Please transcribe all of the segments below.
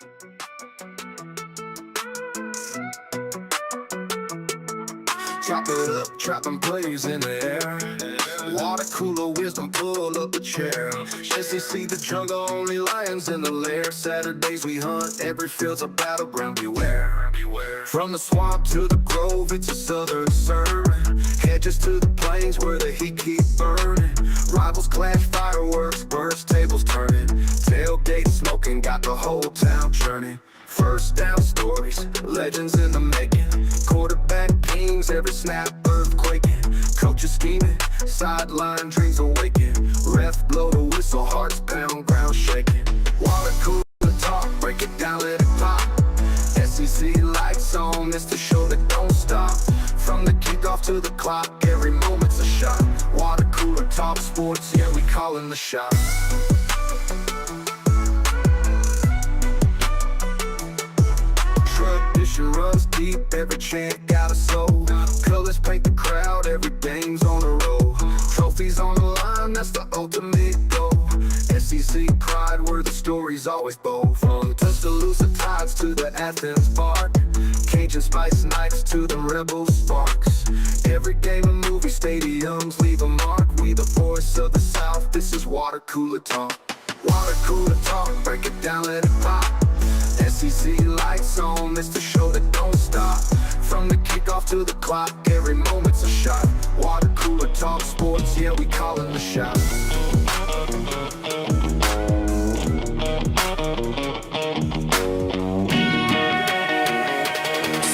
Chop it up, trapping plays in the air. Water cooler wisdom, pull up the chair. SEC the jungle, only lions in the lair. Saturdays we hunt, every field's a battleground, beware. From the swamp to the grove, it's a southern serve. Hedges to the plains where the heat keeps burning. Rivals clash, fireworks burst, tables turning. Tailgate smoking, got the whole town churning. First down stories, legends in the making. Quarterback kings, every snap earthquaking. Coaches scheming, sideline dreams awaken. Ref blow the whistle, hearts pound, ground shaking. Water cooler talk, break it down, let it pop. SEC lights on, it's the show that don't stop. From the kickoff to the clock, every moment's a shot. Water cooler talk sports, yeah, we calling the shots. Tradition runs deep, every chant got a soul. Colors paint the crowd, every game's on the road. Trophies on the line, that's the ultimate goal. SEC pride, where the story's always bold. From Tuscaloosa tides to the Athens Park, Cajun Spice Nights to the Rebel Sparks. Every game a movie, stadiums leave a mark. We the voice of the South, this is Water Cooler Talk. Water Cooler Talk, break it down, let it pop. SEC lights on, it's the show that don't stop. From the kickoff to the clock, every moment's a shot. Water Cooler Talk sports, yeah, we callin' the shots.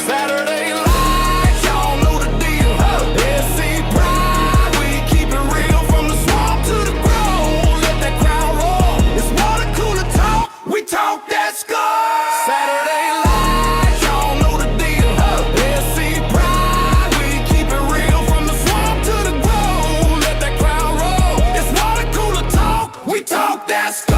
Saturday lights, y'all know the deal. SC pride, we keep it real. From the swamp to the grove, let that crowd roll. It's Water Cooler Talk, we talk that score. Saturday lights, y'all know the deal. SC pride, we keep it real. From the swamp to the grove, let that crowd roll. It's Water Cooler Talk, we talk that score.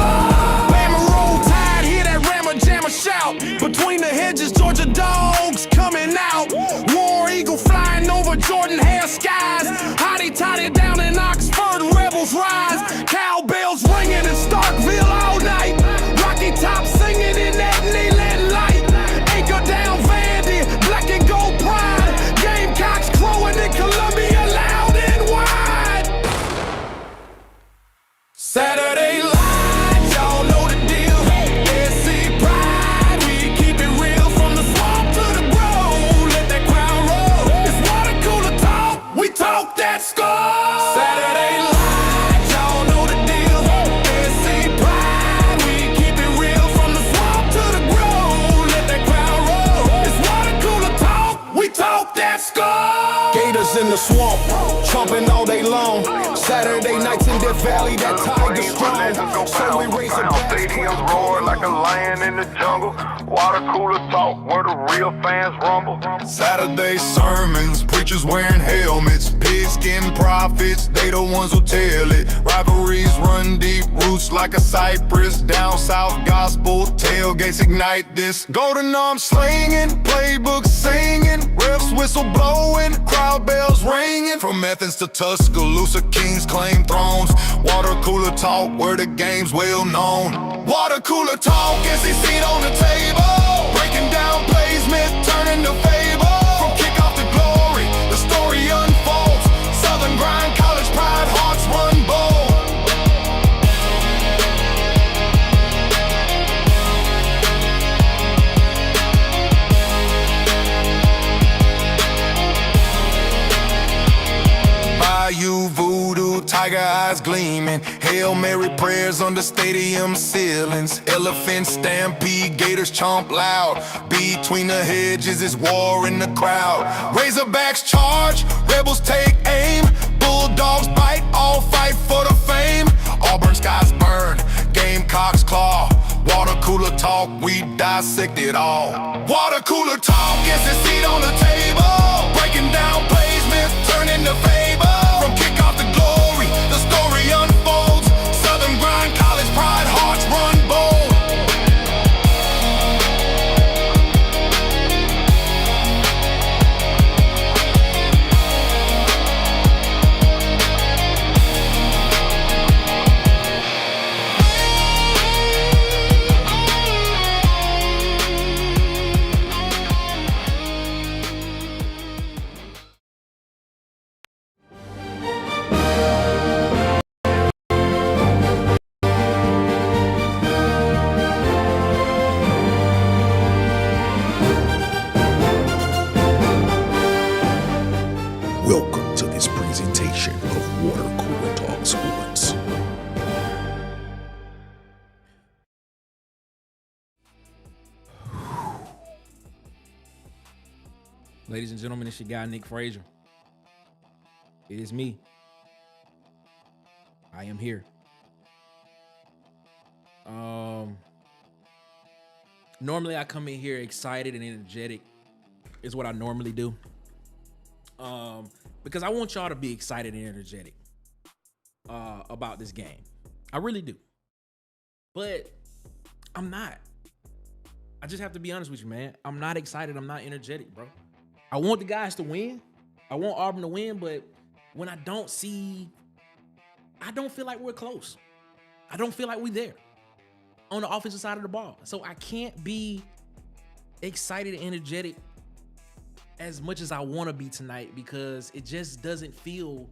Bama roll tide, hear that rammer jammer shout. Between the hedges, Georgia dogs coming out. War Eagle flying over Jordan hair skies. Hotty toddy down in Oxford, rebels rise. Cowbells ringing in Starkville all night. Rocky Top singing in that Neyland light. Anchor down Vandy, black and gold pride. Gamecocks crowing in Columbia loud and wide. Saturday lights, y'all know the deal. SC pride, we keep it real. From the swamp to the grove, let that crowd roll. It's Water Cooler Talk, we talk that score. Saturday lights, y'all know the deal. SC pride, we keep it real. From the swamp to the grove, let that crowd roll. It's Water Cooler Talk, we talk that score. Gators in the swamp, chomping all day long. Saturday nights in Death Valley, that tiger strong. So we raise a back. Stadiums roar like a lion in the jungle. Water Cooler Talk, where the real fans rumble. Saturday sermons, preachers wearing helmets. Pigskin prophets, they the ones who tell it. Rivalries run deep, roots like a cypress. Down south gospel, tailgates ignite this. Golden arms slinging, playbooks singing. Refs whistle blowing, crowd bells ringing. From Athens to Tuscaloosa, kings claim thrones. Water Cooler Talk, where the game's well known. Water Cooler Talk, SEC on the table. Breaking down plays, myth turning to fable. From kickoff to glory, the story unfolds. Southern grind, college pride, hearts run bold. Bayou voodoo, tiger eyes gleaming. Hail Mary prayers under stadium ceilings. Elephant stampede, gators chomp loud. Between the hedges is war in the crowd. Razorbacks charge, rebels take aim. Bulldogs bite, all fight for the fame. Auburn skies burn, Gamecocks claw. Water Cooler Talk, we dissect it all. Water Cooler Talk, gets a seat on the table. Breaking down plays, myth turning to fable. From kickoff to glory, the story unfolds. Southern grind, college pride, hearts run bold. Sports. Ladies and gentlemen, it's your guy, Nick Frazier. It is me. I am here. Normally I come in here excited and energetic is what I normally do. Because I want y'all to be excited and energetic about this game. I really do. But I'm not. I just have to be honest with you, man. I'm not excited. I'm not energetic, bro. I want the guys to win. I want Auburn to win, but when I don't feel like we're close. I don't feel like we're there on the offensive side of the ball. So I can't be excited and energetic as much as I want to be tonight because it just doesn't feel,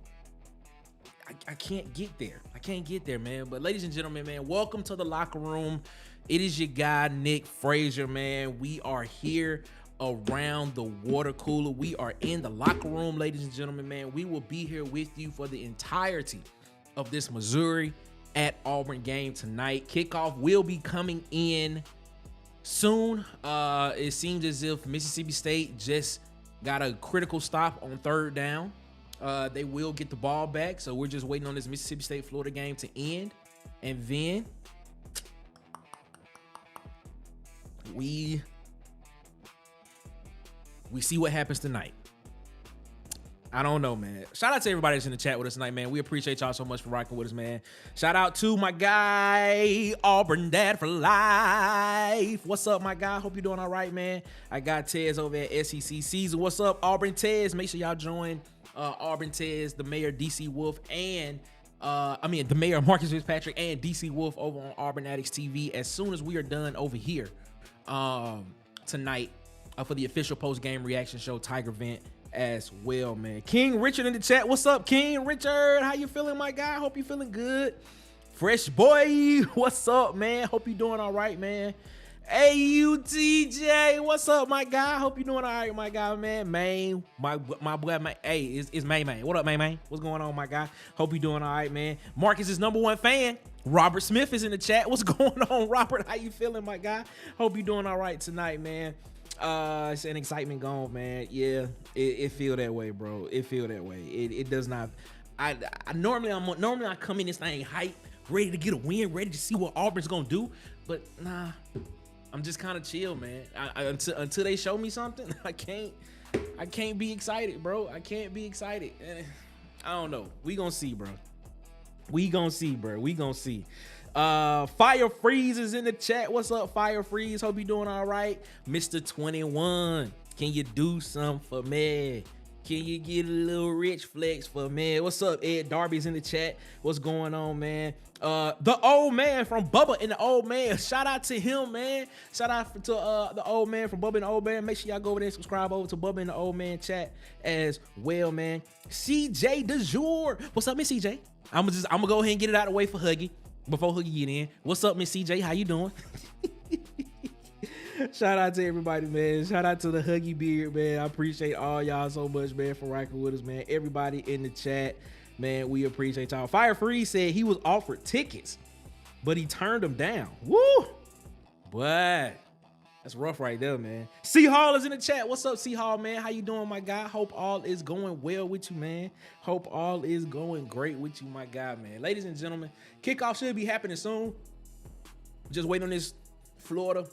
I can't get there. I can't get there, man. But ladies and gentlemen, man, welcome to the locker room. It is your guy, Nick Frazier, man. We are here around the water cooler. We are in the locker room, ladies and gentlemen, man. We will be here with you for the entirety of this Missouri at Auburn game tonight. Kickoff will be coming in soon. It seems as if Mississippi State just got a critical stop on third down. They will get the ball back, so we're just waiting on this Mississippi State-Florida game to end, and then we see what happens tonight. I don't know, man. Shout out to everybody that's in the chat with us tonight, man. We appreciate y'all so much for rocking with us, man. Shout out to my guy, Auburn Dad for Life. What's up, my guy? Hope you're doing all right, man. I got Tez over at SEC Season. What's up, Auburn Tez? Make sure y'all join Auburn Tez, the mayor, DC Wolf, and the mayor, Marcus Fitzpatrick, and DC Wolf over on Auburn Addicts TV as soon as we are done over here tonight for the official post-game reaction show, Tiger Vent, as well, man. King Richard in the chat. What's up, King Richard? How you feeling, my guy? Hope you feeling good. Fresh boy, what's up, man? Hope you doing all right, man. AUTJ, what's up, my guy? Hope you doing all right, my guy, man. Maine, my boy, man. Hey, it's May. What up, May? What's going on, my guy? Hope you doing all right, man. Marcus's #1 fan, Robert Smith, is in the chat. What's going on, Robert? How you feeling, my guy? Hope you doing all right tonight, man. It's an excitement gone, man. Yeah, it feel that way, bro. It feel that way. It does not. I normally I come in this thing hype, ready to get a win, ready to see what Auburn's gonna do. But nah, I'm just kind of chill, man. Until they show me something, I can't be excited, bro. I can't be excited. I don't know. We gonna see, bro. We gonna see. Fire Freeze is in the chat. What's up, Fire Freeze? Hope you doing all right. Mr. 21, can you do something for me? Can you get a little rich flex for me? What's up, Ed Darby's in the chat. What's going on, man? The old man from Bubba and the Old Man. Shout out to him, man. Shout out to the old man from Bubba and the Old Man. Make sure y'all go over there and subscribe over to Bubba and the Old Man chat as well, man. CJ de jour. What's up, Miss CJ? I'm gonna go ahead and get it out of the way for Huggy before Huggy get in. What's up, Miss CJ? How you doing? Shout out to everybody, man. Shout out to the Huggy Beard, man. I appreciate all y'all so much, man, for rocking with us, man. Everybody in the chat, man, we appreciate y'all. Fire Freeze said he was offered tickets, but he turned them down. Woo! But that's rough right there, man. C Hall is in the chat. What's up, C Hall, man? How you doing, my guy? Hope all is going well with you, man. Hope all is going great with you, my guy, man. Ladies and gentlemen, kickoff should be happening soon. Just waiting on this Florida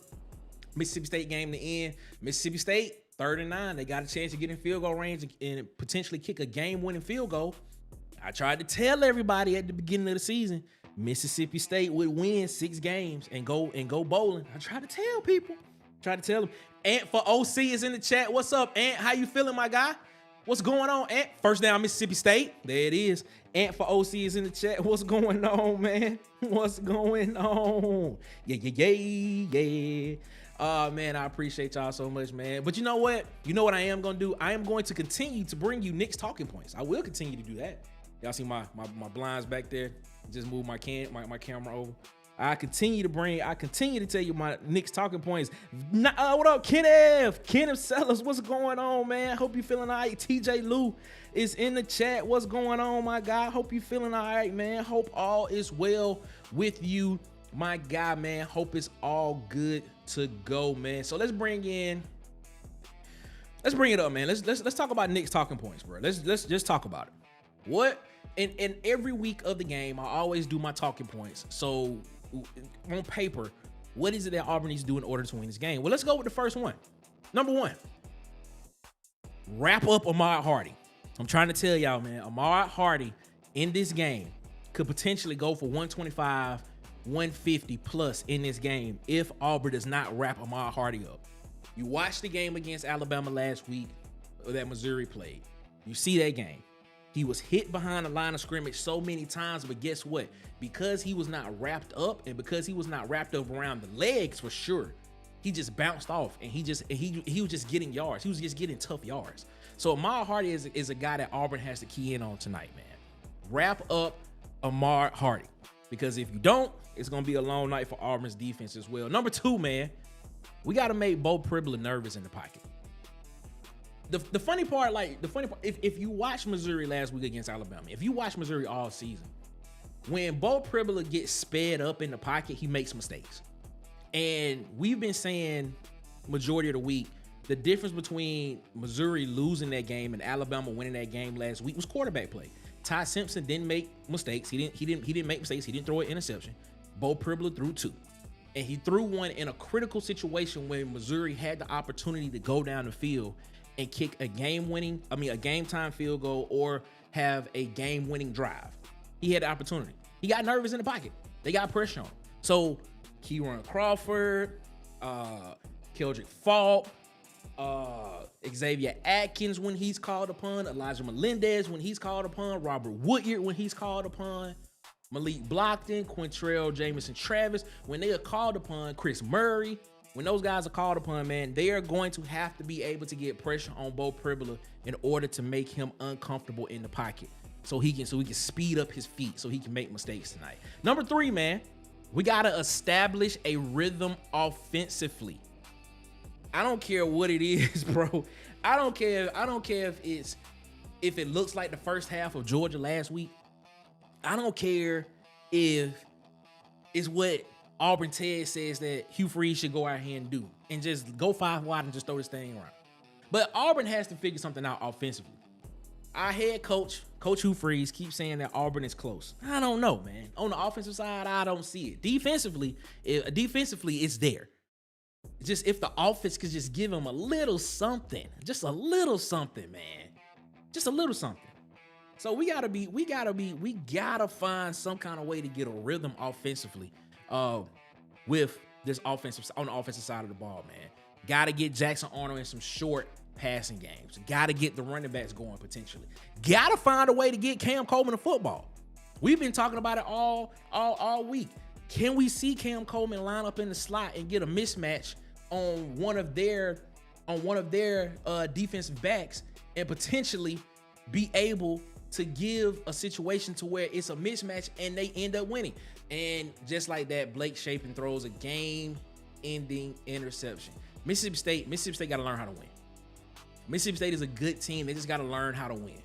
Mississippi State game to end. Mississippi State, 3rd and 9. They got a chance to get in field goal range and potentially kick a game-winning field goal. I tried to tell everybody at the beginning of the season, Mississippi State would win 6 games and go bowling. I tried to tell people. Try to tell them. Ant for OC is in the chat. What's up, Ant? How you feeling, my guy? What's going on, Ant? First down, Mississippi State. There it is. Ant for OC is in the chat. What's going on, man? What's going on? Yeah. Man, I appreciate y'all so much, man. But you know what? You know what I am going to do? I am going to continue to bring you Nick's talking points. I will continue to do that. Y'all see my blinds back there? Just move my camera over. I continue to tell you my Knicks talking points. What up, Kenneth Sellers, what's going on, man? Hope you feeling all right. TJ Lou is in the chat. What's going on, my guy? Hope you feeling all right, man. Hope all is well with you, my guy, man. Hope it's all good to go, man. So let's bring it up, man. Let's talk about Knicks talking points, bro. Let's just talk about it. What in every week of the game, I always do my talking points. So on paper, what is it that Auburn needs to do in order to win this game? Well, let's go with the first one. Number one, wrap up Ahmad Hardy. I'm trying to tell y'all, man, Ahmad Hardy in this game could potentially go for 125, 150 plus in this game if Auburn does not wrap Ahmad Hardy up. You watched the game against Alabama last week that Missouri played. You see that game. He was hit behind the line of scrimmage so many times, but guess what? Because he was not wrapped up and because he was not wrapped up around the legs for sure, he just bounced off and he was just getting yards. He was just getting tough yards. So Ahmad Hardy is a guy that Auburn has to key in on tonight, man. Wrap up Ahmad Hardy, because if you don't, it's going to be a long night for Auburn's defense as well. Number two, man, we got to make Bo Pribula nervous in the pocket. The funny part, if you watch Missouri last week against Alabama, if you watch Missouri all season, when Bo Pribula gets sped up in the pocket, he makes mistakes. And we've been saying majority of the week, the difference between Missouri losing that game and Alabama winning that game last week was quarterback play. Ty Simpson didn't make mistakes. He didn't make mistakes. He didn't throw an interception. Bo Pribula threw two. And he threw one in a critical situation when Missouri had the opportunity to go down the field and kick a game time field goal or have a game-winning drive. He had the opportunity. He got nervous in the pocket. They got pressure on him. So Kieran Crawford, Keldrick Faulk, Xavier Atkins when he's called upon, Elijah Melendez when he's called upon, Robert Woodyard when he's called upon, Malik Blockton, Quintrell Jamison Travis, when they are called upon, Chris Murray, when those guys are called upon, man, they are going to have to be able to get pressure on Bo Pribula in order to make him uncomfortable in the pocket. So he can speed up his feet so he can make mistakes tonight. Number three, man, we got to establish a rhythm offensively. I don't care what it is, bro. I don't care if it looks like the first half of Georgia last week. I don't care if it's what Auburn Ted says that Hugh Freeze should go out here and do and just go 5 wide and just throw this thing around. But Auburn has to figure something out offensively. Our head coach, Coach Hugh Freeze, keeps saying that Auburn is close. I don't know, man. On the offensive side, I don't see it. Defensively, it's there. Just if the offense could just give him a little something, just a little something, man. Just a little something. So we gotta find some kind of way to get a rhythm offensively with this offensive on the offensive side of the ball, man. Gotta get Jackson Arnold in some short passing games. Gotta get the running backs going potentially. Gotta find a way to get Cam Coleman the football. We've been talking about it all week. Can we see Cam Coleman line up in the slot and get a mismatch on one of their defensive backs and potentially be able to give a situation to where it's a mismatch and they end up winning? And just like that, Blake Shapen throws a game-ending interception. Mississippi State got to learn how to win. Mississippi State is a good team. They just got to learn how to win.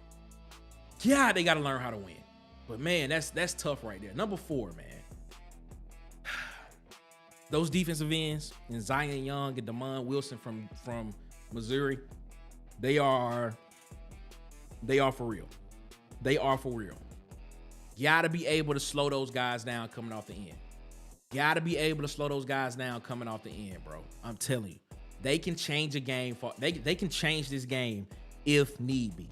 Yeah, they got to learn how to win. But man, that's tough right there. Number 4, man. Those defensive ends and Zion Young and Damon Wilson from Missouri, they are for real. They are for real. Gotta be able to slow those guys down coming off the end. Gotta be able to slow those guys down coming off the end, bro. I'm telling you. They can change a game they can change this game if need be.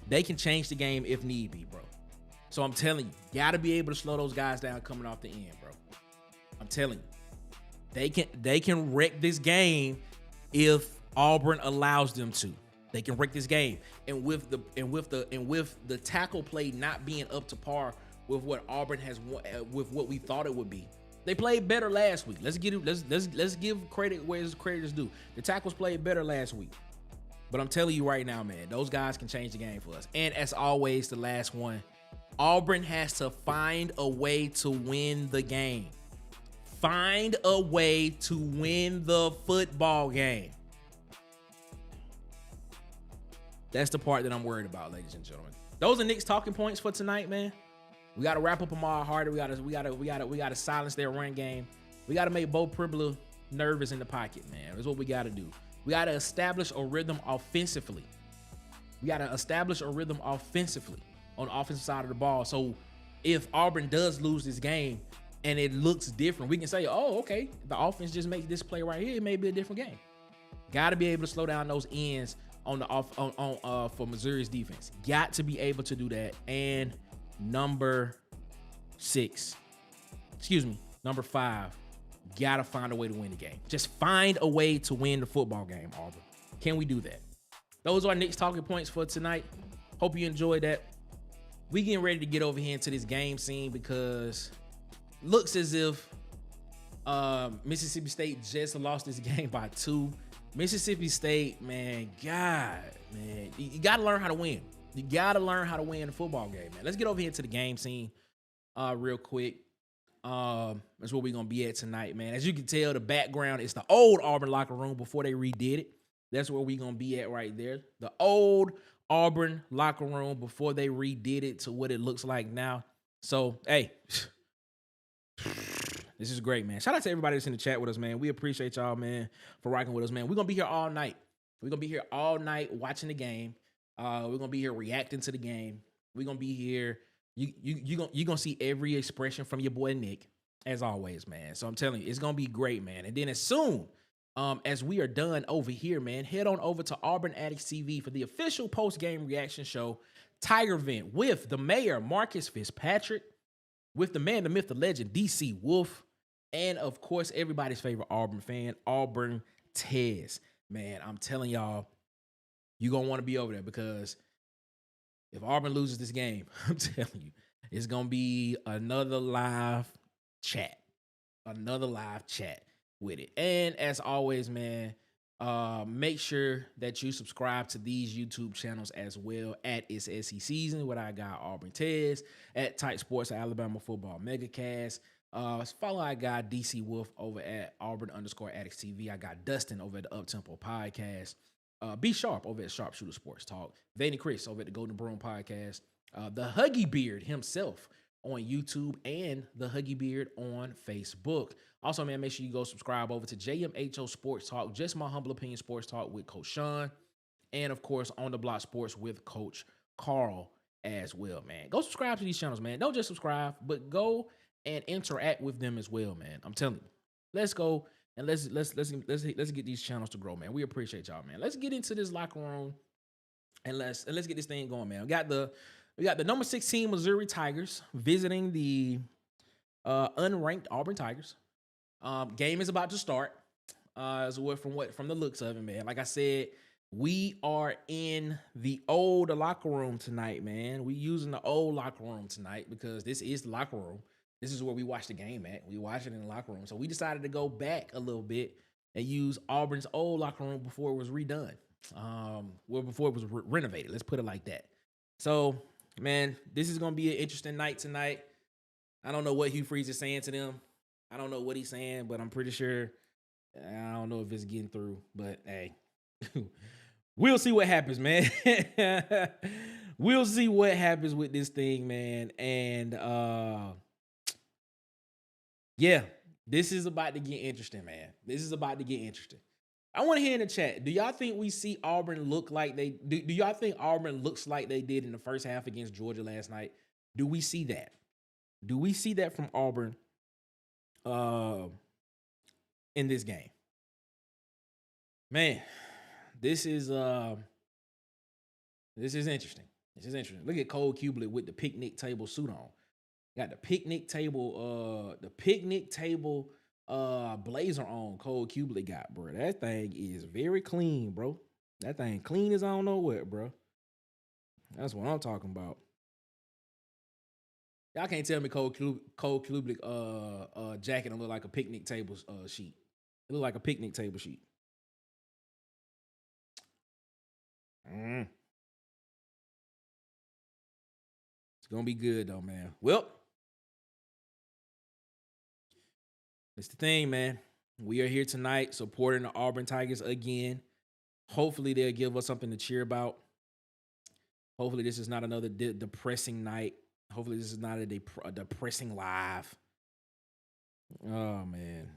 They can change the game if need be, bro. So I'm telling you, gotta be able to slow those guys down coming off the end, bro. I'm telling you. They can wreck this game if Auburn allows them to. They can wreck this game. And with the tackle play not being up to par with what Auburn has with what we thought it would be. They played better last week. Let's give credit where credit is due. The tackles played better last week. But I'm telling you right now, man, those guys can change the game for us. And as always, the last one, Auburn has to find a way to win the game. find a way to win the football game. That's the part that I'm worried about, ladies and gentlemen. Those are Nick's talking points for tonight, man. We got to wrap up Amar Harder. We got to silence their run game. We got to make Bo Pribula nervous in the pocket, man. That's what we got to do. We got to establish a rhythm offensively. We got to establish a rhythm offensively on the offensive side of the ball. So if Auburn does lose this game and it looks different, we can say, oh, okay, the offense just makes this play right here. It may be a different game. Got to be able to slow down those ends on the for Missouri's defense. Got to be able to do that. And number 5, gotta find a way to win the game. Just find a way to win the football game, Auburn. Can we do that? Those are Nick's talking points for tonight. Hope you enjoyed that. We getting ready to get over here into this game scene because looks as if Mississippi State just lost this game by 2. Mississippi State, man, you gotta learn how to win. You gotta learn how to win the football game, man. Let's get over here to the game scene real quick. That's where we're gonna be at tonight, man. As you can tell, the background is the old Auburn locker room before they redid it. That's where we're gonna be at right there. The old Auburn locker room before they redid it to what it looks like now. So, hey, this is great, man. Shout out to everybody that's in the chat with us, man. We appreciate y'all, man, for rocking with us, man. We're gonna be here all night. We're gonna be here all night watching the game. We're gonna be here reacting to the game. We're gonna be here. You're gonna see every expression from your boy Nick, as always, man. So I'm telling you, it's gonna be great, man. And then as soon as we are done over here, man, head on over to Auburn Addicts TV for the official post-game reaction show, Tiger Vent, with the mayor, Marcus Fitzpatrick, with the man, the myth, the legend, DC Wolf, and of course, everybody's favorite Auburn fan, Auburn Tez. Man, I'm telling y'all, you're gonna want to be over there because if Auburn loses this game, I'm telling you, it's going to be another live chat with it. And as always, man, make sure that you subscribe to these YouTube channels as well at It's SEC Season, what I got Auburn Tez, at Tight Sports Alabama Football Megacast. Follow I got DC Wolf over at Auburn_Addicts TV. I got Dustin over at the Uptempo Podcast. Be Sharp over at Sharpshooter Sports Talk. Vanny Chris over at the Golden Broom Podcast. The Huggy Beard himself on YouTube and the Huggy Beard on Facebook. Also, man, make sure you go subscribe over to JMHO Sports Talk, Just My Humble Opinion Sports Talk with Coach Sean. And, of course, On the Block Sports with Coach Carl as well, man. Go subscribe to these channels, man. Don't just subscribe, but go and interact with them as well, man. I'm telling you. Let's go. And let's get these channels to grow, man. We appreciate y'all, man. Let's get into this locker room and let's get this thing going, man. We got the number 16 Missouri Tigers visiting the unranked Auburn Tigers. Game is about to start. From the looks of it, man. Like I said, we are in the old locker room tonight, man. We using the old locker room tonight because this is the locker room. This is where we watch the game at. We watch it in the locker room. So we decided to go back a little bit and use Auburn's old locker room before it was redone. Before it was renovated. Let's put it like that. So, man, this is going to be an interesting night tonight. I don't know what Hugh Freeze is saying to them. I don't know what he's saying, but I'm pretty sure. I don't know if it's getting through. But, hey, we'll see what happens, man. We'll see what happens with this thing, man. And, yeah, this is about to get interesting, man. This is about to get interesting. I want to hear in the chat, do y'all think we see Auburn look like do y'all think Auburn looks like they did in the first half against Georgia last night? Do we see that? Do we see that from Auburn in this game? Man, this is interesting. This is interesting. Look at Cole Kublik with the picnic table suit on. Got the picnic table blazer on. Cole Kublik got, bro. That thing is very clean, bro. That thing clean as I don't know what, bro. That's what I'm talking about. Y'all can't tell me Cole Kublik jacket don't look like a picnic table sheet. It look like a picnic table sheet. It's gonna be good though, man. Well, It's the thing, man. We are here tonight supporting the Auburn Tigers again. Hopefully, they'll give us something to cheer about. Hopefully, this is not another depressing night. Hopefully, this is not a depressing live. Oh man,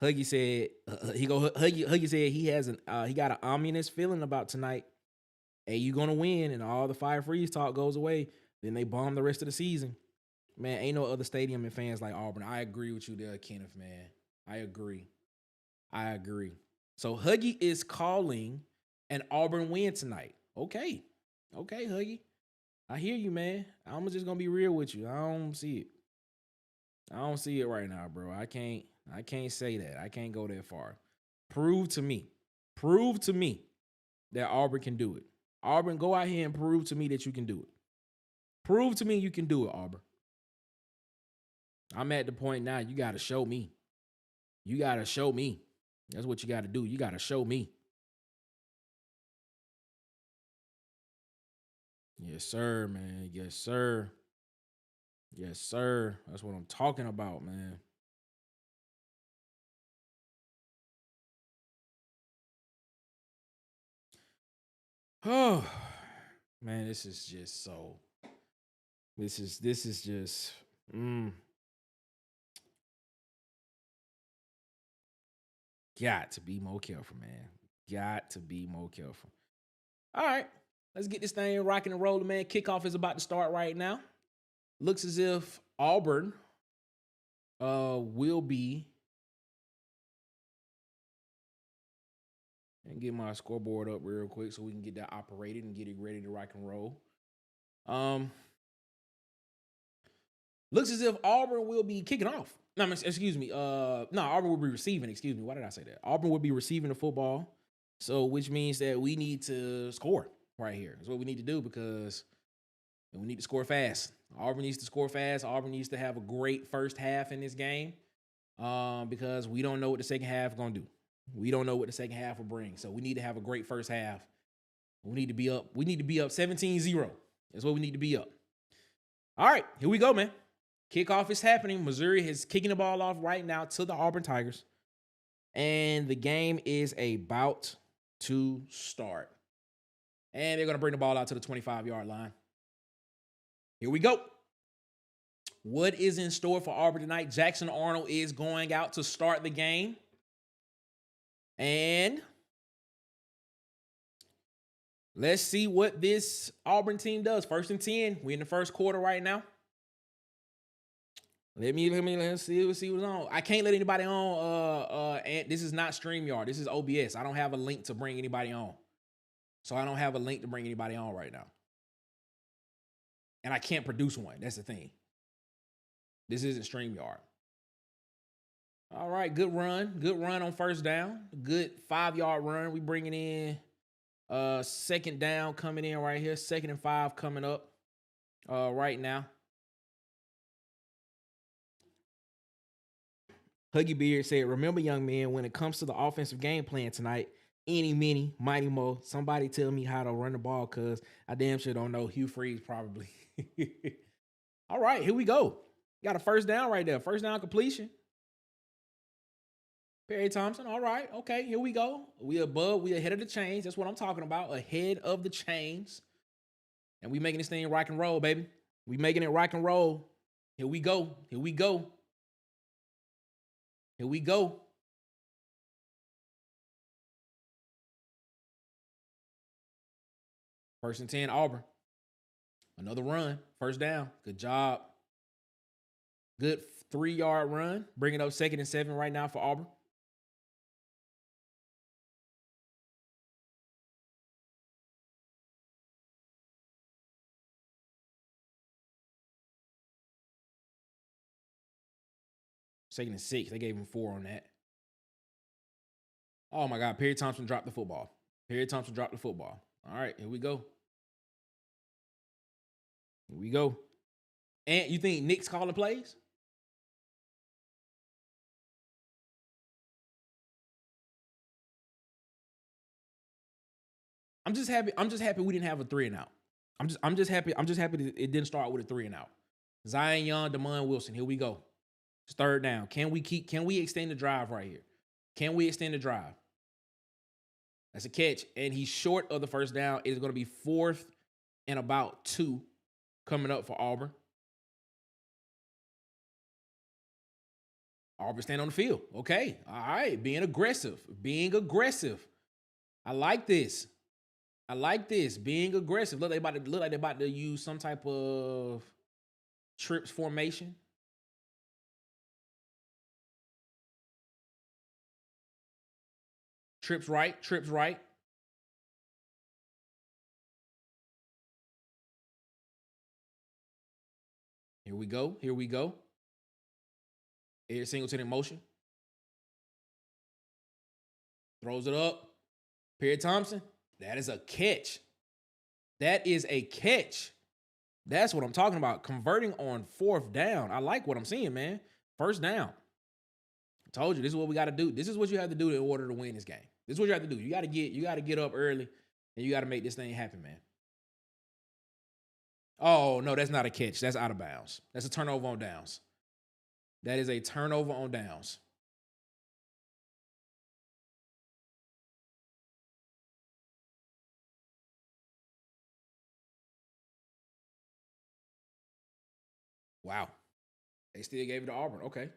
Huggy said Huggy said he has he got an ominous feeling about tonight. Hey, you gonna win, and all the fire freeze talk goes away. Then they bomb the rest of the season. Man, ain't no other stadium and fans like Auburn. I agree with you there, Kenneth, man. I agree. So Huggy is calling an Auburn win tonight. Okay, Huggy. I hear you, man. I'm just gonna be real with you. I don't see it right now, bro. I can't say that. I can't go that far. Prove to me that Auburn can do it. Auburn, go out here and prove to me that you can do it. Prove to me you can do it, Auburn. I'm at the point now, you got to show me. You got to show me. That's what you got to do. You got to show me. Yes, sir, man. Yes, sir. Yes, sir. That's what I'm talking about, man. Oh, man, this is just so. This is just. Got to be more careful, man. Got to be more careful. All right, let's get this thing rocking and rolling, man. Kickoff is about to start right now. Looks as if Auburn will be. And get my scoreboard up real quick so we can get that operated and get it ready to rock and roll. Looks as if Auburn will be kicking off. No, excuse me. Auburn will be receiving. Excuse me. Why did I say that? Auburn will be receiving the football. So, which means that we need to score right here. That's what we need to do because we need to score fast. Auburn needs to score fast. Auburn needs to have a great first half in this game because we don't know what the second half is going to do. We don't know what the second half will bring. So, we need to have a great first half. We need to be up. We need to be up 17-0. That's what we need to be up. All right, here we go, man. Kickoff is happening. Missouri is kicking the ball off right now to the Auburn Tigers. And the game is about to start. And they're going to bring the ball out to the 25-yard line. Here we go. What is in store for Auburn tonight? Jackson Arnold is going out to start the game. And let's see what this Auburn team does. 1st and 10. We're in the first quarter right now. Let's see what's on. I can't let anybody on. And this is not StreamYard. This is OBS. I don't have a link to bring anybody on. So I don't have a link to bring anybody on right now. And I can't produce one. That's the thing. This isn't StreamYard. All right, good run. Good run on first down. Good 5-yard run. We bringing in second down coming in right here. 2nd and 5 coming up right now. Huggy Beard said, remember, young man, when it comes to the offensive game plan tonight, any, mini, mighty mo, somebody tell me how to run the ball because I damn sure don't know. Hugh Freeze probably. All right, here we go. Got a first down right there. First down completion. Perry Thompson. All right. Okay, here we go. We ahead of the chains. That's what I'm talking about. Ahead of the chains. And we making this thing rock and roll, baby. We making it rock and roll. Here we go. Here we go. Here we go. First and 10, Auburn. Another run. First down. Good job. Good 3-yard run. Bring it up 2nd and 7 right now for Auburn. Second and 6. They gave him 4 on that. Oh, my God. Perry Thompson dropped the football. Perry Thompson dropped the football. All right, here we go. Here we go. And you think Nick's calling plays? I'm just happy we didn't have a 3 and out. I'm just happy that it didn't start with a 3 and out. Zion Young, Damon Wilson. Here we go. It's third down. Can we extend the drive right here? Can we extend the drive? That's a catch. And he's short of the first down. It is going to be 4th and about 2 coming up for Auburn. Auburn stand on the field. Okay. All right. Being aggressive. I like this. Being aggressive. Look like they're about to use some type of trips formation. Trips right. Here we go. Air Singleton in motion. Throws it up. Perry Thompson. That is a catch. That's what I'm talking about. Converting on 4th down. I like what I'm seeing, man. First down. I told you, this is what we got to do. This is what you have to do in order to win this game. This is what you have to do. You got to get up early, and you got to make this thing happen, man. Oh, no, that's not a catch. That's out of bounds. That's a turnover on downs. That is a turnover on downs. Wow. They still gave it to Auburn. Okay.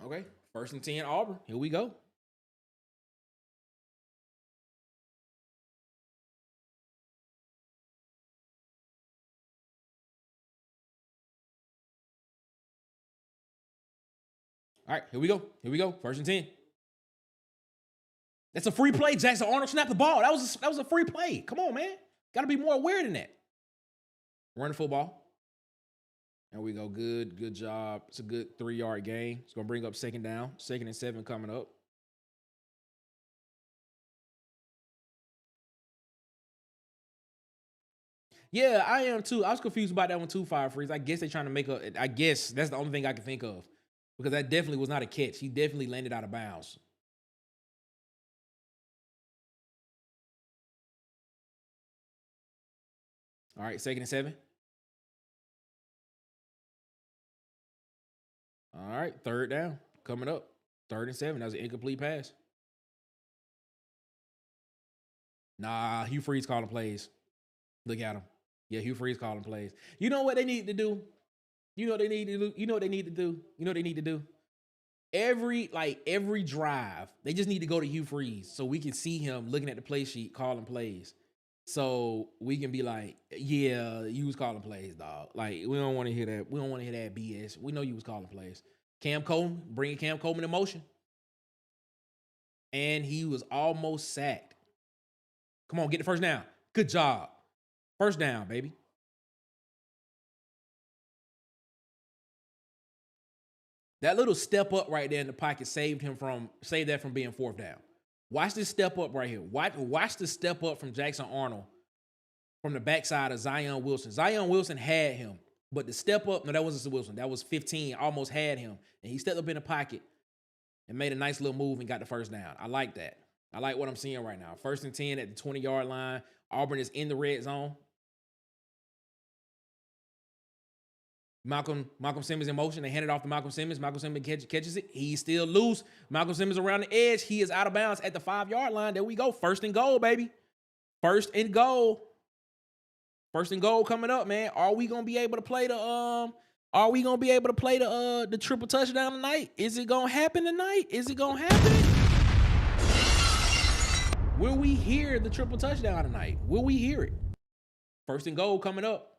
Okay. 1st and 10, Auburn. Here we go. All right, here we go. 1st and 10. That's a free play. Jackson Arnold snapped the ball. That was a free play. Come on, man. Got to be more aware than that. Run the football. There we go. Good job. It's a good 3-yard gain. It's going to bring up 2nd down. 2nd and 7 coming up. Yeah, I am too. I was confused about that one too, Fire Freeze. I guess they're trying to make I guess that's the only thing I can think of. Because that definitely was not a catch. He definitely landed out of bounds. All right, 2nd and 7. All right, 3rd down coming up. 3rd and 7. That was an incomplete pass. Nah, Hugh Freeze calling plays. Look at him. Yeah, Hugh Freeze calling plays. You know what they need to do? You know what they need to do? Every drive, they just need to go to Hugh Freeze so we can see him looking at the play sheet calling plays. So we can be like, yeah, you was calling plays, dog. Like, we don't want to hear that. We don't want to hear that BS. We know you was calling plays. Cam Coleman, bringing Cam Coleman in motion. And he was almost sacked. Come on, get the first down. Good job. First down, baby. That little step up right there in the pocket saved that from being 4th down. Watch this step up right here. Watch the step up from Jackson Arnold from the backside of Zion Wilson. Zion Wilson had him, but the step up, no, that wasn't Wilson. That was 15, almost had him. And he stepped up in the pocket and made a nice little move and got the first down. I like that. I like what I'm seeing right now. 1st and 10 at the 20-yard line. Auburn is in the red zone. Malcolm Simmons in motion. They hand it off to Malcolm Simmons. Malcolm Simmons catches it. He's still loose. Malcolm Simmons around the edge. He is out of bounds at the 5-yard line. There we go. 1st and goal, baby. 1st and goal. 1st and goal coming up, man. Are we gonna be able to play the triple touchdown tonight? Is it gonna happen tonight? Will we hear the triple touchdown tonight? Will we hear it? 1st and goal coming up.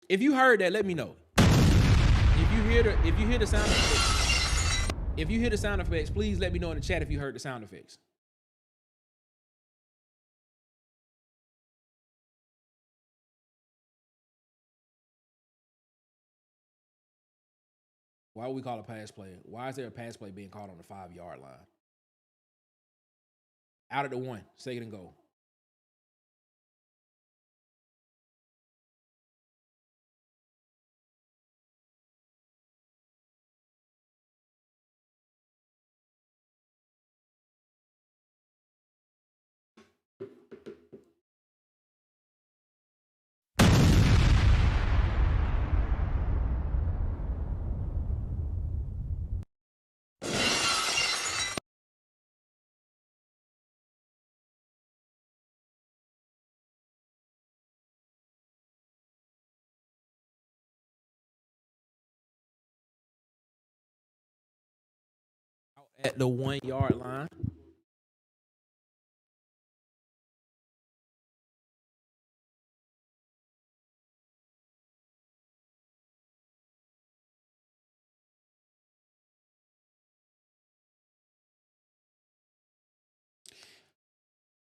If you heard that, let me know. If you hear the sound effects, please let me know in the chat if you heard the sound effects. Why would we call a pass play? Why is there a pass play being called on the 5-yard line? Out at the 1, 2nd and goal. at the 1 yard line.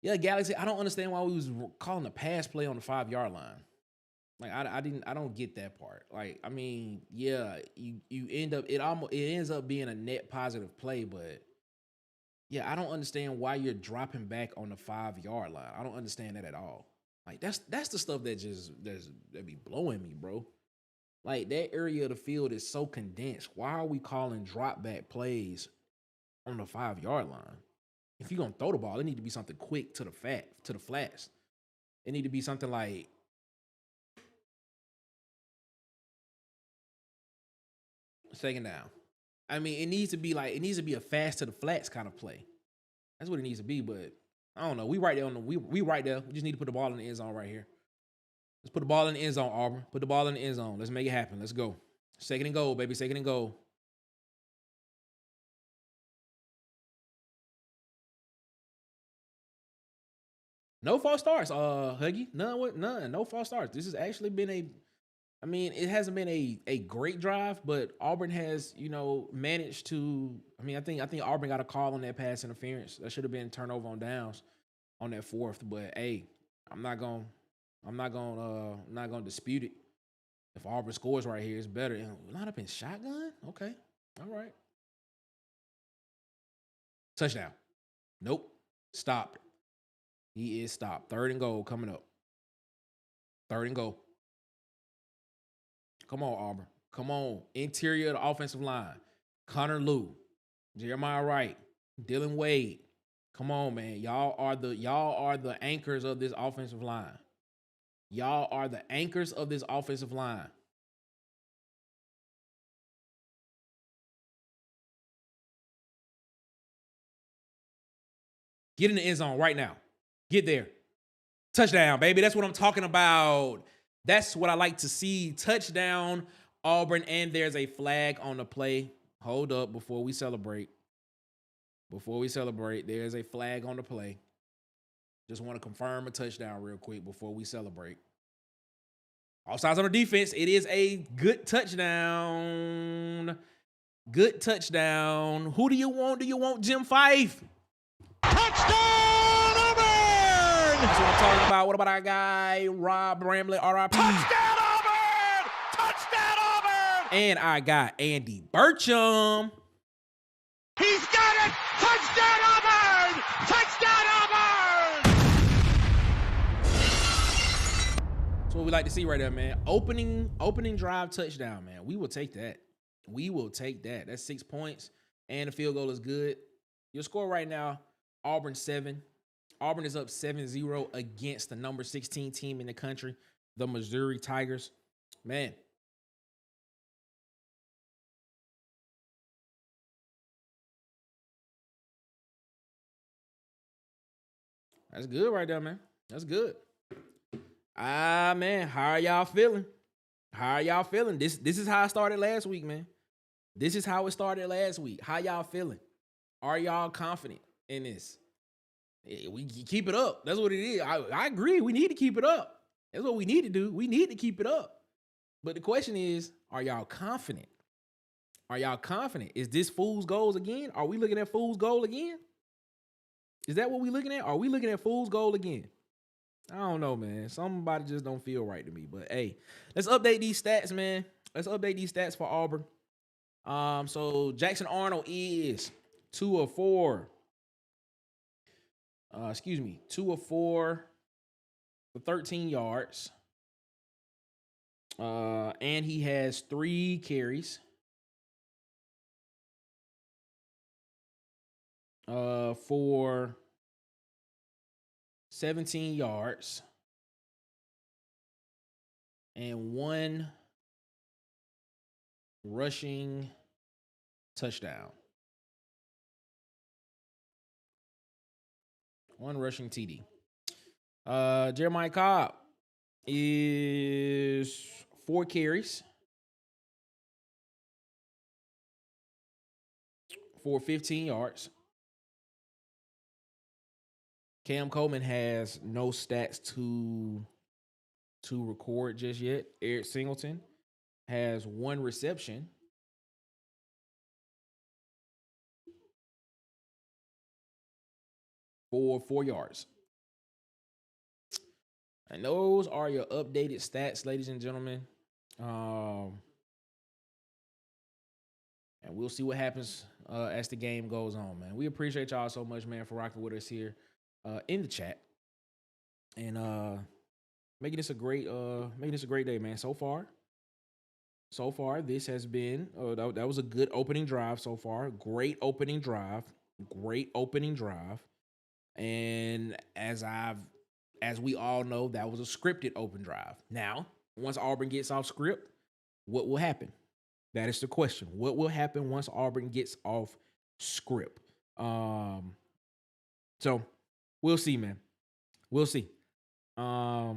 Yeah, Galaxy, I don't understand why we was calling a pass play on the 5 yard line. Like I don't get that part. Like, I mean, yeah, you end up it ends up being a net positive play, but yeah, I don't understand why you're dropping back on the 5 yard line. I don't understand that at all. Like that's the stuff that be blowing me, bro. Like that area of the field is so condensed. Why are we calling drop back plays on the 5 yard line? If you're gonna throw the ball, it need to be something quick to the flats. It need to be something like second down. I mean, it needs to be a fast to the flats kind of play. That's what it needs to be. But I don't know. We right there we right there. We just need to put the ball in the end zone right here. Let's put the ball in the end zone, Auburn. Put the ball in the end zone. Let's make it happen. Let's go. Second and goal, baby. Second and goal. No false starts, Huggy. None. No false starts. This has actually been it hasn't been a great drive, but Auburn has, managed to. I think Auburn got a call on that pass interference. That should have been turnover on downs on that fourth. But hey, I'm not gonna dispute it. If Auburn scores right here, it's better. And line up in shotgun? Okay. All right. Touchdown. Nope. Stopped. He is stopped. Third and goal coming up. Third and goal. Come on, Auburn. Come on. Interior of the offensive line. Connor Lew. Jeremiah Wright. Dylan Wade. Come on, man. Y'all are the anchors of this offensive line. Y'all are the anchors of this offensive line. Get in the end zone right now. Get there. Touchdown, baby. That's what I'm talking about. That's what I like to see. Touchdown, Auburn, and there's a flag on the play. Hold up before we celebrate. There's a flag on the play. Just want to confirm a touchdown real quick before we celebrate. Offsides on the defense. It is a good touchdown. Good touchdown. Who do you want? Do you want Jim Fife? Touchdown, Auburn! That's what I'm talking about. What about our guy, Rob Bramlett, RIP? Touchdown, Auburn! Touchdown, Auburn! And our guy, Andy Burcham. He's got it! Touchdown, Auburn! Touchdown, Auburn! That's what we like to see right there, man. Opening drive touchdown, man. We will take that. That's 6 points, and the field goal is good. Your score right now, Auburn 7. Auburn is up 7-0 against the number 16 team in the country, the Missouri Tigers. Man. That's good right there, man. That's good. Man, how are y'all feeling? This is how I started last week, man. This is how it started last week. How y'all feeling? Are y'all confident in this? We keep it up. That's what it is. I agree. We need to keep it up. That's what we need to do. We need to keep it up. But the question is, are y'all confident? Are y'all confident? Is this fool's goals again? Are we looking at fool's goal again? Is that what we looking at? Are we looking at fool's goal again? I don't know, man. Somebody just don't feel right to me. But hey, let's update these stats, man. Let's update these stats for Auburn. So Jackson Arnold is 2 of 4. 2 of 4 for 13 yards. And he has 3 carries. For 17 yards. And 1 rushing touchdown. 1 rushing TD. Jeremiah Cobb is 4 carries for 15 yards. Cam Coleman has no stats to record just yet. Eric Singleton has 1 reception for 4 yards. And those are your updated stats, ladies and gentlemen. And we'll see what happens as the game goes on, man. We appreciate y'all so much, man, for rocking with us here in the chat. And making this a great day, man. So far, this has been that was a good opening drive so far. Great opening drive. And as we all know, that was a scripted open drive. Now, once Auburn gets off script, what will happen? That is the question. What will happen once Auburn gets off script? So we'll see, man. We'll see. I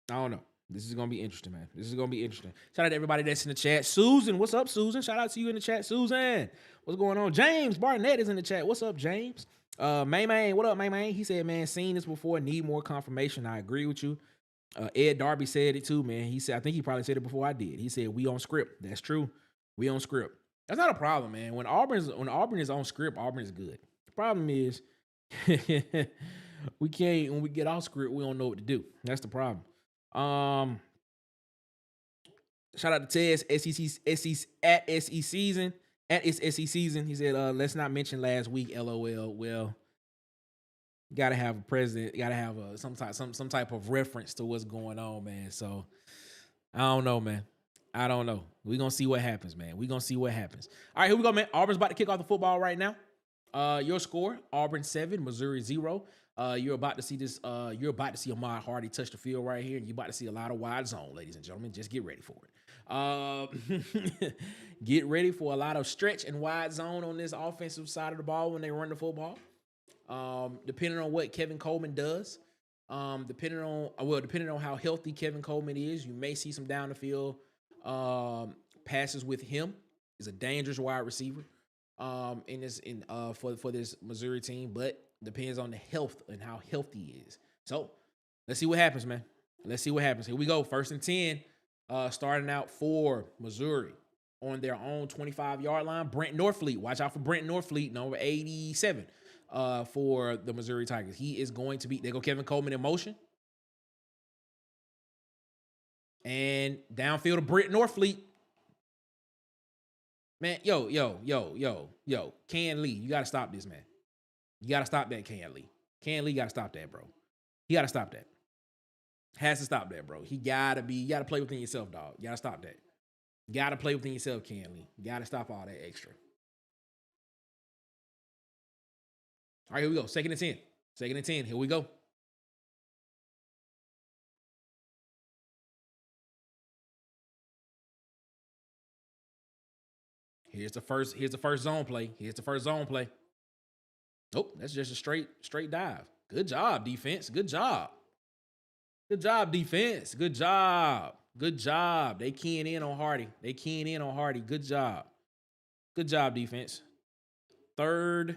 don't know. This is gonna be interesting, man. This is gonna be interesting. Shout out to everybody that's in the chat. Susan, what's up, Susan? Shout out to you in the chat, Susan. What's going on? James Barnett is in the chat. What's up, James? May, what up, May? He said, man, seen this before, need more confirmation. I agree with you. Ed Darby said it too, man. He said, I think he probably said it before I did. He said, we on script. That's true. We on script. That's not a problem, man. When Auburn is on script, Auburn is good. The problem is when we get off script, we don't know what to do. That's the problem. Shout out to Tez, at SEC season. At its SEC season. He said, let's not mention last week, LOL. Well, gotta have a president, gotta have some type of reference to what's going on, man. So I don't know, man. I don't know. We're gonna see what happens, man. We're gonna see what happens. All right, here we go, man. Auburn's about to kick off the football right now. Your score: Auburn 7, Missouri 0. You're about to see this. You're about to see Ahmad Hardy touch the field right here, and you're about to see a lot of wide zone, ladies and gentlemen. Just get ready for it. Get ready for a lot of stretch and wide zone on this offensive side of the ball when they run the football. Depending on what Kevin Coleman does, depending on how healthy Kevin Coleman is, you may see some down the field passes with him. He's a dangerous wide receiver for this Missouri team, but depends on the health and how healthy he is. So let's see what happens, man. Let's see what happens. Here we go. 1st and 10, starting out for Missouri on their own 25-yard line. Brent Norfleet. Watch out for Brent Norfleet, number 87, for the Missouri Tigers. He is going to be, there go Kevin Coleman in motion. And downfield to Brent Norfleet. Man, yo. Ken Lee, you got to stop this, man. You got to stop that, Ken Lee. Ken Lee got to stop that, bro. He got to stop that. Has to stop that, bro. You got to play within yourself, dog. You got to stop that. You got to play within yourself, Ken Lee. You got to stop all that extra. All right, here we go. 2nd and 10. 2nd and 10. Here we go. Here's the first zone play. Nope, that's just a straight dive. Good job, defense. Good job. Good job, defense. Good job. They keying in on Hardy. Good job. Good job, defense. 3rd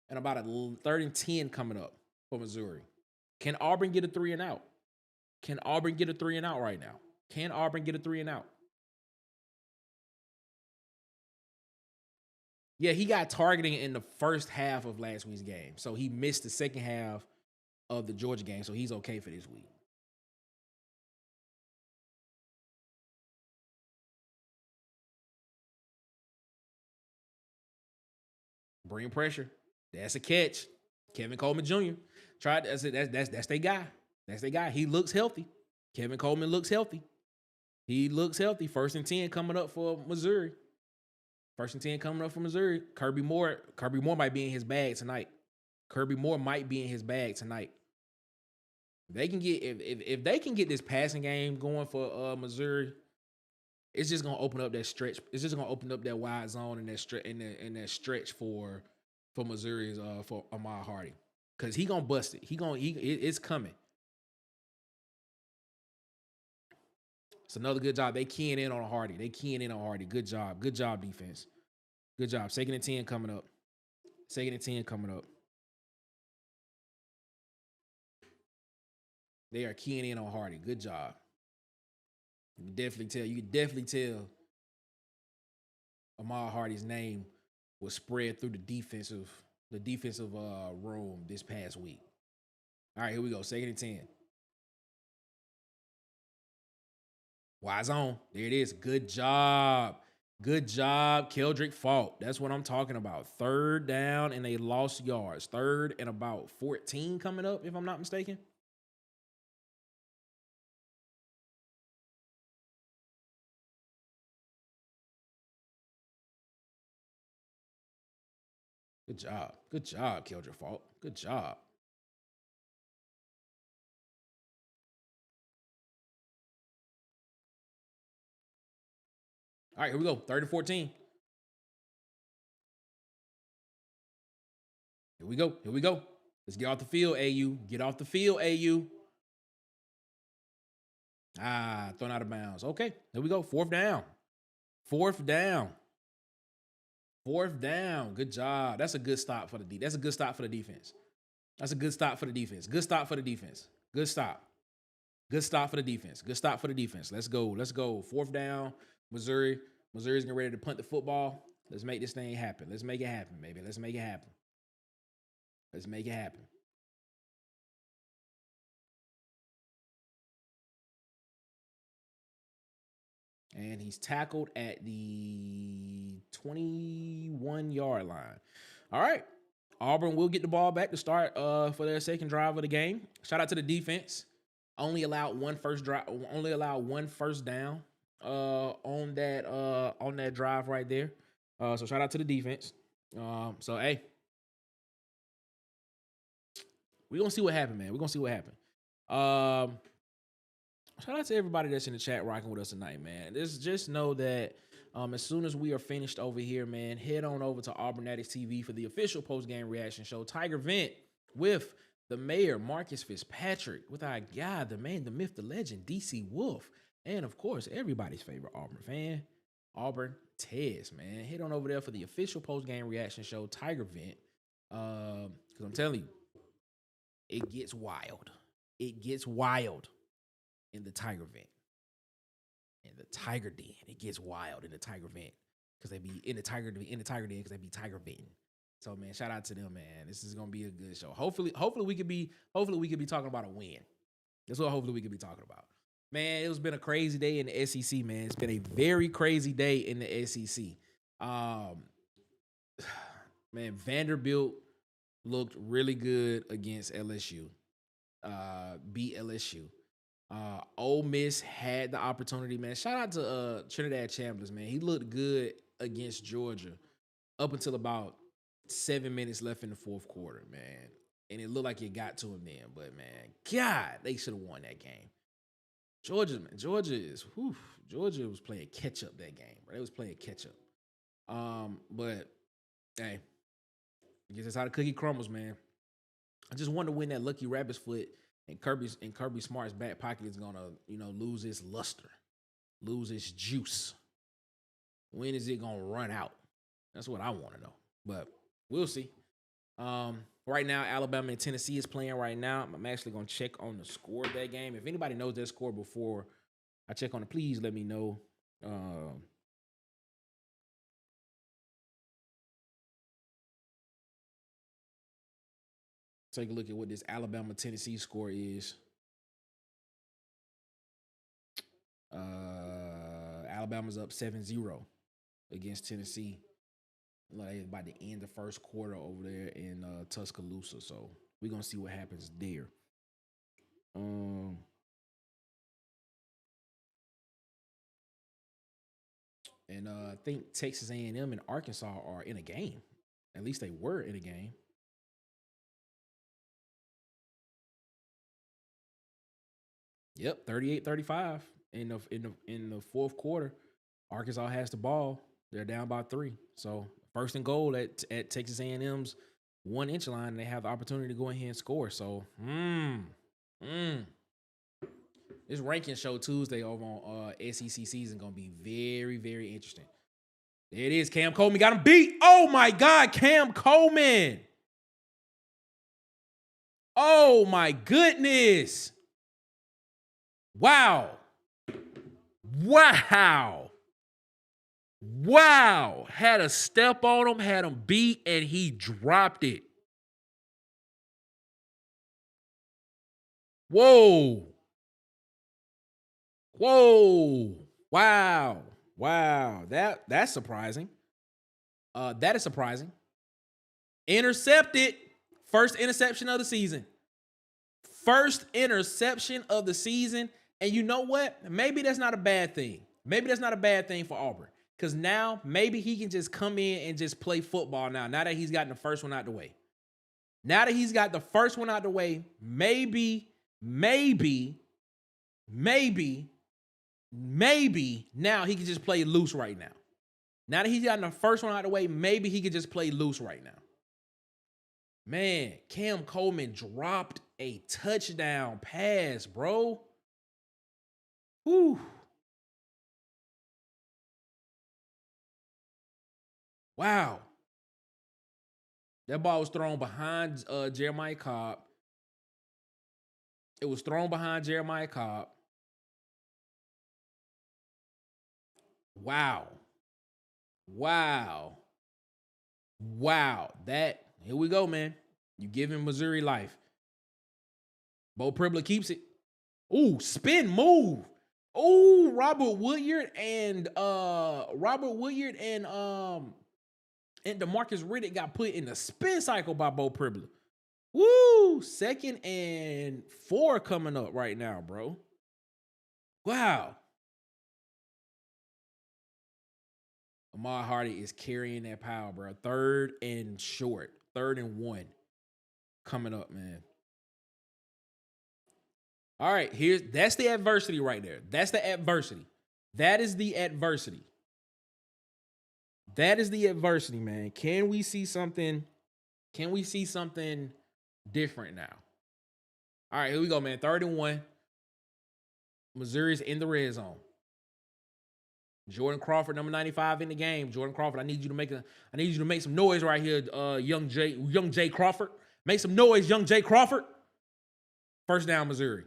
and about 3rd and 10 coming up for Missouri. Can Auburn get a 3 and out? Right now? Can Auburn get a 3 and out? Yeah, he got targeting in the first half of last week's game. So he missed the second half of the Georgia game. So he's okay for this week. Bring pressure. That's a catch. Kevin Coleman Jr. Tried. That's their guy. That's their guy. He looks healthy. Kevin Coleman looks healthy. 1st and 10 coming up for Missouri. Kirby Moore might be in his bag tonight. They can get if they can get this passing game going for Missouri, it's just gonna open up that stretch. It's just gonna open up that wide zone and that stretch for Missouri's for Ahmad Hardy, because he gonna bust it. It's coming. It's another good job. They keying in on Hardy. Good job. Good job, defense. Good job. 2nd and 10 coming up. 2nd and 10 coming up. They are keying in on Hardy. Good job. You can definitely tell Ahmad Hardy's name was spread through the defensive room this past week. All right, here we go. 2nd and 10. Wide zone. There it is. Good job. Good job, Keldrick Fault. That's what I'm talking about. 3rd down and they lost yards. 3rd and about 14 coming up, if I'm not mistaken. Good job. Good job, Keldrick Fault. Good job. All right, here we go. 3rd and 14. Here we go. Here we go. Let's get off the field, AU. Get off the field, AU. Thrown out of bounds. Okay, here we go. 4th down. 4th down. 4th down. Good job. That's a good stop for the defense. That's a good stop for the defense. That's a good stop for the defense. Good stop for the defense. Good stop. Good stop for the defense. Good stop for the defense. Let's go. Let's go. 4th down. Missouri. Missouri's getting ready to punt the football. Let's make this thing happen. Let's make it happen, baby. Let's make it happen. Let's make it happen. And he's tackled at the 21-yard line. All right. Auburn will get the ball back to start for their 2nd drive of the game. Shout out to the defense. Only allowed one first down on that drive right there. So shout out to the defense. So hey, we're gonna see what happens, man. We're gonna see what happens. Shout out to everybody that's in the chat rocking with us tonight, man. Just know that as soon as we are finished over here, man, head on over to Auburn Addicts TV for the official post-game reaction show, Tiger Vent, with the mayor, Marcus Fitzpatrick, with our guy, the man, the myth, the legend, DC Wolf, and of course, everybody's favorite Auburn fan, Auburn Tez, man. Head on over there for the official post-game reaction show, Tiger Vent. Because I'm telling you, it gets wild. It gets wild in the Tiger Vent. In the Tiger Den. It gets wild in the Tiger Vent. Because they be in the Tiger Den because they be Tiger Venting. So man, shout out to them, man. This is gonna be a good show. Hopefully we could be talking about a win. That's what hopefully we could be talking about. Man, it's been a crazy day in the SEC, man. It's been a very crazy day in the SEC. Man, Vanderbilt looked really good against LSU. Beat LSU. Ole Miss had the opportunity, man. Shout out to Trinidad Chambers, man. He looked good against Georgia up until about 7 minutes left in the 4th quarter, man. And it looked like it got to him then. But, man, God, they should have won that game. Georgia was playing catch-up that game, bro. They was playing catch-up. But, hey, I guess that's how the cookie crumbles, man. I just wonder when that lucky rabbit's foot and Kirby Smart's back pocket is gonna, lose its luster, lose its juice. When is it gonna run out? That's what I want to know. But we'll see. Right now, Alabama and Tennessee is playing right now. I'm actually gonna check on the score of that game. If anybody knows their score before I check on it, please let me know. Take a look at what this Alabama-Tennessee score is. Alabama's up 7-0 against Tennessee. Like by the end of the 1st quarter over there in Tuscaloosa. So we're going to see what happens there. And I think Texas A&M and Arkansas are in a game. At least they were in a game. Yep, 38-35 in the 4th quarter. Arkansas has the ball. They're down by 3. So 1st and goal at Texas A&M's 1-inch line. They have the opportunity to go in here and score. So, This ranking show Tuesday over on SEC season gonna be very, very interesting. There it is. Cam Coleman got him beat. Oh my God, Cam Coleman. Oh my goodness. Wow. Wow. Wow. Had a step on him, had him beat, and he dropped it. Whoa. Whoa. Wow. Wow. That's surprising. That is surprising. Intercepted. First interception of the season. First interception of the season. And you know what? Maybe that's not a bad thing. Maybe that's not a bad thing for Auburn. Because now maybe he can just come in and just play football now that he's gotten the first one out the way. Now that he's got the first one out the way, maybe now he can just play loose right now. Now that he's gotten the first one out the way, maybe he could just play loose right now. Man, Cam Coleman dropped a touchdown pass, bro. Whew. Wow. That ball was thrown behind Jeremiah Cobb. It was thrown behind Jeremiah Cobb. Wow. Wow. Wow. Here we go, man. You giving Missouri life. Bo Pribler keeps it. Ooh, spin move. Ooh, Robert Woodyard and DeMarcus Riddick got put in the spin cycle by Bo Pribler. Woo! 2nd and 4 coming up right now, bro. Wow. Ahmad Hardy is carrying that power, bro. 3rd and short. 3rd and 1 coming up, man. All right, that's the adversity right there. That's the adversity. That is the adversity. That is the adversity, man. Can we see something? Can we see something different now? All right, here we go, man. 3rd and 1. Missouri's in the red zone. Jordan Crawford, number 95 in the game. Jordan Crawford, I need you to make some noise right here, young Jay Crawford. Make some noise, young Jay Crawford. First down, Missouri.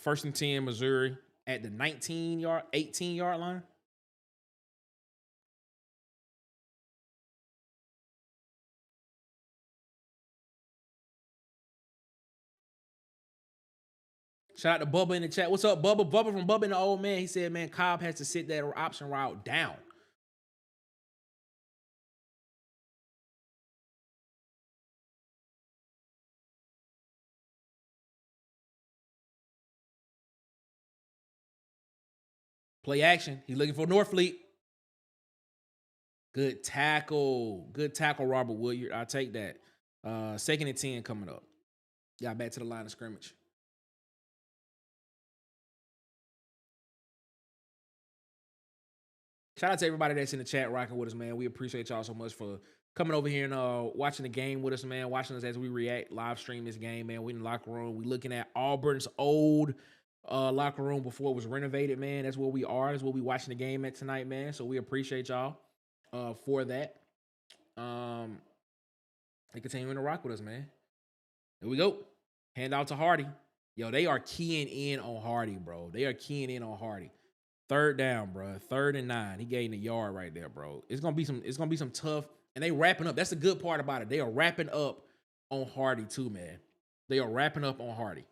1st and 10, Missouri at the 18-yard line. Shout out to Bubba in the chat. What's up, Bubba? Bubba from Bubba and the Old Man. He said, man, Cobb has to sit that option route down. Play action. He's looking for Norfleet. Good tackle. Good tackle, Robert Woodyard. I'll take that. 2nd and 10 coming up. Got back to the line of scrimmage. Shout out to everybody that's in the chat rocking with us, man. We appreciate y'all so much for coming over here and watching the game with us, man. Watching us as we react, live stream this game, man. We in the locker room. We looking at Auburn's old locker room before it was renovated, man. That's where we are. That's where we watching the game at tonight, man. So we appreciate y'all for that. And continuing to rock with us, man. Here we go. Hand out to Hardy. Yo, they are keying in on Hardy, bro. They are keying in on Hardy. 3rd down, bro. 3rd and 9. He gained a yard right there, bro. It's gonna be some tough, and they wrapping up. That's the good part about it. They are wrapping up on Hardy too, man. They are wrapping up on Hardy.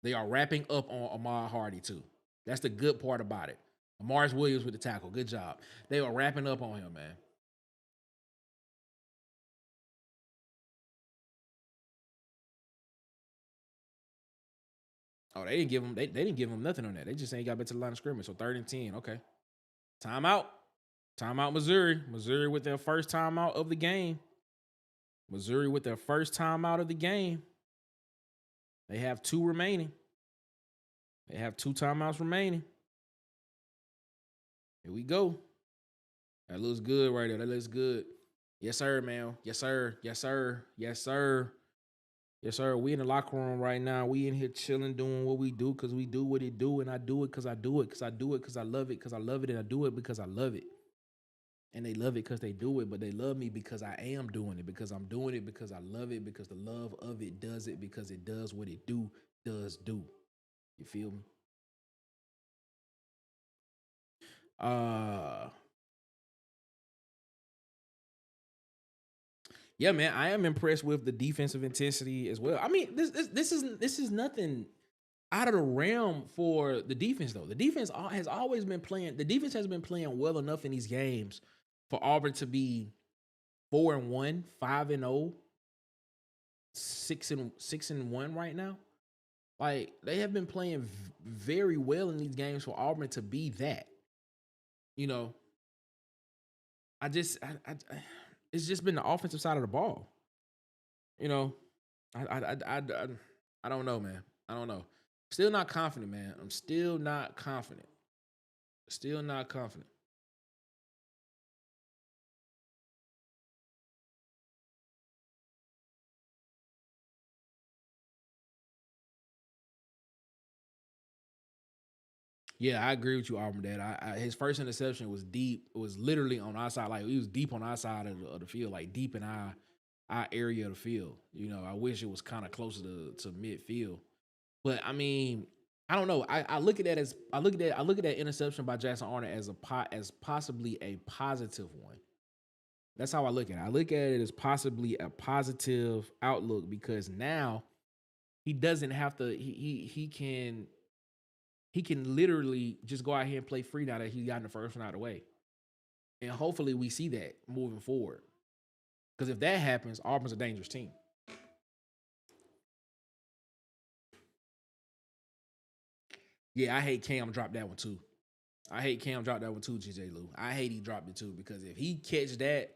They are wrapping up on Ahmad Hardy too. That's the good part about it. Amaris Williams with the tackle. Good job. They are wrapping up on him, man. Oh, they didn't give him nothing on that. They just ain't got back to the line of scrimmage. So 3rd and 10. Okay. Timeout. Timeout, Missouri. Missouri with their first timeout of the game. Missouri with their first timeout of the game. They have 2 remaining. They have 2 timeouts remaining. Here we go. That looks good right there. That looks good. Yes, sir, man. Yes, sir. Yes, sir. Yes, sir. Yes, sir. We in the locker room right now. We in here chilling, doing what we do because we do what it do, and I do it because I do it because I do it because I love it because I love it, and I do it because I love it. And they love it because they do it, but they love me because I am doing it, because I'm doing it, because I love it, because the love of it does it, because it does what it does do. You feel me? Uh yeah, man, I am impressed with the defensive intensity as well. I mean, this is nothing out of the realm for the defense though. The defense has always been playing. The defense has been playing well enough in these games for Auburn to be 4-1, 5-0, 6-1 right now. Like they have been playing very well in these games for Auburn to be that. You know, I just, it's just been the offensive side of the ball. You know, I don't know, man. I don't know. Still not confident, man. I'm still not confident. Still not confident. Yeah, I agree with you, Auburn. Dad. His first interception was deep. It was literally on our side, like he was deep on our side of the field, like deep in our area of the field. You know, I wish it was kind of closer to midfield. But I mean, I don't know. I look at that as I look at that interception by Jackson Arnold as possibly a positive one. That's how I look at it. I look at it as possibly a positive outlook because now he doesn't have to. He can literally just go out here and play free now that he got in the first one out of the way, and hopefully we see that moving forward. Because if that happens, Auburn's a dangerous team. Yeah, I hate Cam dropped that one too. I hate Cam dropped that one too, GJ Lou. I hate he dropped it too because if he catch that,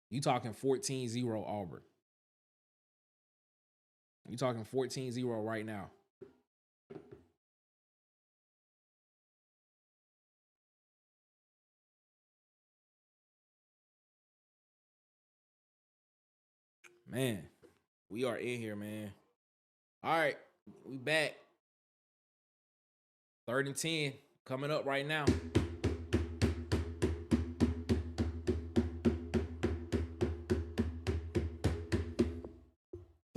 you talking 14-0 Auburn. You talking 14-0 right now. Man, we are in here, man. All right, we back. 3rd and 10 coming up right now.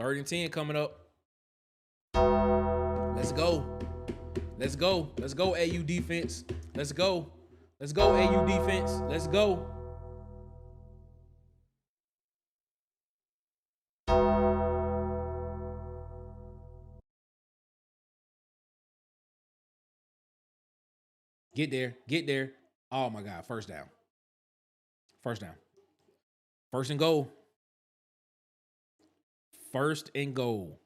3rd and 10 coming up. Let's go. Let's go. Let's go, AU defense. Let's go. Let's go, AU defense. Let's go. Get there. Get there. Oh my God. First down. First down. First and goal. First and goal.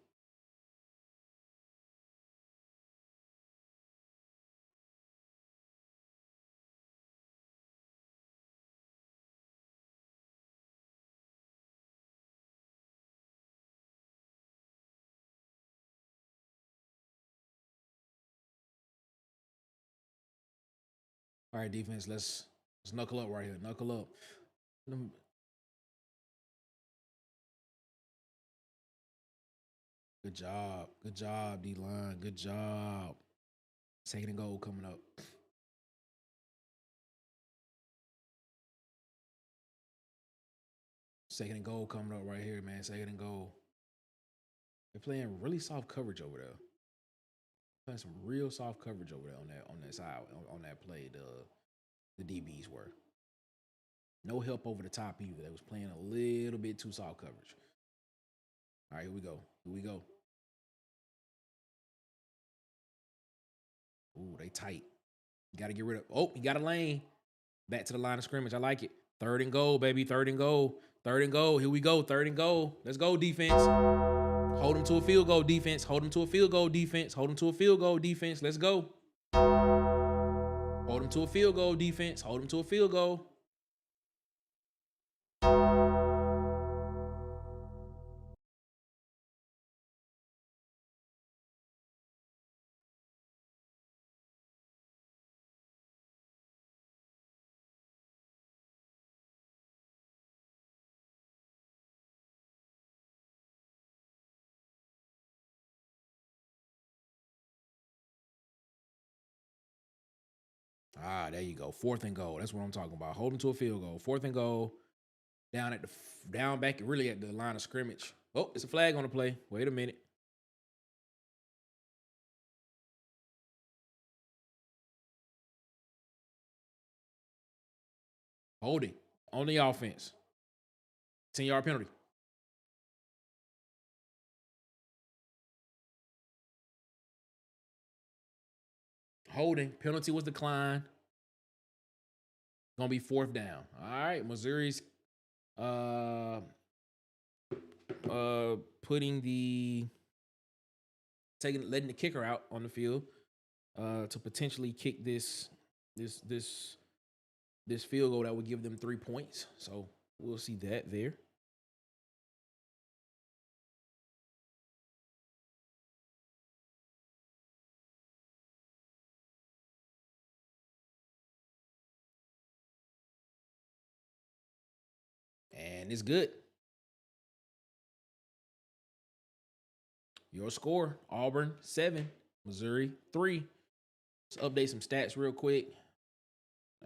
All right, defense. Let's knuckle up right here. Knuckle up. Good job. Good job, D-line. Good job. 2nd and goal coming up. Second and goal coming up right here, man. 2nd and goal. They're playing really soft coverage over there. Playing some real soft coverage over there on that side on that play. The DBs were no help over the top either. They was playing a little bit too soft coverage. All right, here we go. Here we go. Ooh, they tight. You got to get rid of. Oh, you got a lane. Back to the line of scrimmage. I like it. 3rd and goal, baby. 3rd and goal. 3rd and goal. Here we go. 3rd and goal. Let's go, defense. Hold them to a field goal, defense. Hold them to a field goal, defense. Hold them to a field goal, defense. Let's go. Hold them to a field goal, defense. Hold them to a field goal. There you go. 4th and goal. That's what I'm talking about. Hold them to a field goal. 4th and goal. Down back, really at the line of scrimmage. Oh, it's a flag on the play. Wait a minute. Holding on the offense. 10-yard penalty. Holding. Penalty was declined. Gonna be 4th down. All right. Missouri's letting the kicker out on the field to potentially kick this field goal that would give them 3 points. So we'll see that there. And it's good. Your score, Auburn 7, Missouri 3. Let's update some stats real quick.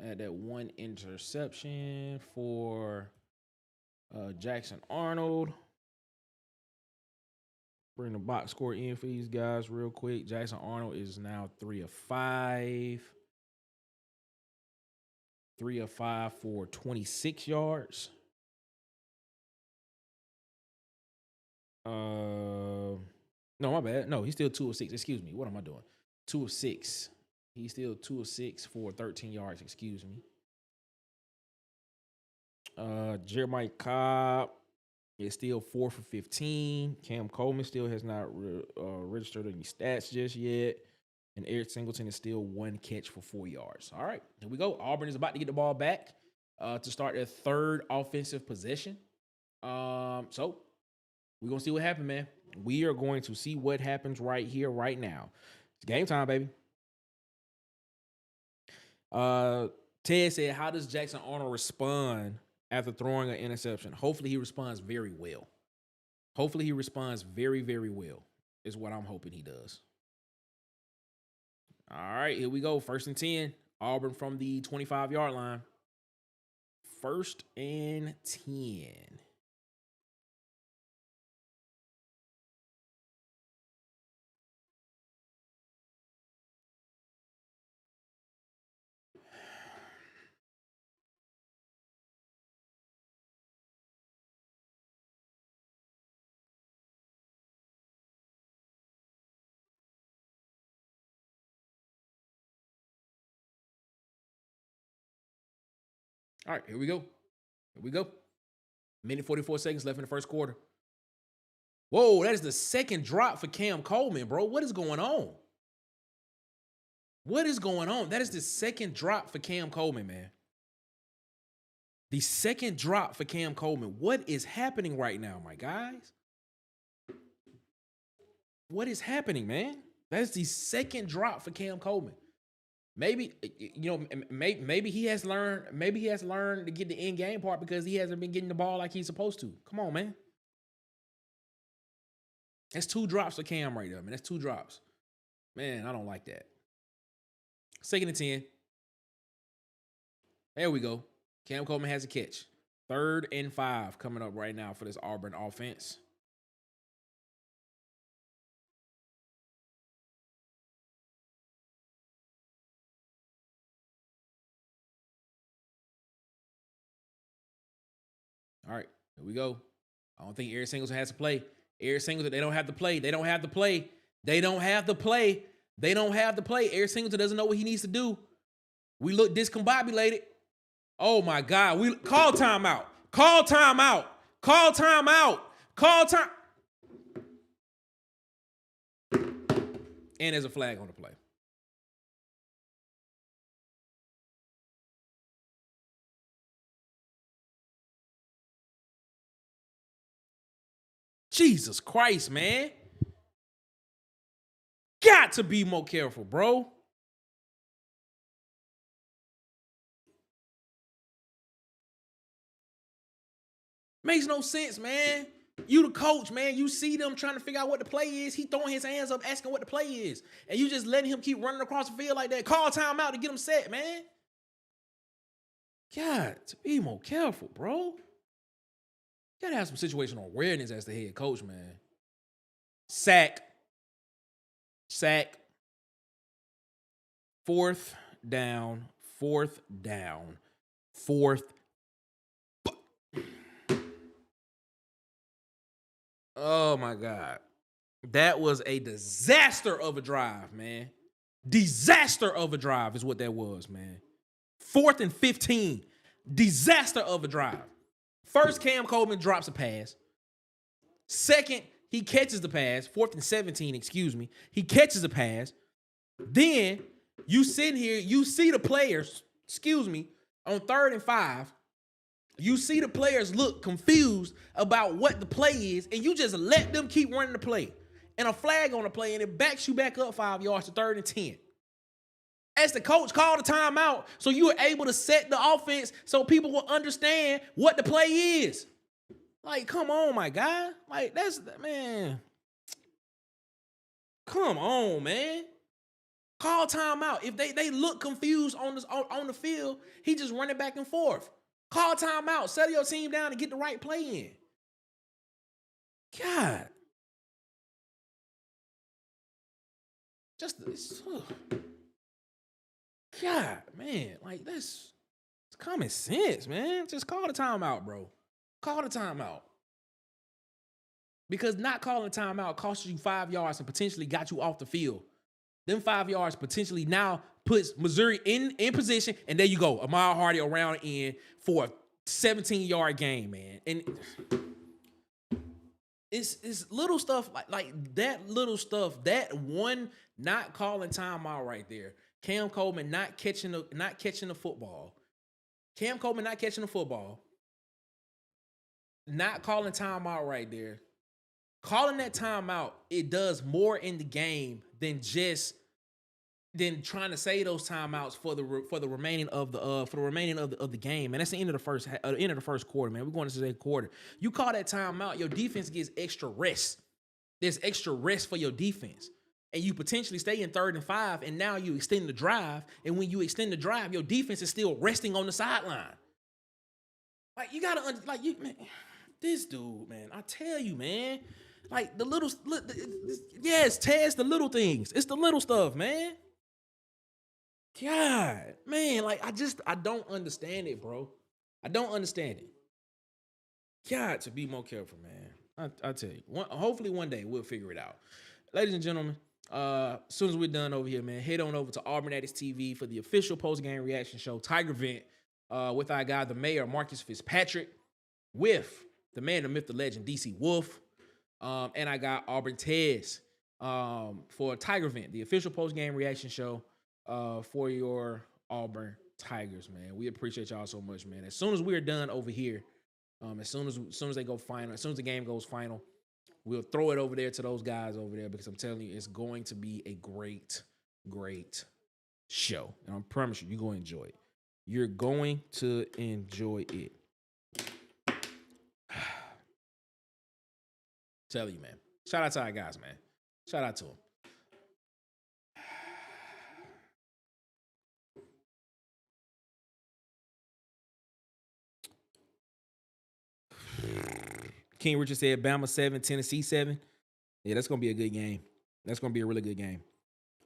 I had that 1 interception for Jackson Arnold. Bring the box score in for these guys real quick. Jackson Arnold is now 3 of 5. 3 of 5 for 26 yards. No, my bad. No, he's still 2 of 6. Excuse me. What am I doing? 2 of 6. He's still 2 of 6 for 13 yards. Excuse me. Jeremiah Cobb is still 4 for 15. Cam Coleman still has not registered any stats just yet. And Eric Singleton is still 1 catch for 4 yards. All right, here we go. Auburn is about to get the ball back to start their 3rd offensive possession. So we're going to see what happens, man. We are going to see what happens right here, right now. It's game time, baby. Ted said, how does Jackson Arnold respond after throwing an interception? Hopefully he responds very well. Hopefully he responds very, very well is what I'm hoping he does. All right, here we go. 1st and 10. Auburn from the 25-yard line. 1st and 10. All right, here we go. Here we go. Minute 44 seconds left in the 1st quarter. Whoa, that is the 2nd drop for Cam Coleman, bro. What is going on? What is going on? That is the 2nd drop for Cam Coleman, man. The 2nd drop for Cam Coleman. What is happening right now, my guys? What is happening, man? That's the 2nd drop for Cam Coleman. Maybe, maybe he has learned. Maybe he has learned to get the end game part because he hasn't been getting the ball like he's supposed to. Come on, man. That's 2 drops for Cam right there, man. That's 2 drops. Man, I don't like that. 2nd and 10. There we go. Cam Coleman has a catch. 3rd and 5 coming up right now for this Auburn offense. All right, here we go. I don't think Eric Singleton has to play. Eric Singleton, they don't have to play. They don't have to play. They don't have to play. They don't have to play. Eric Singleton doesn't know what he needs to do. We look discombobulated. Oh, my God. We call timeout. Call timeout. Call timeout. Call time. And there's a flag on the play. Jesus Christ, man. Got to be more careful, bro. Makes no sense, man. You the coach, man. You see them trying to figure out what the play is. He throwing his hands up asking what the play is. And you just letting him keep running across the field like that. Call timeout to get him set, man. God, to be more careful, bro. You gotta have some situational awareness as the head coach, man. Sack. Fourth down. Oh my God. That was a disaster of a drive, man. Disaster of a drive is what that was, man. 4th and 15. Disaster of a drive. First, Cam Coleman drops a pass. Second, he catches the pass. 4th and 17, excuse me. He catches the pass. Then you sit here, you see the players, on 3rd and 5. You see the players look confused about what the play is, and you just let them keep running the play. And a flag on the play, and it backs you back up 5 yards to 3rd and 10. As the coach called a timeout, so you were able to set the offense so people will understand what the play is. Like, come on, my guy. Like, man. Come on, man. Call timeout. If they look confused on the field, he just running back and forth. Call timeout. Settle your team down and get the right play in. God. God, man. Like, it's common sense, man. Just call the timeout, bro. Call the timeout. Because not calling timeout cost you 5 yards and potentially got you off the field. Them 5 yards potentially now puts Missouri in position, and there you go. Ahmad Hardy around in for a 17-yard game, man. And it's little stuff like that little stuff, that one not calling timeout right there. Cam Coleman not catching the football. Cam Coleman not catching the football. Not calling timeout right there. Calling that timeout, it does more in the game than trying to save those timeouts for the remaining of the game. And that's the end of the first quarter, man. We're going to the second quarter. You call that timeout, your defense gets extra rest. There's extra rest for your defense. And you potentially stay in 3rd and 5, and now you extend the drive. And when you extend the drive, your defense is still resting on the sideline. Like, you gotta man, this dude, man. I tell you, man. Like, yes, Taz, the little things. It's the little stuff, man. God, man, like, I don't understand it, bro. I don't understand it. God, to be more careful, man. I tell you, hopefully one day we'll figure it out. Ladies and gentlemen, as soon as we're done over here, man, head on over to Auburn TV for the official post-game reaction show, Tiger Vent, with our guy, the mayor, Marcus Fitzpatrick, with the man, the myth, the legend, DC Wolf, and I got Auburn Tez for Tiger Vent, the official post-game reaction show for your Auburn Tigers, man. We appreciate y'all so much, man. As soon as we're done over here, as soon as they go final, as soon as the game goes final, we'll throw it over there to those guys over there, because I'm telling you, it's going to be a great, great show. And I promise you, you're going to enjoy it. You're going to enjoy it. Tell you, man. Shout out to our guys, man. Shout out to them. King Richard said Bama 7, Tennessee 7. Yeah, that's going to be a good game. That's going to be a really good game.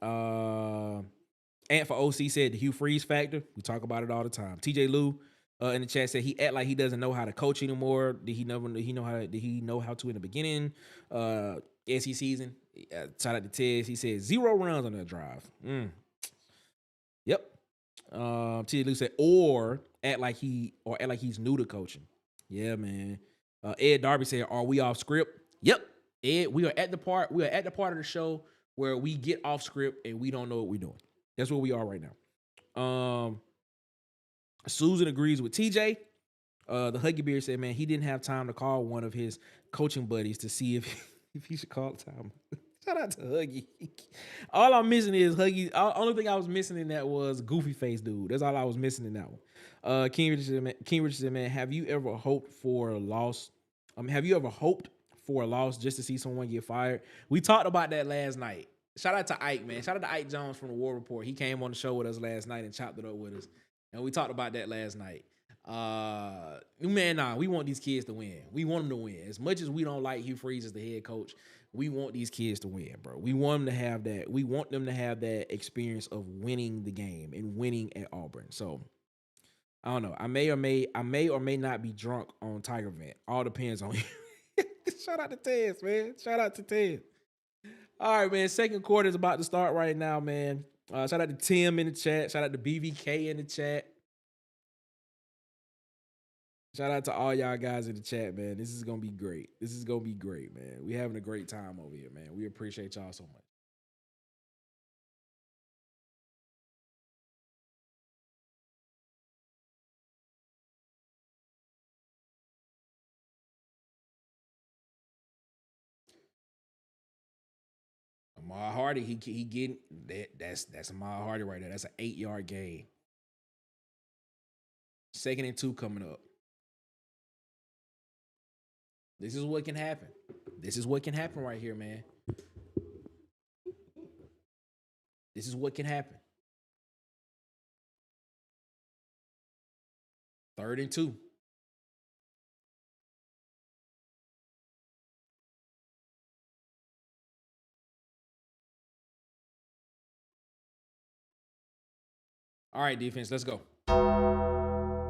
Ant for OC said the Hugh Freeze factor. We talk about it all the time. TJ Lou in the chat said he act like he doesn't know how to coach anymore. Did he know how to in the beginning? SEC season. Shout out to Tez. He said 0 runs on that drive. Yep. TJ Lou said or act like he's new to coaching. Yeah, man. Ed Darby said, "Are we off script?" Yep. Ed, we are at the part of the show where we get off script and we don't know what we're doing. That's where we are right now. Susan agrees with TJ. The Huggy Beard said, "Man, he didn't have time to call one of his coaching buddies to see if he should call time." Shout out to Huggy. All I'm missing is Huggy. Only thing I was missing in that was Goofy Face Dude. That's all I was missing in that one. King Richard said, man, have you ever hoped for a loss? Have you ever hoped for a loss just to see someone get fired. We talked about that last night. Shout out to Ike, man. Shout out to Ike Jones from the War Report. He came on the show with us last night and chopped it up with us. And we talked about that last night. Man, we want these kids to win. We want them to win. As much as we don't like Hugh Freeze as the head coach, we want these kids to win, bro. We want them to have that. We want them to have that experience of winning the game and winning at Auburn. So I don't know. I may or may not be drunk on Tiger Vent. All depends on you. Shout out to Tez, man. Shout out to Tez. All right, man. Second quarter is about to start right now, man. Shout out to Tim in the chat. Shout out to BVK in the chat. Shout out to all y'all guys in the chat, man. This is going to be great. This is going to be great, man. We having a great time over here, man. We appreciate y'all so much. Ahmad Hardy, he getting that's Ahmad Hardy right there. That's an 8-yard gain. 2nd and 2 coming up. This is what can happen. This is what can happen right here, man. This is what can happen. 3rd and 2. All right, defense, let's go.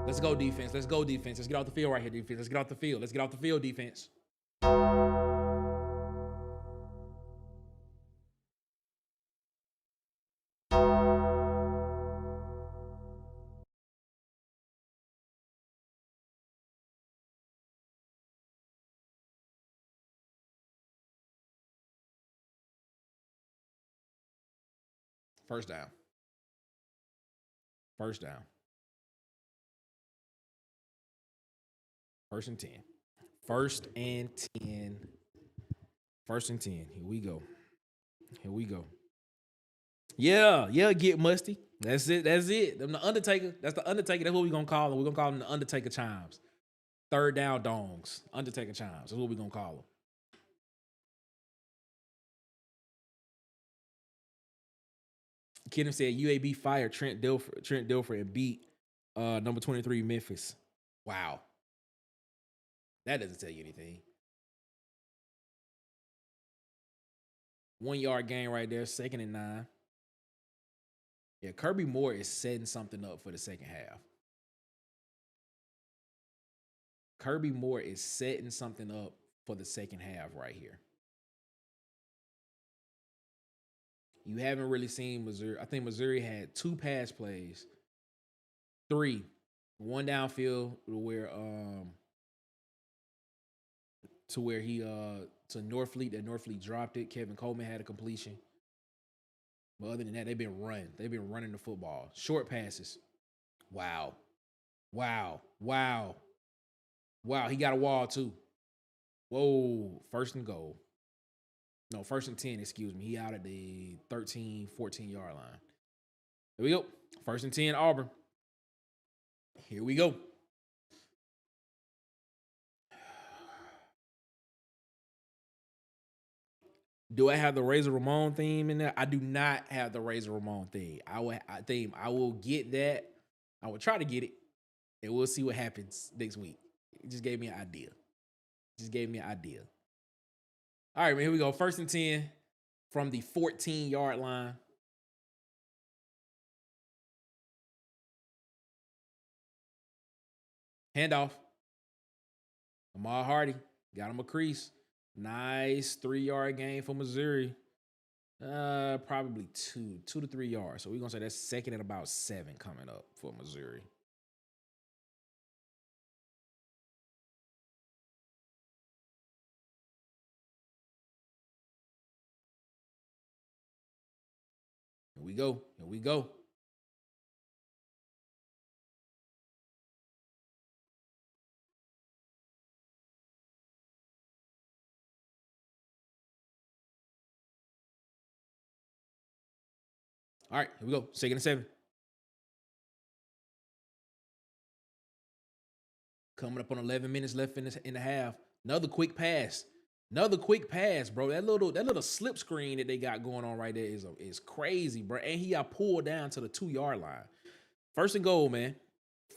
Let's go, defense. Let's go, defense. Let's get off the field right here, defense. Let's get off the field. Let's get off the field, defense. First down. First down. 1st and 10. 1st and 10. 1st and 10. Here we go. Here we go. Yeah, get musty. That's it. That's it. Them the Undertaker. That's the Undertaker. That's what we're gonna call them. We're gonna call them the Undertaker chimes. 3rd down dongs. Undertaker chimes. That's what we're gonna call them. Kidham said UAB fired Trent Dilfer and beat number 23 Memphis. Wow. That doesn't tell you anything. 1-yard gain right there, 2nd and 9. Yeah, Kirby Moore is setting something up for the second half. Kirby Moore is setting something up for the second half right here. You haven't really seen Missouri. I think Missouri had 2 pass plays. 3. 1 downfield where to Norfleet, that Norfleet dropped it. Kevin Coleman had a completion. But other than that, they've been running. They've been running the football. Short passes. Wow. He got a wall too. Whoa. 1st and goal. No, 1st and 10, excuse me. He out at the 13, 14-yard line. Here we go. 1st and 10, Auburn. Here we go. Do I have the Razor Ramon theme in there? I do not have the Razor Ramon theme. I will get that. I will try to get it, and we'll see what happens next week. It just gave me an idea. All right, man, here we go. 1st and 10 from the 14-yard line. Handoff. Ahmad Hardy got him a crease. Nice 3-yard gain for Missouri. Probably 2 to 3 yards. So we're going to say that's 2nd and about 7 coming up for Missouri. Here we go. All right, here we go. 2nd and 7. Coming up on 11 minutes left in the half. Another quick pass. Another quick pass, bro. That little slip screen that they got going on right there is crazy, bro. And he got pulled down to the 2-yard line. First and goal, man.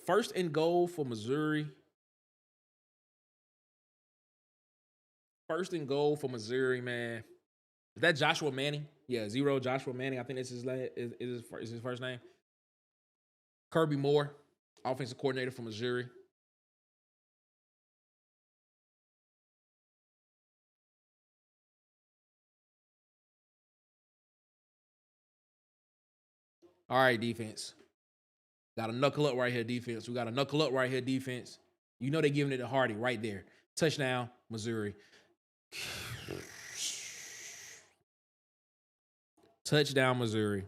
First and goal for Missouri. First and goal for Missouri, man. Is that Joshua Manning? Yeah, 0 Joshua Manning. I think that's is his first name. Kirby Moore, offensive coordinator for Missouri. All right, defense. Got to knuckle up right here, defense. We got to knuckle up right here, defense. You know they're giving it to Hardy right there. Touchdown, Missouri. Touchdown, Missouri.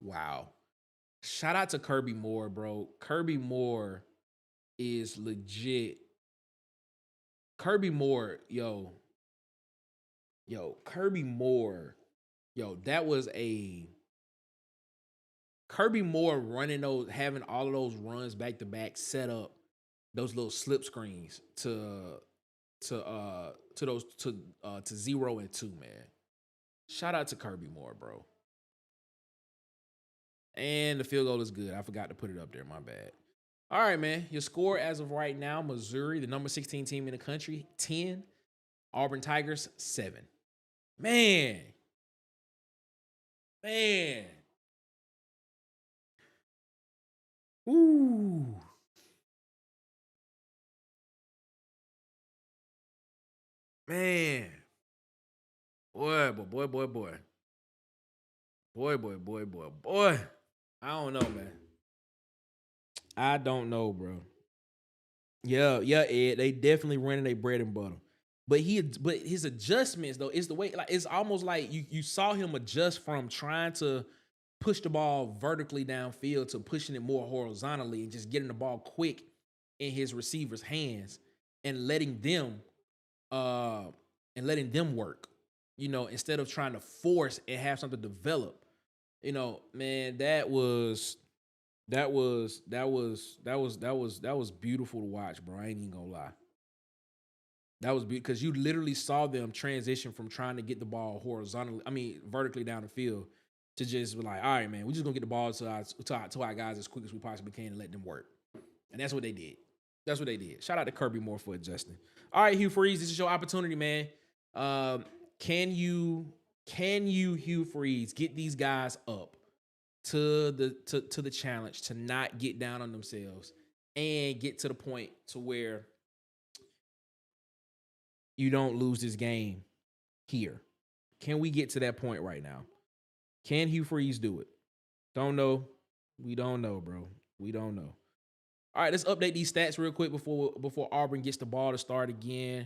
Wow. Shout out to Kirby Moore, bro. Kirby Moore is legit. Kirby Moore, Kirby Moore, that was a Kirby Moore running those, having all of those runs back to back, set up those little slip screens to 0 and 2, man. Shout out to Kirby Moore, bro. And the field goal is good. I forgot to put it up there. My bad. All right, man. Your score as of right now, Missouri, the number 16 team in the country, 10. Auburn Tigers, 7. Man. Ooh. Man. Boy. I don't know, man. I don't know, bro. Yeah, Ed. They definitely running their bread and butter. But his adjustments, though, is the way, like, it's almost like you saw him adjust from trying to push the ball vertically downfield to pushing it more horizontally and just getting the ball quick in his receivers' hands and letting them work, instead of trying to force and have something develop. Man, that was beautiful to watch, bro. I ain't even gonna lie. That was because you literally saw them transition from trying to get the ball vertically down the field to just be like, all right, man, we're just gonna get the ball to our guys as quick as we possibly can and let them work. And that's what they did. Shout out to Kirby Moore for adjusting. All right, Hugh Freeze, this is your opportunity, man. Can you, Hugh Freeze, get these guys up to the challenge to not get down on themselves and get to the point to where you don't lose this game here? Can we get to that point right now? Can Hugh Freeze do it? Don't know. We don't know, bro. We don't know. All right, let's update these stats real quick before Auburn gets the ball to start again.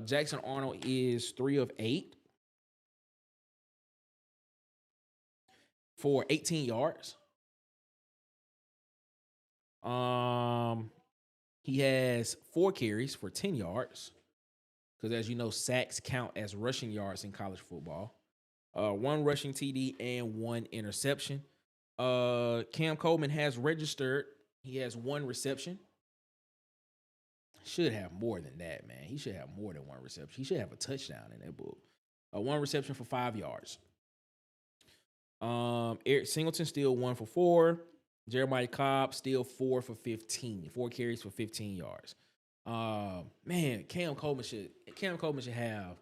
Jackson Arnold is 3 of 8 for 18 yards. He has 4 carries for 10 yards. Because as you know, sacks count as rushing yards in college football. 1 rushing TD and 1 interception. Cam Coleman has registered. He has 1 reception. Should have more than that, man. He should have more than 1 reception. He should have a touchdown in that book. 1 reception for 5 yards. Eric Singleton still 1 for 4. Jeremiah Cobb still 4 for 15. 4 carries for 15 yards. Man, Cam Coleman should have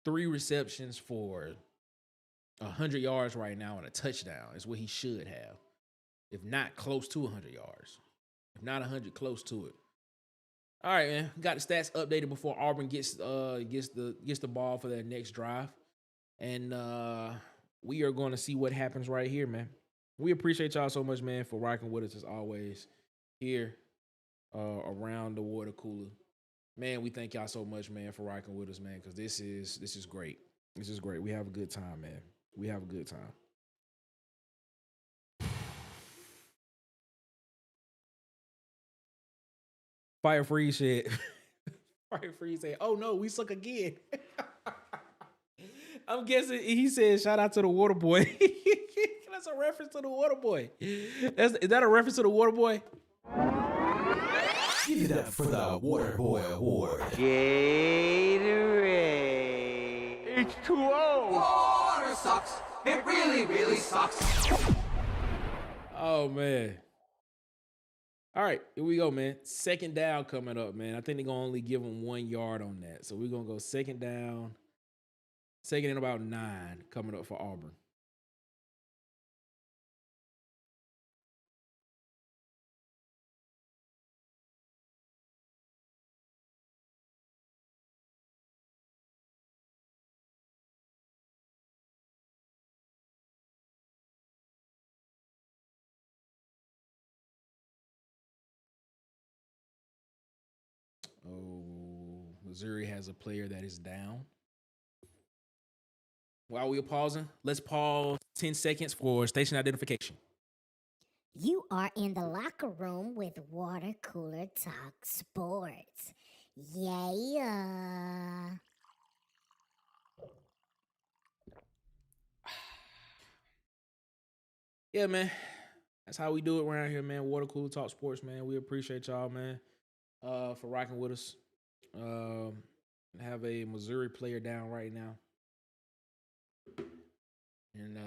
3 receptions for 100 yards right now and a touchdown is what he should have. If not close to 100 yards. If not 100, close to it. All right, man. Got the stats updated before Auburn gets the ball for their next drive. And we are going to see what happens right here, man. We appreciate y'all so much, man, for rocking with us as always here around the water cooler. Man, we thank y'all so much, man, for rocking with us, man, because this is great. This is great. We have a good time, man. We have a good time. Fire Freeze said, oh no, we suck again. I'm guessing he said, shout out to the water boy. That's a reference to the water boy. Is that a reference to the water boy? Give it up for the Water Boy Award. Gatorade. H2O. Water sucks. It really, really sucks. Oh, man. All right, here we go, man. Second down coming up, man. I think they're going to only give them 1 yard on that. So we're going to go second down. Second and about 9 coming up for Auburn. Oh, Missouri has a player that is down. While we are pausing, let's pause 10 seconds for station identification. You are in the locker room with Water Cooler Talk Sports. Yeah. Yeah, man. That's how we do it around here, man. Water Cooler Talk Sports, man. We appreciate y'all, man, for rocking with us. Have a Missouri player down right now. And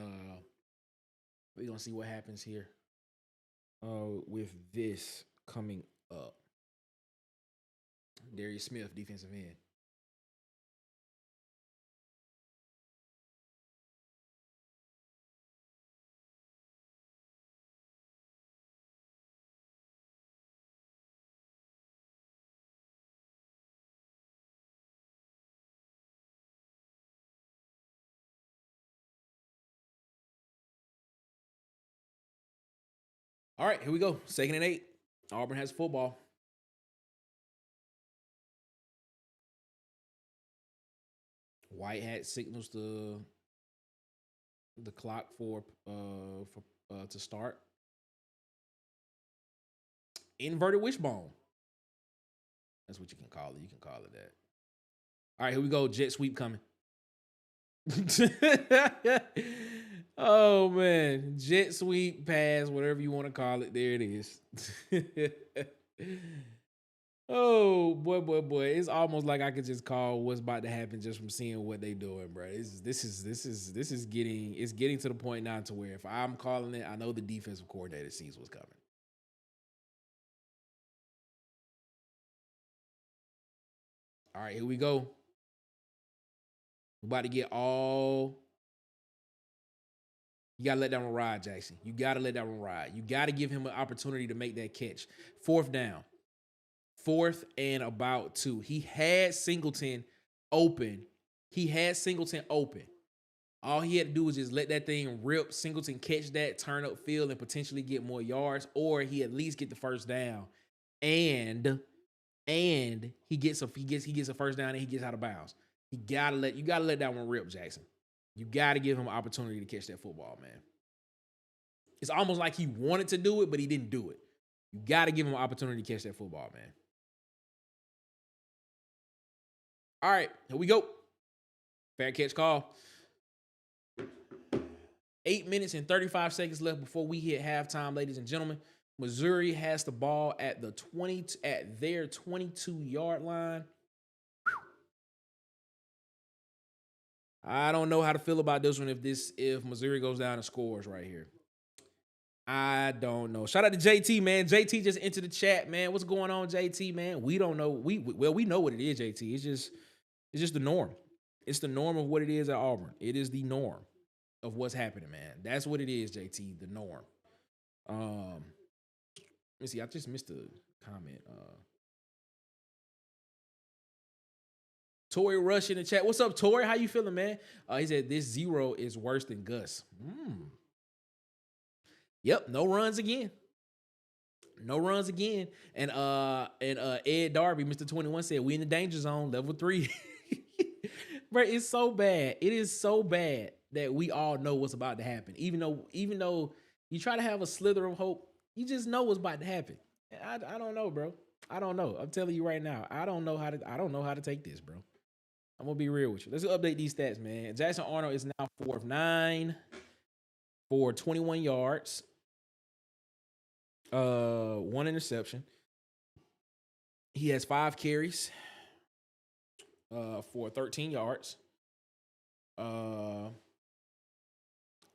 we're going to see what happens here with this coming up. Darius Smith, defensive end. All right, here we go. 2nd and 8. Auburn has football. White hat signals the clock for to start. Inverted wishbone. That's what you can call it. You can call it that. All right, here we go. Jet sweep coming. Oh, man. Jet sweep, pass, whatever you want to call it. There it is. Oh, boy. It's almost like I could just call what's about to happen just from seeing what they doing, bro. This is getting to the point now to where if I'm calling it, I know the defensive coordinator sees what's coming. All right, here we go. We're about to get all... You got to let that one ride, Jackson. You got to let that one ride. You got to give him an opportunity to make that catch. 4th down. 4th and about 2. He had Singleton open. All he had to do was just let that thing rip. Singleton catch that, turn up field, and potentially get more yards, or he at least get the first down. And he gets a first down and he gets out of bounds. You gotta let that one rip, Jackson. You gotta give him an opportunity to catch that football, man. It's almost like he wanted to do it, but he didn't do it. You gotta give him an opportunity to catch that football, man. All right, here we go. Fair catch call. 8 minutes and 35 seconds left before we hit halftime, ladies and gentlemen. Missouri has the ball at their 22-yard line. I don't know how to feel about this one if Missouri goes down and scores right here. I don't know. Shout out to JT, man. JT just entered the chat, man. What's going on, JT, man? We don't know. We know what it is, JT. It's just the norm. It's the norm of what it is at Auburn. It is the norm of what's happening, man. That's what it is, JT. The norm. Let me see. I just missed a comment. Tori Rush in the chat. What's up, Tori? How you feeling, man? He said this 0 is worse than Gus. Yep, no runs again. No runs again. And Ed Darby, Mr. 21 said we in the danger zone, level 3. Bro, it's so bad. It is so bad that we all know what's about to happen. Even though you try to have a slither of hope, you just know what's about to happen. I don't know, bro. I don't know. I'm telling you right now. I don't know how to take this, bro. I'm gonna be real with you. Let's update these stats, man. Jackson Arnold is now 4 of 9 for 21 yards. 1 interception. He has 5 carries for 13 yards and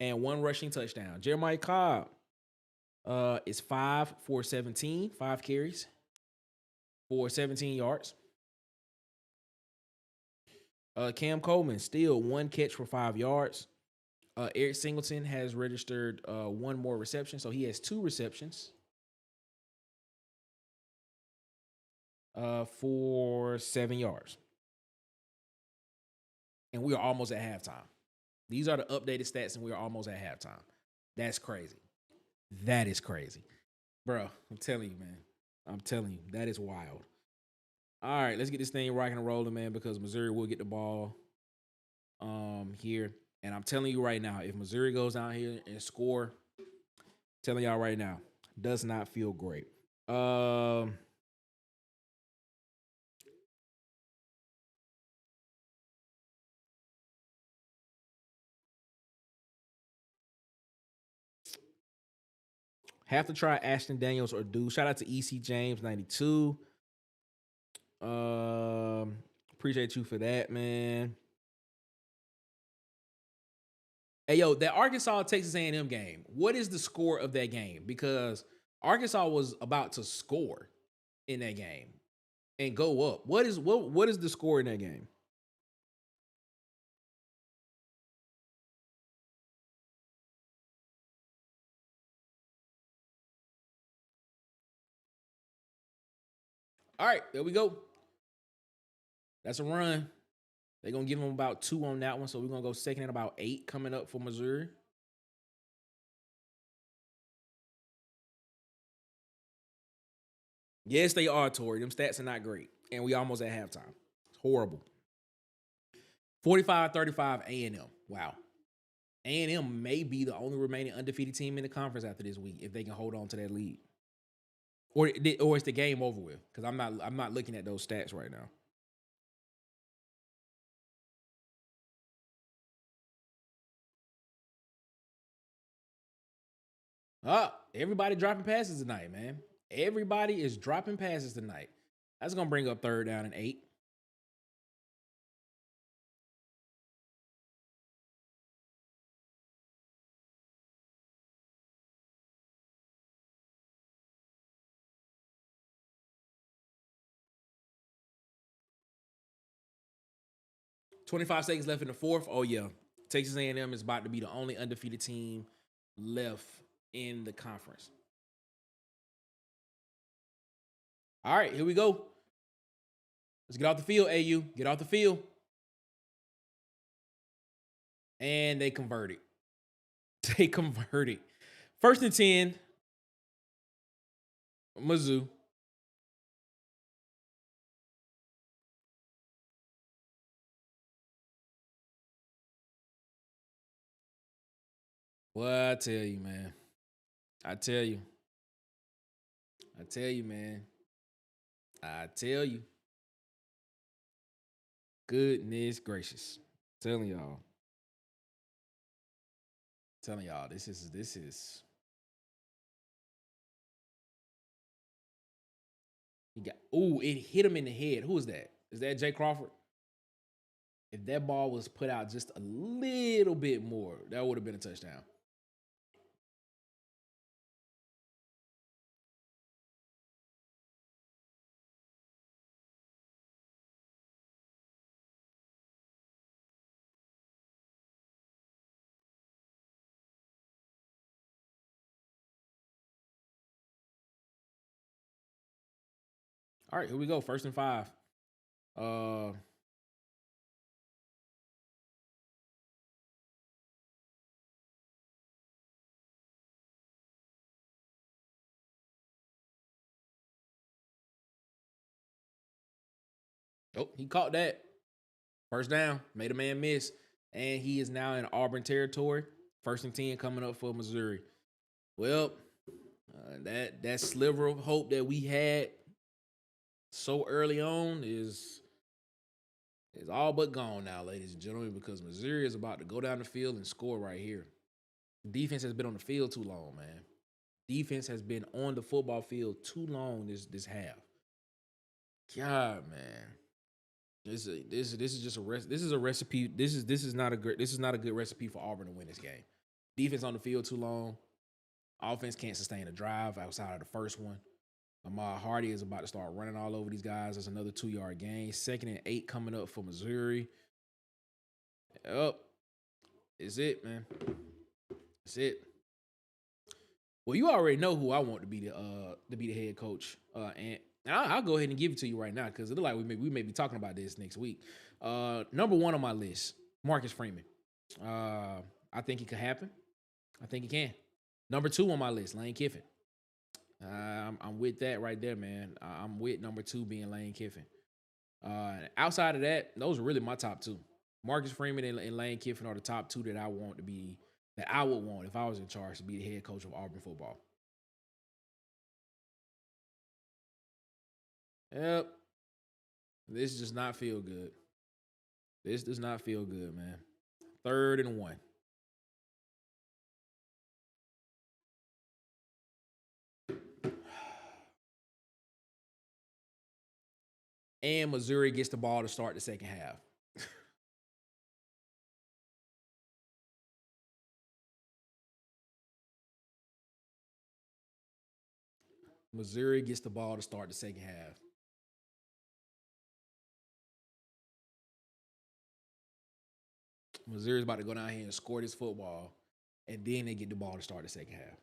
1 rushing touchdown. Jeremiah Cobb is 5 for 17, 5 carries for 17 yards. Cam Coleman still 1 catch for 5 yards. Eric Singleton has registered 1 more reception, so he has 2 receptions for 7 yards. And we are almost at halftime. These are the updated stats, and we are almost at halftime. That's crazy. That is crazy. Bro, I'm telling you, man. I'm telling you, that is wild. All right, let's get this thing rocking and rolling, man, because Missouri will get the ball here. And I'm telling you right now, if Missouri goes down here and score, telling y'all right now, does not feel great. Have to try Ashton Daniels or do. Shout out to EC James 92. Appreciate you for that, man. Hey, yo, that Arkansas Texas A&M game. What is the score of that game? Because Arkansas was about to score in that game and go up. What is the score in that game? All right, there we go. That's a run. They're going to give them about 2 on that one, so we're going to go second and about 8 coming up for Missouri. Yes, they are, Tori. Them stats are not great, and we almost at halftime. It's horrible. 45-35 A&M. Wow. A&M may be the only remaining undefeated team in the conference after this week if they can hold on to that lead. Or is the game over with? Because I'm not looking at those stats right now. Everybody dropping passes tonight, man. Everybody is dropping passes tonight. That's gonna bring up 3rd down and 8. $25 seconds left in the 4th. Oh yeah, Texas A&M is about to be the only undefeated team left in the conference. All right, here we go. Let's get off the field, AU. Get off the field. And they converted. They converted. 1st and 10. Mizzou. Well, I tell you, man. I tell you, man. I tell you. Goodness gracious. Telling y'all, this is. He got. Ooh, it hit him in the head. Who is that? Is that Jay Crawford? If that ball was put out just a little bit more, that would have been a touchdown. All right, here we go. 1st and 5. Oh, he caught that. 1st down, made a man miss, and he is now in Auburn territory. 1st and 10 coming up for Missouri. Well, that sliver of hope that we had so early on is all but gone now, ladies and gentlemen, because Missouri is about to go down the field and score right here. Defense has been on the field too long, man. Defense has been on the football field too long this half. God, man. This is just this is a recipe. This is not a good recipe for Auburn to win this game. Defense on the field too long. Offense can't sustain a drive outside of the first one. Lamar Hardy is about to start running all over these guys. There's another 2-yard gain. 2nd and 8 coming up for Missouri. Yep. It's it, man. It's it. Well, you already know who I want to be the head coach. And I'll go ahead and give it to you right now because it looks like we may be talking about this next week. Number 1 on my list, Marcus Freeman. I think it could happen. I think it can. Number 2 on my list, Lane Kiffin. I'm with that right there, man. I'm with number 2 being Lane Kiffin. Outside of that, those are really my top 2. Marcus Freeman and Lane Kiffin are the top 2 that I want to be, that I would want if I was in charge to be the head coach of Auburn football. Yep. This does not feel good. This does not feel good, man. 3rd and 1. And Missouri gets the ball to start the second half. Missouri gets the ball to start the second half. Missouri's about to go down here and score this football, and then they get the ball to start the second half.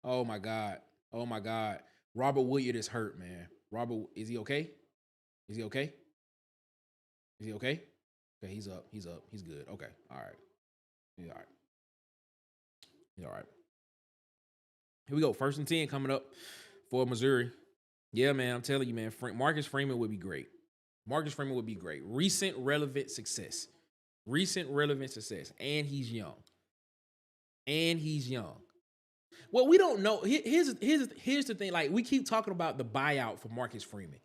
Oh, my God. Oh, my God. Robert Williard is hurt, man. Robert, is he okay? Is he okay? Is he okay? Okay, he's up. He's up. He's good. Okay. All right. He's all right. He's all right. Here we go. 1st and 10 coming up for Missouri. Yeah, man. I'm telling you, man. Marcus Freeman would be great. Marcus Freeman would be great. Recent relevant success. Recent relevant success. And he's young. And he's young. Well, we don't know. Here's the thing. Like, we keep talking about the buyout for Marcus Freeman.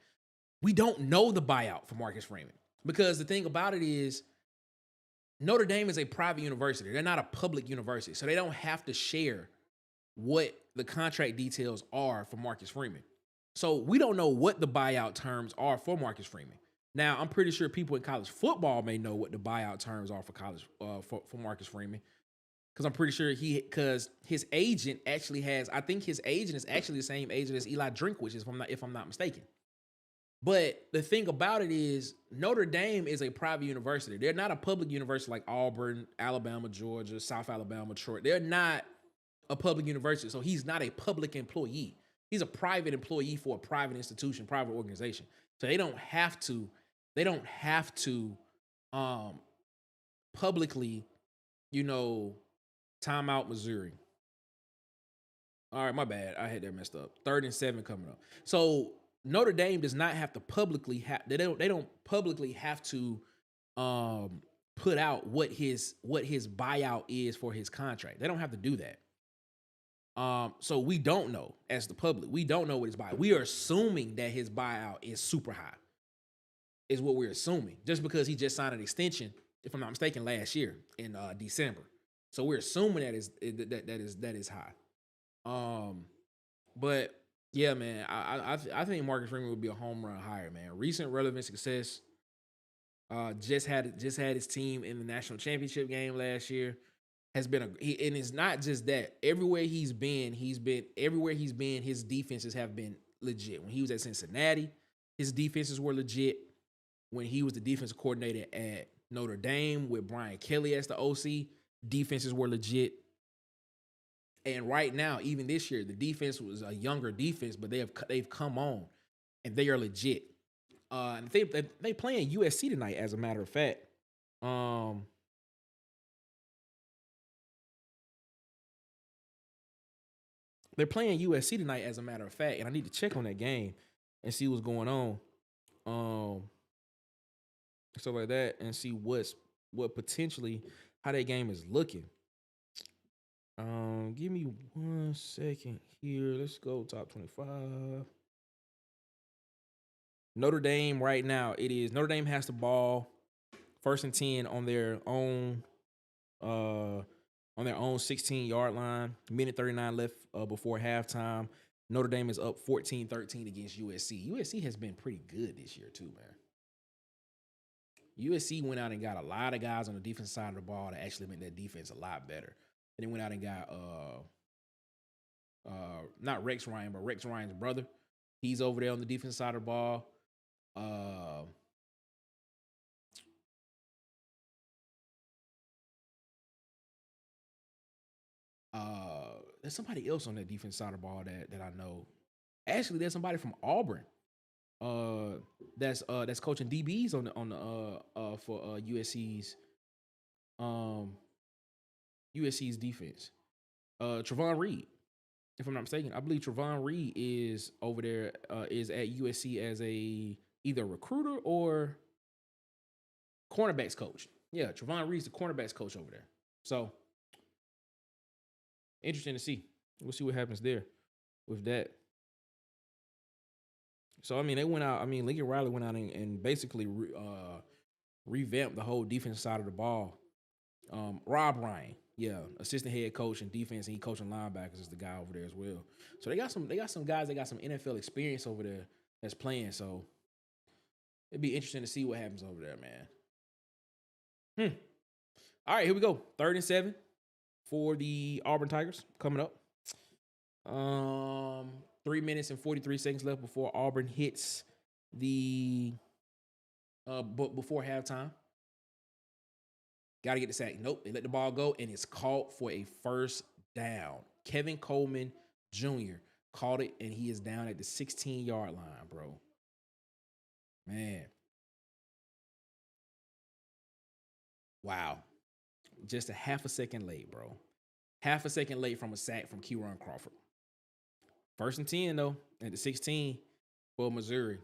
We don't know the buyout for Marcus Freeman. Because the thing about it is, Notre Dame is a private university. They're not a public university. So they don't have to share what the contract details are for Marcus Freeman. So we don't know what the buyout terms are for Marcus Freeman. Now, I'm pretty sure people in college football may know what the buyout terms are for Marcus Freeman. Because I'm pretty sure because his agent actually has, I think his agent is actually the same agent as Eli Drinkwitz, if I'm not mistaken. But the thing about it is, Notre Dame is a private university. They're not a public university like Auburn, Alabama, Georgia, South Alabama, Troy. They're not a public university. So he's not a public employee. He's a private employee for a private institution, private organization. So they don't have to publicly, time out Missouri. All right, my bad. I had that messed up. 3rd and 7 coming up. So Notre Dame does not have to publicly they don't publicly have to put out what his buyout is for his contract. They don't have to do that. So we don't know, as the public, we don't know what his buyout. We are assuming that his buyout is super high. Is what we're assuming. Just because he just signed an extension, if I'm not mistaken, last year in December. So we're assuming that is high. But yeah, man, I think Marcus Freeman would be a home run hire, man. Recent relevant success. Just had his team in the national championship game last year. And it's not just that. Everywhere he's been, his defenses have been legit. When he was at Cincinnati, his defenses were legit. When he was the defensive coordinator at Notre Dame with Brian Kelly as the OC, defenses were legit. And right now, even this year, the defense was a younger defense, but they've come on and they are legit. And they playing USC tonight, as a matter of fact. They're playing USC tonight, as a matter of fact, and I need to check on that game and see what's going on. Stuff like that, and see what potentially how that game is looking. Give me 1 second here. Let's go top 25. Notre Dame right now, Notre Dame has the ball 1st and 10 on their own on their own 16-yard line. Minute 39 left before halftime. Notre Dame is up 14-13 against USC. USC has been pretty good this year too, man. USC went out and got a lot of guys on the defense side of the ball that actually made that defense a lot better. And they went out and got not Rex Ryan, but Rex Ryan's brother. He's over there on the defense side of the ball. There's somebody else on that defense side of the ball that I know. Actually, there's somebody from Auburn that's coaching DBs on the for USC's defense. Trevon Reed, if I'm not mistaken. I believe Trevon Reed is over there, is at USC as either recruiter or cornerbacks coach. Yeah, Trevon Reed's the cornerbacks coach over there. So interesting to see. We'll see what happens there with that. So, I mean, they went out. I mean, Lincoln Riley went out and basically revamped the whole defense side of the ball. Rob Ryan, yeah, assistant head coach in defense, and he coaching linebackers is the guy over there as well. So they got some guys that got some NFL experience over there that's playing. So it'd be interesting to see what happens over there, man. All right, here we go. 3rd and 7 for the Auburn Tigers coming up. 3 minutes and 43 seconds left before Auburn hits the before halftime. Got to get the sack. Nope, they let the ball go, and it's caught for a first down. Kevin Coleman Jr. caught it, and he is down at the 16-yard line, bro. Man. Wow. Just a half a second late, bro. Half a second late from a sack from Kieran Crawford. 1st and 10, though, at the 16 for Missouri.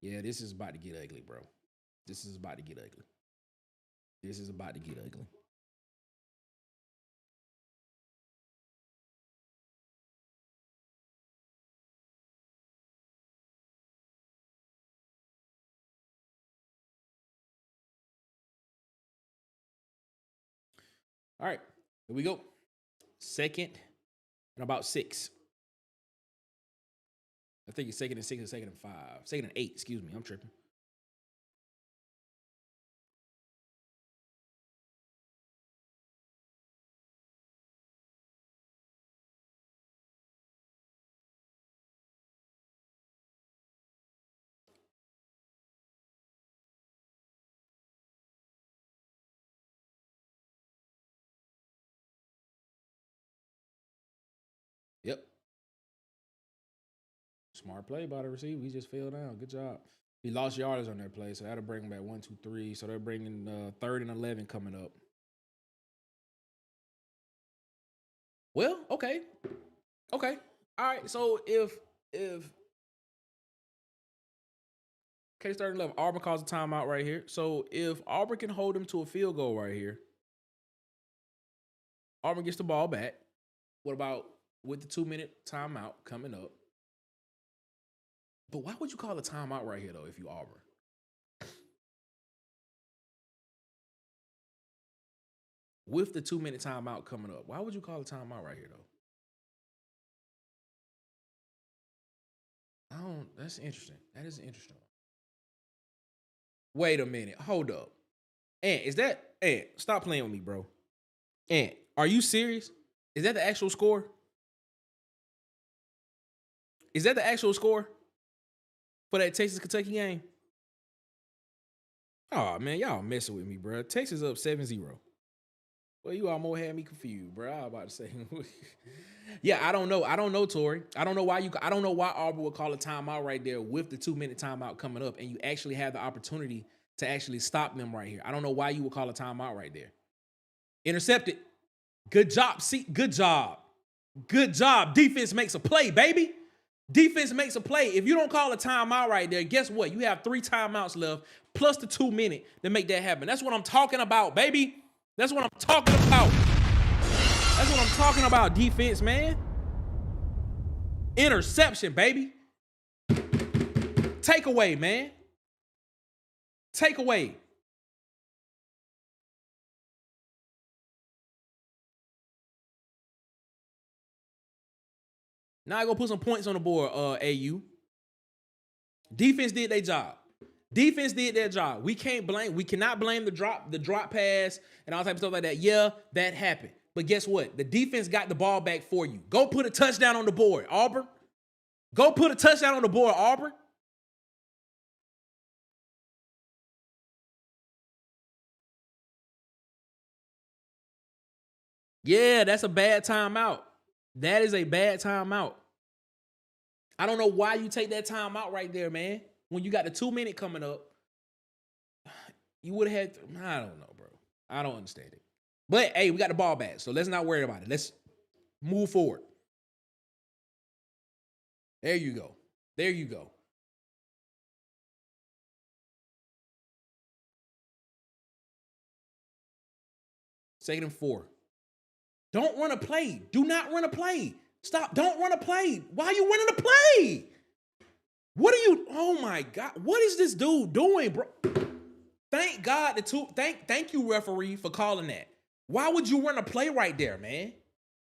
Yeah, this is about to get ugly, bro. This is about to get ugly. This is about to get ugly. All right, here we go. 2nd and about 6. I think it's 2nd and 6 or 2nd and 5. 2nd and 8, excuse me. I'm tripping. Yep. Smart play by the receiver. He just fell down. Good job. He lost yardage on that play, so that'll bring him back 1, 2, 3. So they're bringing 3rd and 11 coming up. Well, okay. Okay. All right. So if case 3rd and 11, Auburn calls a timeout right here. So if Auburn can hold him to a field goal right here, Auburn gets the ball back. What about with the 2-minute timeout coming up? But why would you call a timeout right here, though, if you Auburn? With the 2-minute timeout coming up, why would you call a timeout right here, though? That's interesting. That is an interesting one. Wait a minute. Hold up. Ant, stop playing with me, bro. Ant, are you serious? Is that the actual score? Is that the actual score for that Texas-Kentucky game? Oh, man, y'all messing with me, bro. Texas up 7-0. Well, you almost had me confused, bro. I was about to say. Yeah, I don't know, Tori. I don't know why Auburn would call a timeout right there with the 2-minute timeout coming up, and you actually have the opportunity to actually stop them right here. I don't know why you would call a timeout right there. Intercepted. Good job. See, good job. Good job. Defense makes a play, baby. Defense makes a play. If you don't call a timeout right there, guess what? You have 3 timeouts left plus the 2-minute to make that happen. That's what I'm talking about, baby. That's what I'm talking about. That's what I'm talking about, defense, man. Interception, baby. Takeaway, man. Takeaway. Now I go put some points on the board, AU. Defense did their job. Defense did their job. We cannot blame the drop pass and all type of stuff like that. Yeah, that happened. But guess what? The defense got the ball back for you. Go put a touchdown on the board, Auburn. Go put a touchdown on the board, Auburn. Yeah, that's a bad timeout. That is a bad timeout. I don't know why you take that timeout right there, man. When you got the 2-minute coming up, you would have had, I don't know, bro. I don't understand it. But, hey, we got the ball back, so let's not worry about it. Let's move forward. There you go. There you go. Second and 4. Don't run a play. Do not run a play. Stop. Don't run a play. Why are you running a play? What are you? Oh my God. What is this dude doing, bro? Thank God thank you, referee, for calling that. Why would you run a play right there, man?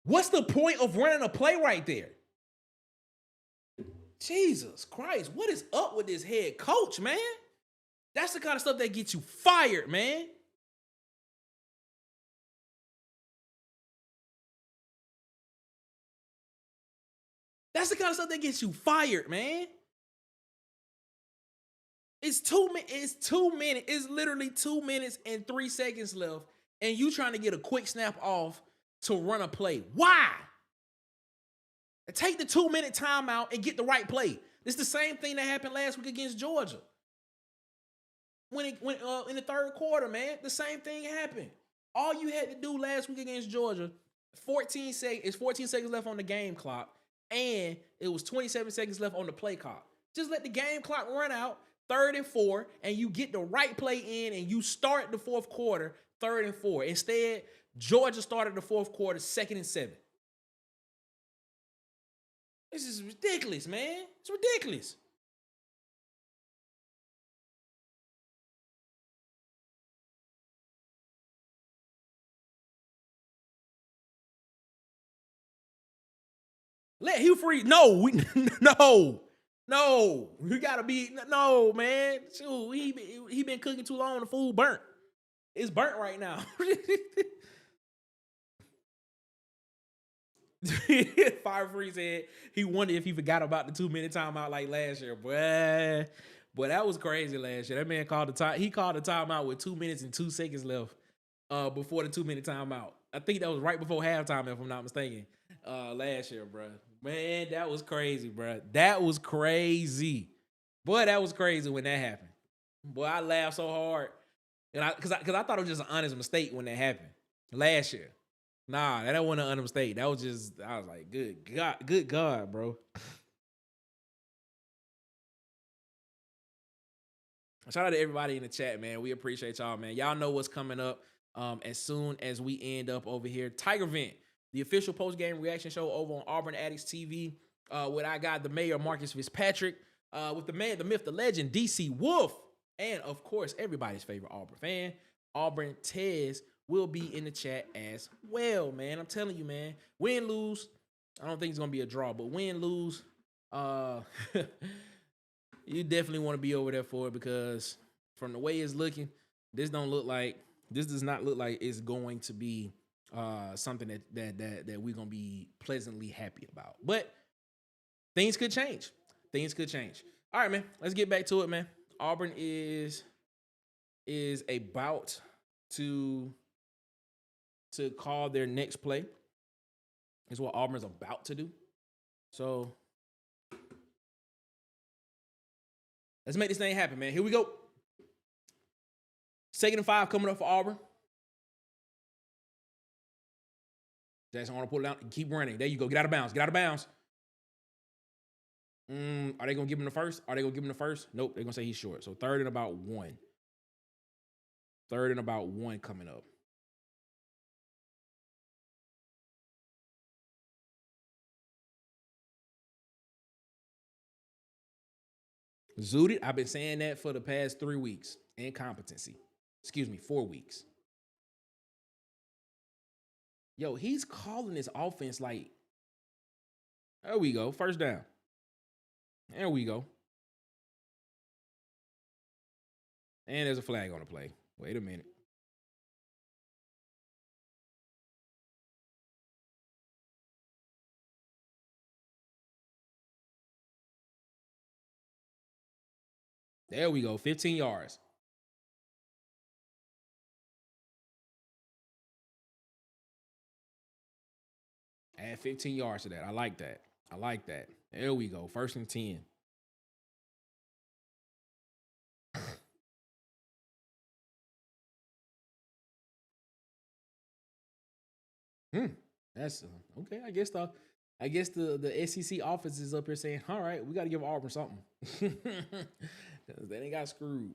What's the point of running a play right there? Jesus Christ. What is up with this head coach, man? That's the kind of stuff that gets you fired, man. That's the kind of stuff that gets you fired, man. It's 2 minutes. It's 2 minutes. It's literally 2 minutes and 3 seconds left, and you trying to get a quick snap off to run a play. Why? Take the 2-minute timeout and get the right play. It's the same thing that happened last week against Georgia. When in the third quarter, man, the same thing happened. All you had to do last week against Georgia, 14 seconds left on the game clock, and it was 27 seconds left on the play clock. Just let the game clock run out, 3rd and 4, and you get the right play in, and you start the fourth quarter, 3rd and 4. Instead, Georgia started the fourth quarter, 2nd and 7. This is ridiculous, man. It's ridiculous. Let Hugh Freeze. No, no. We gotta be no, man. Shoot, he been cooking too long. The food burnt. It's burnt right now. Fire Freeze said he wondered if he forgot about the 2-minute timeout like last year. Boy, that was crazy last year. That man called the time. He called the timeout with 2 minutes and 2 seconds left before the 2-minute timeout. I think that was right before halftime, if I'm not mistaken. Last year, bro. Man, that was crazy, bro. That was crazy. Boy, that was crazy when that happened. Boy, I laughed so hard. And because I thought it was just an honest mistake when that happened last year. Nah, that wasn't an honest mistake. That was just, I was like, good God, bro. Shout out to everybody in the chat, man. We appreciate y'all, man. Y'all know what's coming up as soon as we end up over here. Tiger Vent, the official post-game reaction show over on Auburn Addicts TV with our guy, the mayor, Marcus Fitzpatrick, with the man, the myth, the legend, DC Wolf, and, of course, everybody's favorite Auburn fan, Auburn Tez, will be in the chat as well, man. I'm telling you, man. Win, lose, I don't think it's going to be a draw, but win, lose, you definitely want to be over there for it because from the way it's looking, this does not look like it's going to be something that we're going to be pleasantly happy about. But things could change. All right, man. Let's get back to it, man. Auburn is about to call their next play. Is what Auburn's about to do. So let's make this thing happen, man. Here we go. 2nd and 5 coming up for Auburn. Jackson, I want to pull it out. Keep running. There you go. Get out of bounds. Are they going to give him the first? Nope. They're going to say he's short. So 3rd and about 1. 3rd and about 1 coming up. Zooted. I've been saying that for the past 3 weeks. Incompetency. 4 weeks. Yo, he's calling this offense like There we go. First down. There we go. And there's a flag on the play. Wait a minute. There we go. 15 yards. Add 15 yards to that. I like that. I like that. There we go. 1st and 10. That's okay. I guess the SEC office is up here saying, all right, we got to give Auburn something. They ain't got screwed.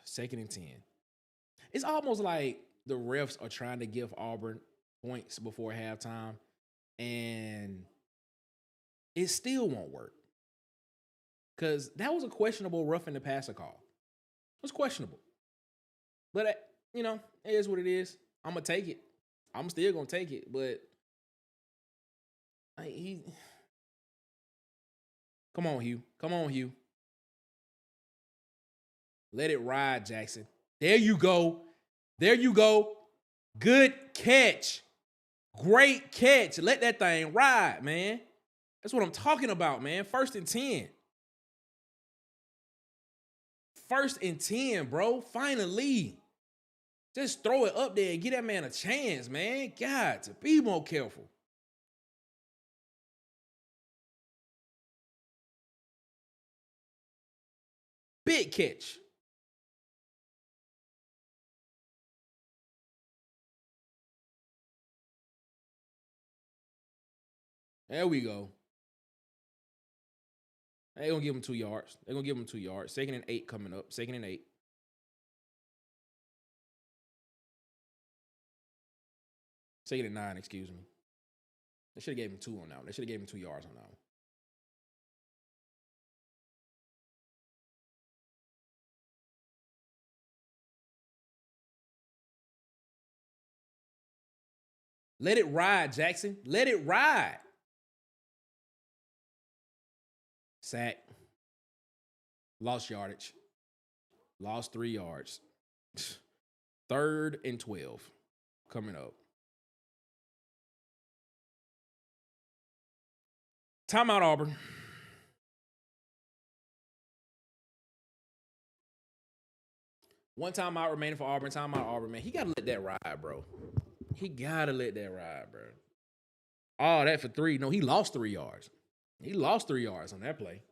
Second and 10. It's almost like the refs are trying to give Auburn points before halftime, and it still won't work. Because that was a questionable roughing the passer call. It was questionable. But, you know, it is what it is. I'm going to take it. I'm still going to take it. But come on, Hugh. Come on, Hugh. Let it ride, Jackson. There you go. There you go. Good catch. Great catch. Let that thing ride, man. That's what I'm talking about, man. 1st and 10. 1st and 10, bro. Finally. Just throw it up there and give that man a chance, man. God, to be more careful. Big catch. There we go. They're going to give him 2 yards. They're going to give him 2 yards. 2nd and 8 coming up. 2nd and 8. Second and 9, excuse me. They should have gave him 2 on that one. They should have gave him 2 yards on that one. Let it ride, Jackson. Let it ride. Sack. Lost yardage. Lost 3 yards. 3rd and 12 coming up. Timeout, Auburn. One timeout remaining for Auburn. Timeout, Auburn, man. He got to let that ride, bro. He got to let that ride, bro. Oh, that for 3. No, he lost 3 yards. He lost 3 yards on that play.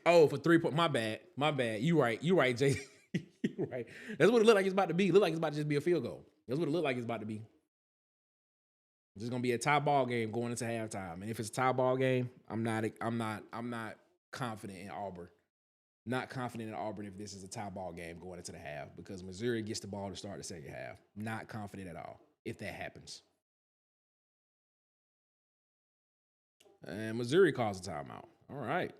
Oh, for 3 point. My bad. My bad. You right. You right, Jay. You right. That's what it looked like it's about to be. It looked like it's about to just be a field goal. That's what it looked like it's about to be. It's just gonna be a tie ball game going into halftime. And if it's a tie ball game, I'm not confident in Auburn. Not confident in Auburn if this is a tie ball game going into the half, because Missouri gets the ball to start the second half. Not confident at all if that happens. And Missouri calls a timeout. All right.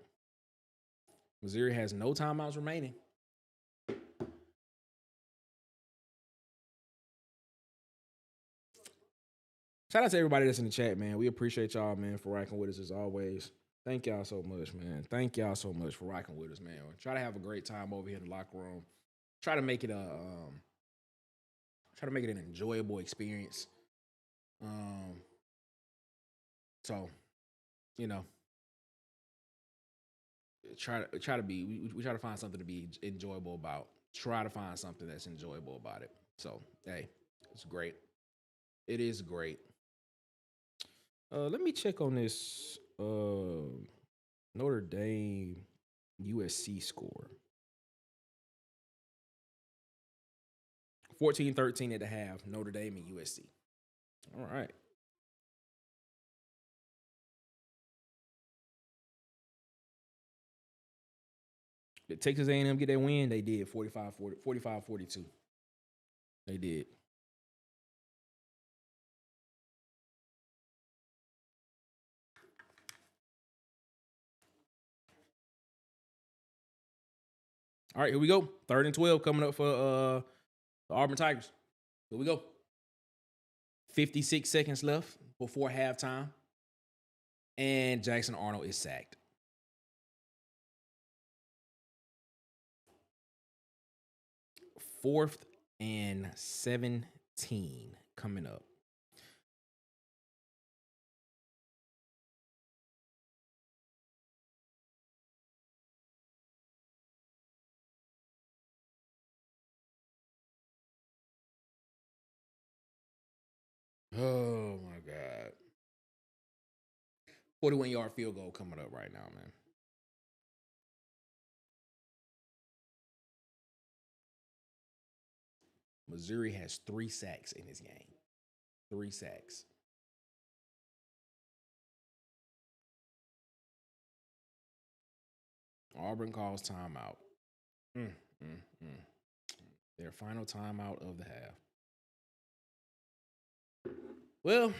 Missouri has no timeouts remaining. Shout out to everybody that's in the chat, man. We appreciate y'all, man, for rocking with us as always. Thank y'all so much, man. Thank y'all so much for rocking with us, man. Try to have a great time over here in the locker room. Try to make it an enjoyable experience. So, you know, try to be. We try to find something to be enjoyable about. Try to find something that's enjoyable about it. So, hey, it's great. It is great. Let me check on this Notre Dame USC score. 14-13 at the half, Notre Dame and USC. All right. Did Texas A&M get that win? They did, 45-42. They did. All right, here we go. 3rd and 12 coming up for the Auburn Tigers. Here we go. 56 seconds left before halftime. And Jackson Arnold is sacked. Fourth and 17 coming up. Oh my God. 41-yard field goal coming up right now, man. Missouri has 3 sacks in this game. 3 sacks. Auburn calls timeout. Their final timeout of the half. Well,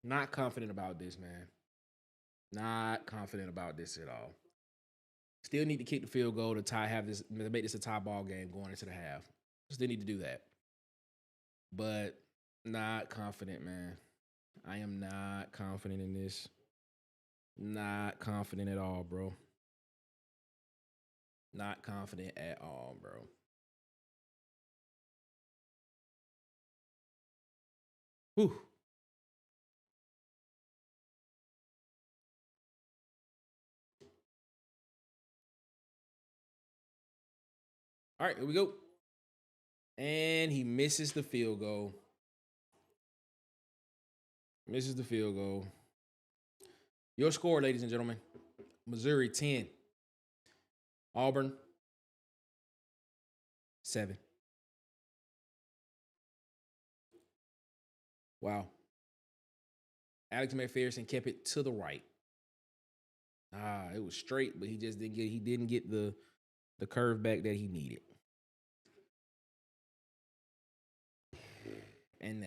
not confident about this, man. Not confident about this at all. Still need to kick the field goal to make this a tie ball game going into the half. Still need to do that. But not confident, man. I am not confident in this. Not confident at all, bro. Not confident at all, bro. Whew. All right, here we go. And he misses the field goal. Misses the field goal. Your score, ladies and gentlemen. Missouri 10. Auburn 7. Wow. Alex McPherson kept it to the right. It was straight, but he just didn't get the curve back that he needed. And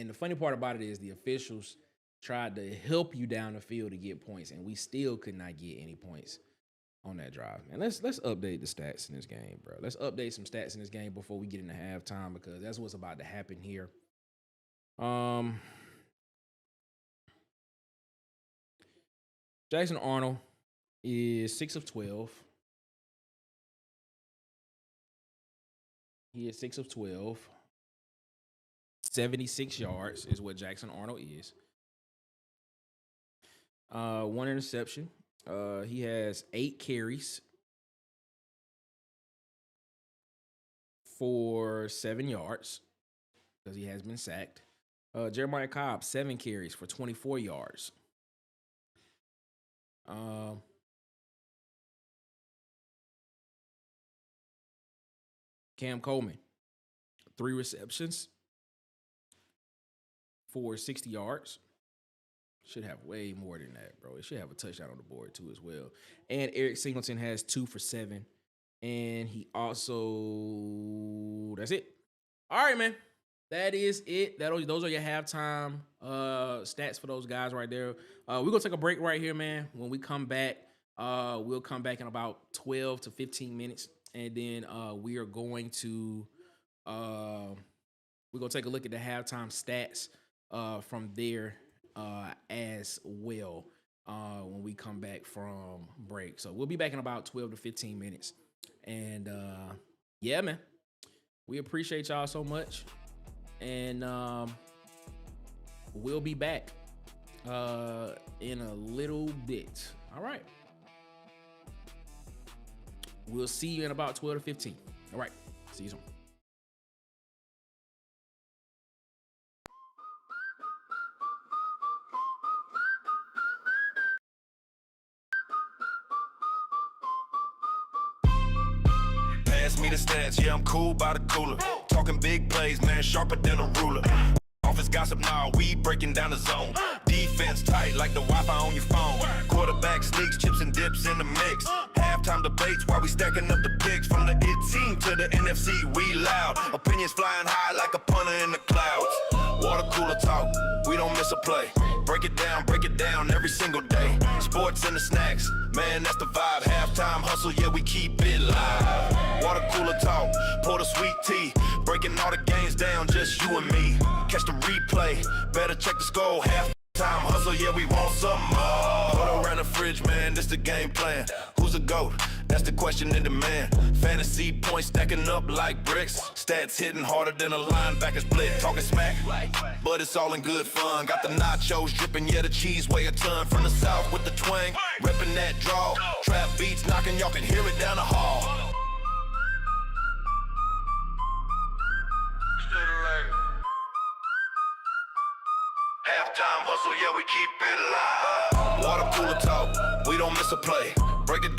the funny part about it is the officials tried to help you down the field to get points, and we still could not get any points on that drive. And let's update the stats in this game, bro. Let's update some stats in this game before we get into halftime, because that's what's about to happen here. Jackson Arnold is 6 of 12. He is 6 of 12. 76 yards is what Jackson Arnold is. 1 interception. He has 8 carries for 7 yards because he has been sacked. Jeremiah Cobb, 7 carries for 24 yards. Cam Coleman, 3 receptions for 60 yards. Should have way more than that, bro. It should have a touchdown on the board, too, as well. And Eric Singleton has 2 for 7. And he also... That's it. All right, man. That is it. Those are your halftime stats for those guys right there. We're going to take a break right here, man. When we come back, we'll come back in about 12 to 15 minutes. And then we are going to... we're going to take a look at the halftime stats from there as well when we come back from break. So we'll be back in about 12 to 15 minutes. And yeah, man, we appreciate y'all so much. And we'll be back in a little bit. All right. We'll see you in about 12 to 15. All right. See you soon. Pass me the stats, yeah, I'm cool by the cooler. Talking big plays, man, sharper than a ruler. Office gossip, nah, we breaking down the zone. Defense tight like the Wi-Fi on your phone. Quarterback sneaks, chips and dips in the mix. Halftime debates while we stacking up the picks. From the IT team to the NFC, we loud. Opinions flying high like a punter in the clouds. Water cooler talk, we don't miss a play. Break it down every single day. Sports and the snacks, man, that's the vibe. Halftime hustle, yeah, we keep it live. Water cooler talk, pour the sweet tea. Breaking all the games down, just you and me. Catch the replay, better check the score. Halftime hustle, yeah, we want some more. Put around the fridge, man, this the game plan. Who's the GOAT? That's the question in demand. Fantasy points stacking up like bricks. Stats hitting harder than a linebacker split. Talking smack, but it's all in good fun. Got the nachos dripping, yeah, the cheese weigh a ton. From the south with the twang, repping that draw. Trap beats knocking, y'all can hear it down the hall. Halftime hustle, yeah, we keep it alive. Water cooler talk, we don't miss a play. Break it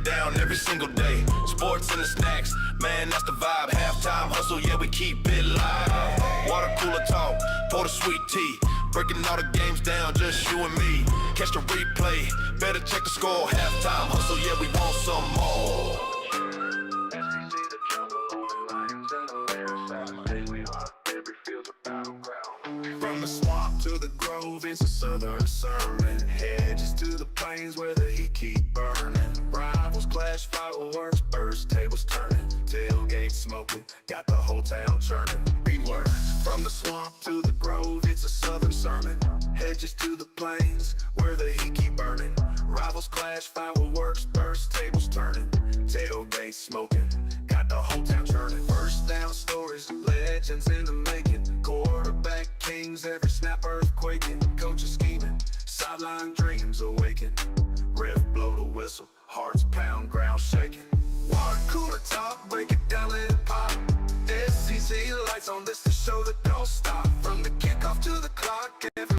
down every single day. Sports and the snacks, man, that's the vibe. Halftime hustle, yeah, we keep it live. Water cooler talk, pour the sweet tea. Breaking all the games down, just you and me. Catch the replay, better check the score. Halftime hustle, yeah, we want some more. From the swamp to the grove, it's a southern sermon. Hedges to the plains where the heat keep burning. Rivals clash, fireworks burst, tables turning. Tailgate smoking, got the whole town churning. Beware. From the swamp to the grove, it's a southern sermon. Hedges to the plains where the heat keep burning. Rivals clash, fireworks burst, tables turning. Tailgate smoking, got the whole town churning. First down stories, legends in the making. Quarterback kings, every snap earthquaking. Coaches scheming, sideline dreams awaken. Ref blow the whistle, hearts pound, ground shaking. Water cooler talk, break it down, let it pop. SEC lights on this to show that don't stop. From the kickoff to the clock, every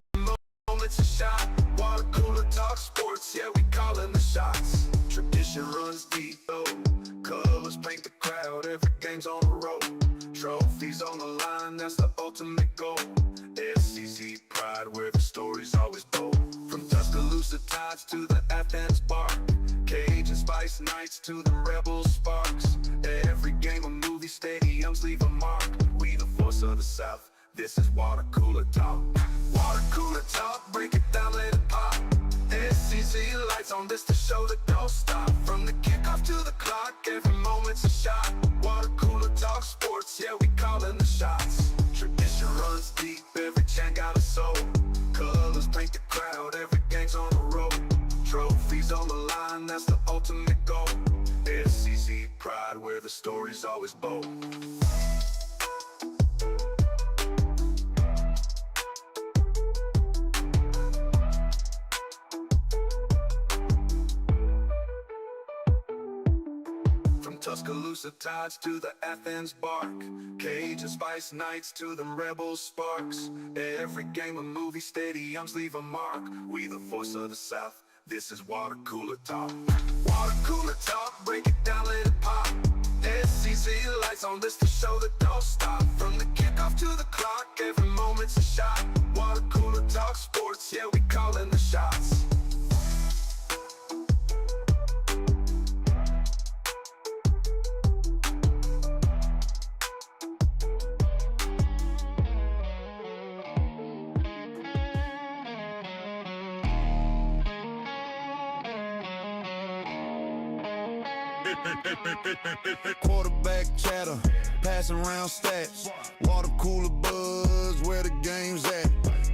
moment's a shot. Water cooler talk sports, yeah, we calling the shots. Tradition runs deep, though. Colors paint the crowd, every game's on the road. Trophies on the line, that's the ultimate goal. SEC pride, where the story's always bold. From Tuscaloosa Tides to the Afghan Spark. Cajun Spice Nights to the Rebel Sparks. Every game a movie, stadiums leave a mark. We the voice of the South, this is Water Cooler Talk. Water Cooler Talk, break it down, let it pop. SEC lights on this to show that don't stop. From the kickoff to the clock, every moment's a shot. Water Cooler Talk sports, yeah, we calling the shots. Tradition runs deep, every chant got a soul. Colors paint the crowd, every game's on the road. Trophies on the line, that's the ultimate goal. SEC pride, where the story's always bold. Tuscaloosa Tides to the Athens Bark. Cajun Spice Nights to the Rebel Sparks. Every game a movie, stadiums leave a mark. We the voice of the South, this is Water Cooler Talk. Water Cooler Talk, break it down, let it pop. SEC lights on this to show that don't stop. From the kickoff to the clock, every moment's a shot. Water Cooler Talk sports, yeah, we calling the shots. Quarterback chatter, passing around stats. Water cooler buzz, where the game's at.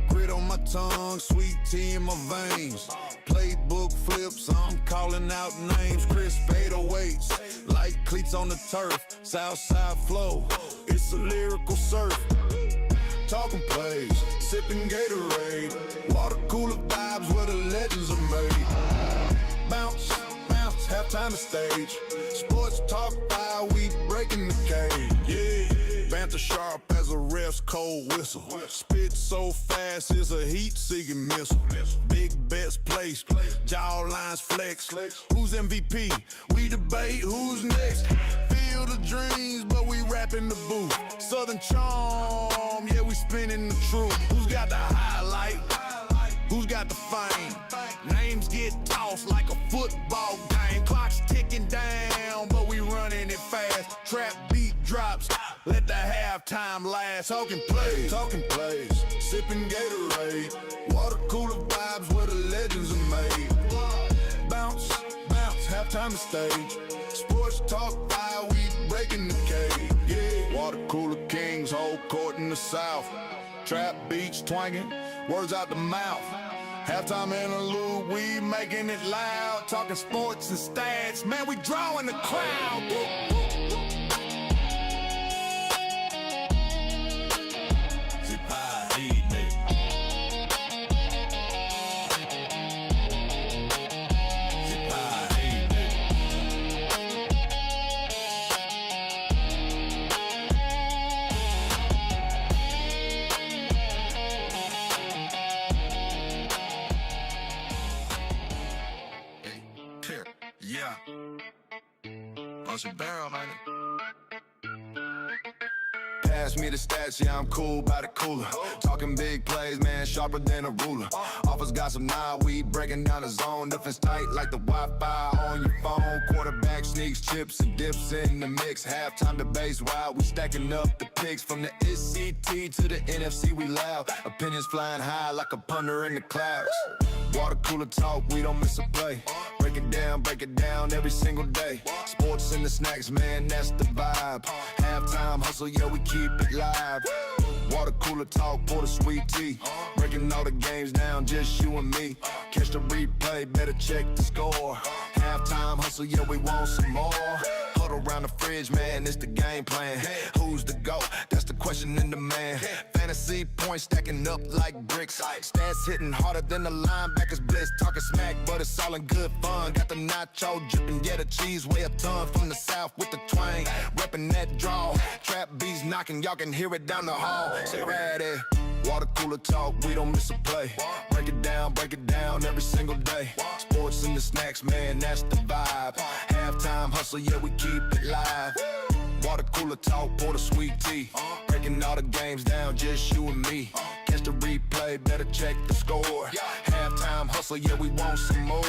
Grit on my tongue, sweet tea in my veins. Playbook flips, I'm calling out names. Crisp 808s, like cleats on the turf. Southside flow, it's a lyrical surf. Talking plays, sipping Gatorade. Water cooler vibes where the legends are made. Bounce, bounce, halftime the stage. Sports talk fire, we breaking the cage. Yeah, banter sharp as a ref's cold whistle. Spit so fast, it's a heat-seeking missile. Big bets placed, jaw lines flex. Who's MVP? We debate who's next. Field of dreams, but we rap in the booth. Southern charm, yeah, we spinning the truth. Who's got the highlight? Who's got the fame? Names get tossed like a football game. Clock's ticking down, but we running it fast. Trap beat drops, let the halftime last. Talking plays, sipping Gatorade. Water cooler vibes where the legends are made. Bounce, halftime the stage. Sports talk fire, we breaking the cage. Yeah, water cooler kings, whole court in the south. Trap beats twanging, words out the mouth. Halftime interlude, we making it loud. Talking sports and stats, man, we drawing the crowd. Yeah. Bunch of barrel, man. Pass me the stats, yeah, I'm cool by the cooler. Talking big plays, man, sharper than a ruler. Offers got some now, we breaking down the zone. Nothing's tight like the Wi-Fi on your phone. Quarterback sneaks, chips and dips in the mix. Halftime debates wild, we stacking up the picks. From the SEC to the NFC, we loud. Opinions flying high like a punter in the clouds. Water cooler talk, we don't miss a play. Break it down every single day. Sports and the snacks, man, that's the vibe. Halftime hustle, yeah, we keep it live. Water cooler talk, pour the sweet tea. Breaking all the games down, just you and me. Catch the replay, better check the score. Halftime hustle, yeah, we want some more. Huddle around the fridge, man, it's the game plan. Who's the GOAT? That's the question in demand. Fantasy points stacking up like bricks. Stats hitting harder than the linebackers blitz. Talking smack, but it's all in good fun. Got the nacho dripping, yeah, the cheese weigh a ton. From the south with the twang, repping that draw. Trap beats knocking, y'all can hear it down the hall. Say right there. Water cooler talk, we don't miss a play. Break it down every single day. Sports and the snacks, man, that's the vibe. Halftime hustle, yeah, we keep it live. Water cooler talk, pour the sweet tea. Breaking all the games down, just you and me. Catch the replay, better check the score. Halftime hustle, yeah, we want some more.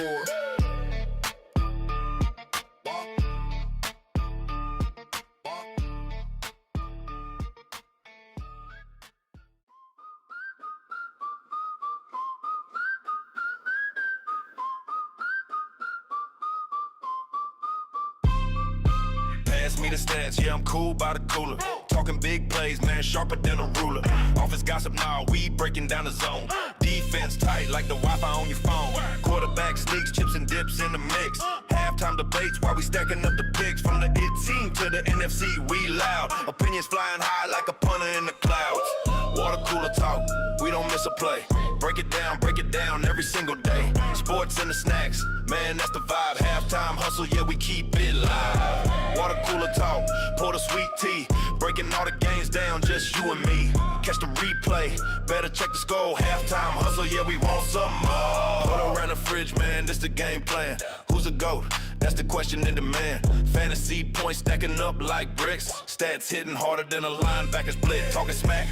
Pass me the stats, yeah, I'm cool by the cooler. Talking big plays, man, sharper than a ruler. Office gossip now, we breaking down the zone. Defense tight like the Wi-Fi on your phone. Quarterback sneaks, chips and dips in the mix. Halftime debates while we stacking up the picks. From the team to the NFC, we loud. Opinions flying high like a punter in the clouds. Water cooler talk, we don't miss a play. Break it down every single day. Sports and the snacks, man, that's the vibe. Halftime hustle, yeah, we keep it live. Water cooler talk, pour the sweet tea. Breaking all the games down, just you and me. Catch the replay, better check the score. Halftime hustle, yeah, we want some more. Put around the fridge, man, this the game plan. Who's a GOAT? That's the question in demand. Fantasy points stacking up like bricks. Stats hitting harder than a linebacker's blitz. Talking smack,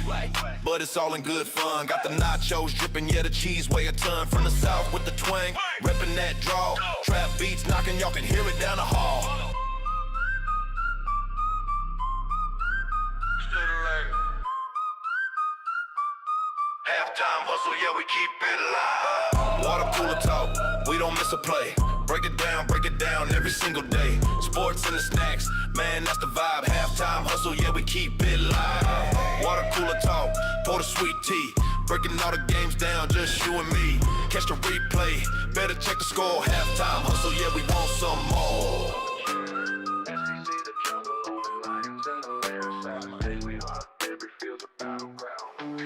but it's all in good fun. Got the nachos dripping, yeah, the cheese weigh a ton. From the south with the twang, repping that draw. Trap beats knocking, y'all can hear it down the hall. Halftime hustle, yeah, we keep it live. Water cooler talk, we don't miss a play. Break it down every single day. Sports and the snacks, man, that's the vibe. Halftime hustle, yeah, we keep it live. Water cooler talk, pour the sweet tea. Breaking all the games down, just you and me. Catch the replay, better check the score. Halftime hustle, yeah, we want some more.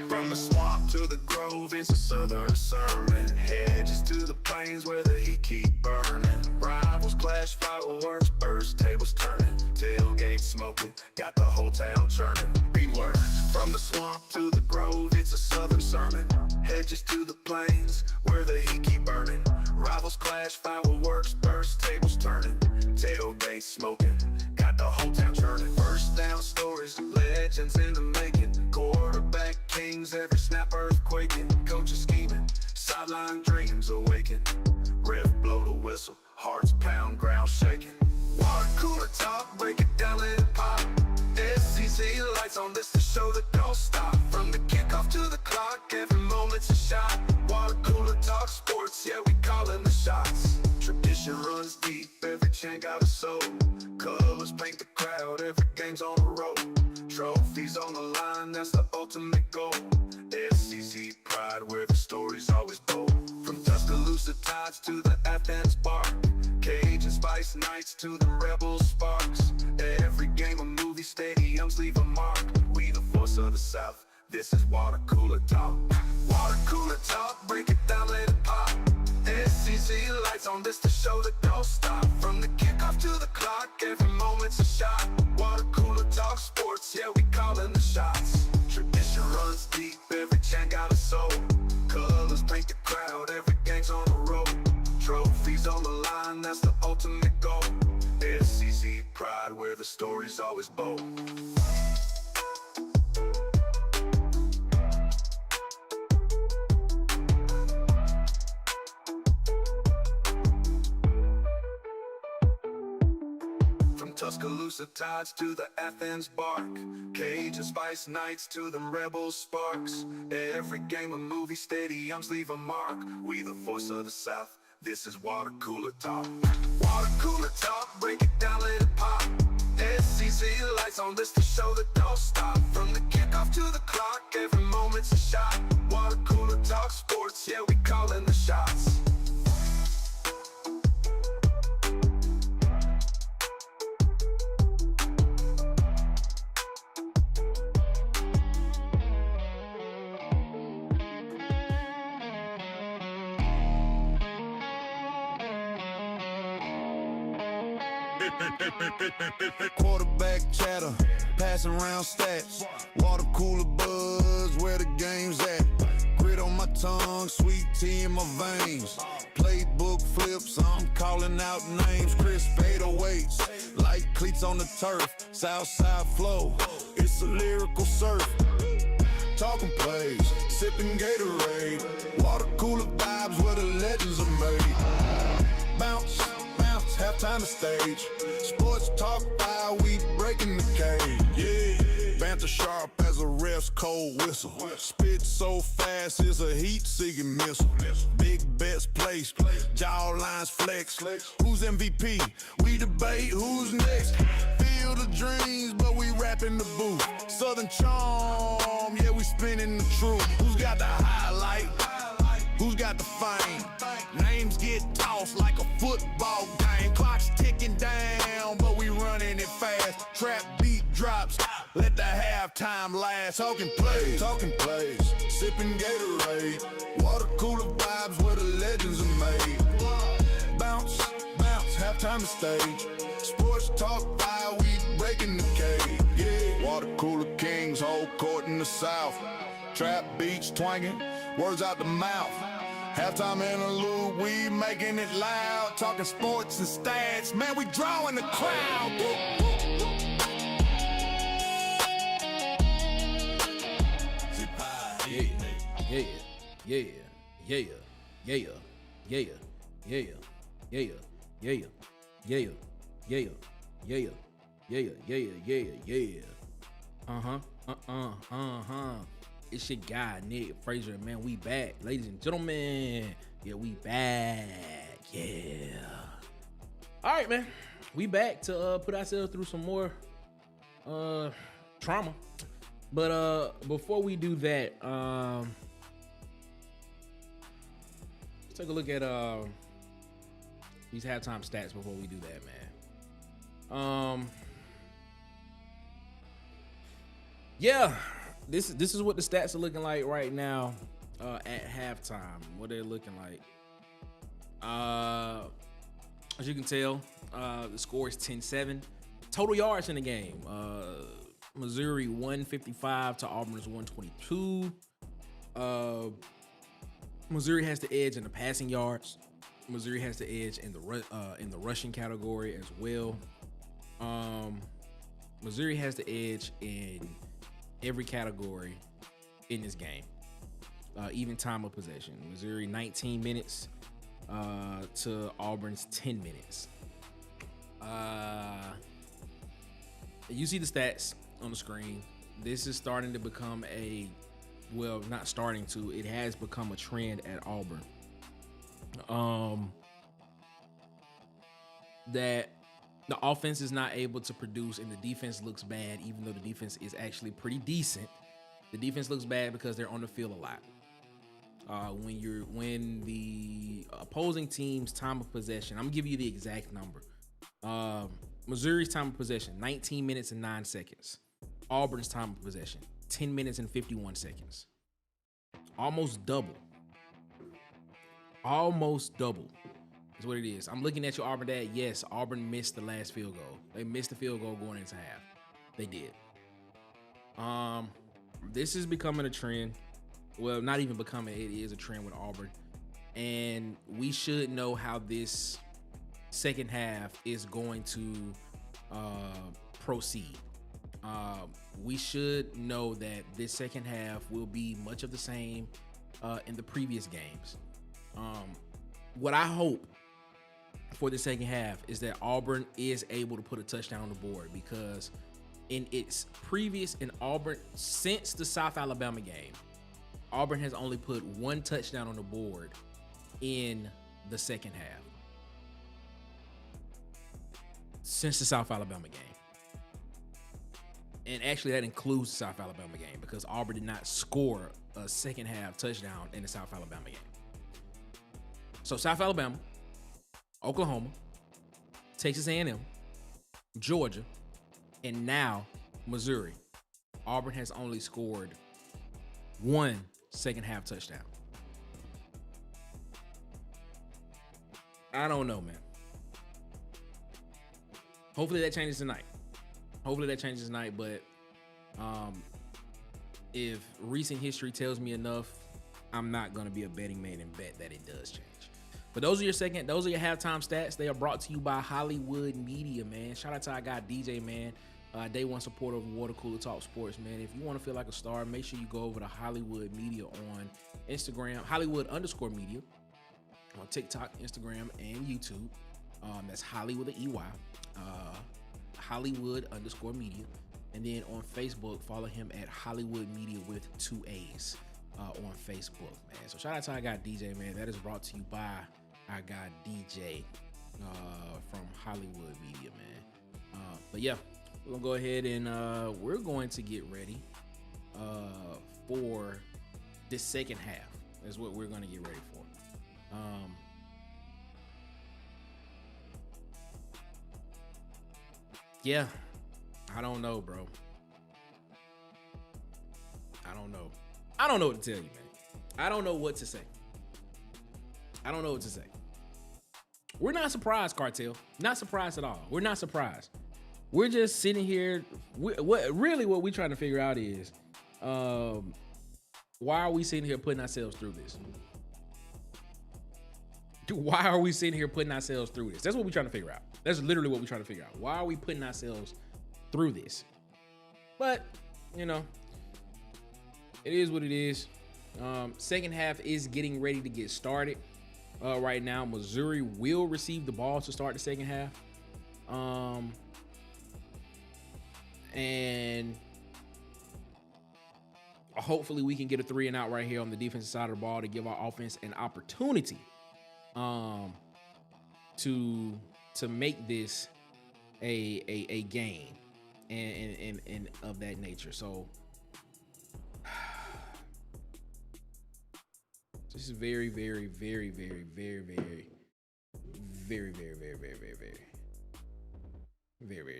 From the swamp to the grove, it's a southern sermon. Hedges to the plains where the heat keep burning. Rivals clash, fireworks burst, tables turning. Tailgate smoking, got the whole town churning. Beware. From the swamp to the grove, it's a southern sermon. Hedges to the plains where the heat keep burning. Rivals clash, fireworks burst, tables turning. Tailgate smoking, got the whole town churning. First down stories, legends in the making. Quarterback king games, every snap earthquaking. Coaches scheming, sideline dreams awaken. Ref blow the whistle, hearts pound, ground shaking. Water cooler talk, break it down, let it pop. SEC lights on this to show that don't stop. From the kickoff to the clock, every moment's a shot. Water cooler talk sports, yeah, we calling the shots. Tradition runs deep, every chant got a soul. Colors paint the crowd, every game's on the road. Trophies on the line, that's the ultimate goal. SEC pride, where the story's always bold. From Tuscaloosa Tides to the Athens Bar, Cajun Spice Nights to the Rebel Sparks. Every game a movie, stadiums leave a mark. We the voice of the South, this is Water Cooler Talk. Water Cooler Talk, break it down, let it pop. SEC lights on this to show that don't stop. From the kickoff to the clock, every moment's a shot. Water Cooler Talk sports, yeah, we calling the shots. Tradition runs deep, every chant got a soul. Colors paint the crowd, every game's on the road. Trophies on the line, that's the ultimate goal. SEC pride, where the story's always bold. From Tuscaloosa Tides to the Athens Bark, Cajun Spice Nights to the Rebel Sparks. Every game a movie, stadiums leave a mark. We the voice of the South, this is Water Cooler Talk. Water Cooler Talk, break it down, let it pop. SEC lights on this to show that don't stop. From the kickoff to the clock, every moment's a shot. Water Cooler Talk sports, yeah, we calling the shots. Quarterback chatter, passing around stats. Water cooler buzz, where the game's at. Grit on my tongue, sweet tea in my veins. Playbook flips, I'm calling out names. Crisp 808s, like cleats on the turf. Southside flow, it's a lyrical surf. Talking plays, sipping Gatorade. Water cooler vibes where the legends are made. Bounce, bounce, halftime the stage. Sports talk fire, we breaking the cage. Yeah, banter sharp as a ref's cold whistle. Spit so fast, it's a heat-seeking missile. Big bets placed, jaw lines flex. Who's MVP? We debate who's next. Field of dreams, but we rapping the booth. Southern charm, yeah, we spinning the truth. Who's got the highlight? Who's got the fame? Names get tossed like a football game. Clock's ticking down, but we running it fast. Trap beat drops, let the halftime last. Talking plays, sipping Gatorade. Water cooler vibes where the legends are made. Bounce, bounce, halftime the stage. Sports talk fire, we breaking the cage. Yeah, water cooler kings, whole court in the South. Trap beats twanging, words out the mouth. Halftime interlude, we making it loud. Talking sports and stats, man, we drawing the crowd. It's your guy, Nick Frazier, man. We back, ladies and gentlemen. Yeah, we back. Yeah. All right, man. We back to put ourselves through some more trauma. But before we do that, let's take a look at these halftime stats before we do that, man. Yeah. This is what the stats are looking like right now at halftime. What they're looking like. As you can tell, the score is 10-7. Total yards in the game. Missouri 155 to Auburn's 122. Missouri has the edge in the passing yards. Missouri has the edge in the rushing category as well. Missouri has the edge in every category in this game. Even time of possession. Missouri 19 minutes to Auburn's 10 minutes. You see the stats on the screen. This is starting to become not starting to, it has become a trend at Auburn. That the offense is not able to produce and the defense looks bad, even though the defense is actually pretty decent. The defense looks bad because they're on the field a lot. When the opposing team's time of possession, I'm gonna give you the exact number. Missouri's time of possession, 19 minutes and 9 seconds. Auburn's time of possession, 10 minutes and 51 seconds. Almost double. Almost double is what it is. I'm looking at your Auburn dad. Yes, Auburn missed the last field goal. They missed the field goal going into half. They did. This is becoming a trend. Well, not even becoming, it is a trend with Auburn. And we should know how this second half is going to proceed. We should know that this second half will be much of the same in the previous games. What I hope for the second half is that Auburn is able to put a touchdown on the board, because in its previous, in Auburn, since the South Alabama game, Auburn has only put one touchdown on the board in the second half. Since the South Alabama game. And actually that includes the South Alabama game, because Auburn did not score a second half touchdown in the South Alabama game. So South Alabama, Oklahoma, Texas A&M, Georgia, and now Missouri. Auburn has only scored one second half touchdown. I don't know, man. Hopefully that changes tonight. But if recent history tells me enough, I'm not gonna be a betting man and bet that it does change. But those are your halftime stats. They are brought to you by Hollywood Media, man. Shout out to our guy DJ, man. Day one supporter of Water Cooler Talk Sports, man. If you want to feel like a star, make sure you go over to Hollywood Media on Instagram, Hollywood_media on TikTok, Instagram, and YouTube. That's Holly with an EY, Hollywood_media. And then on Facebook, follow him at Hollywood Media with 2 A's on Facebook, man. So shout out to our guy DJ, man. That is brought to you by our guy DJ from Hollywood Media, man. But yeah, we're gonna go ahead and we're going to get ready for this second half. That's what we're gonna get ready for. Yeah, I don't know, bro. I don't know what to tell you, man. I don't know what to say. We're not surprised, Cartel. Not surprised at all. We're not surprised. We're just sitting here. What we're trying to figure out is, why are we sitting here putting ourselves through this? Why are we sitting here putting ourselves through this? That's what we're trying to figure out. That's literally what we're trying to figure out. Why are we putting ourselves through this? But, you know, it is what it is. Second half is getting ready to get started. Right now, Missouri will receive the ball to start the second half. And hopefully we can get a 3 and out right here on the defensive side of the ball to give our offense an opportunity to make this a game and of that nature. So this is very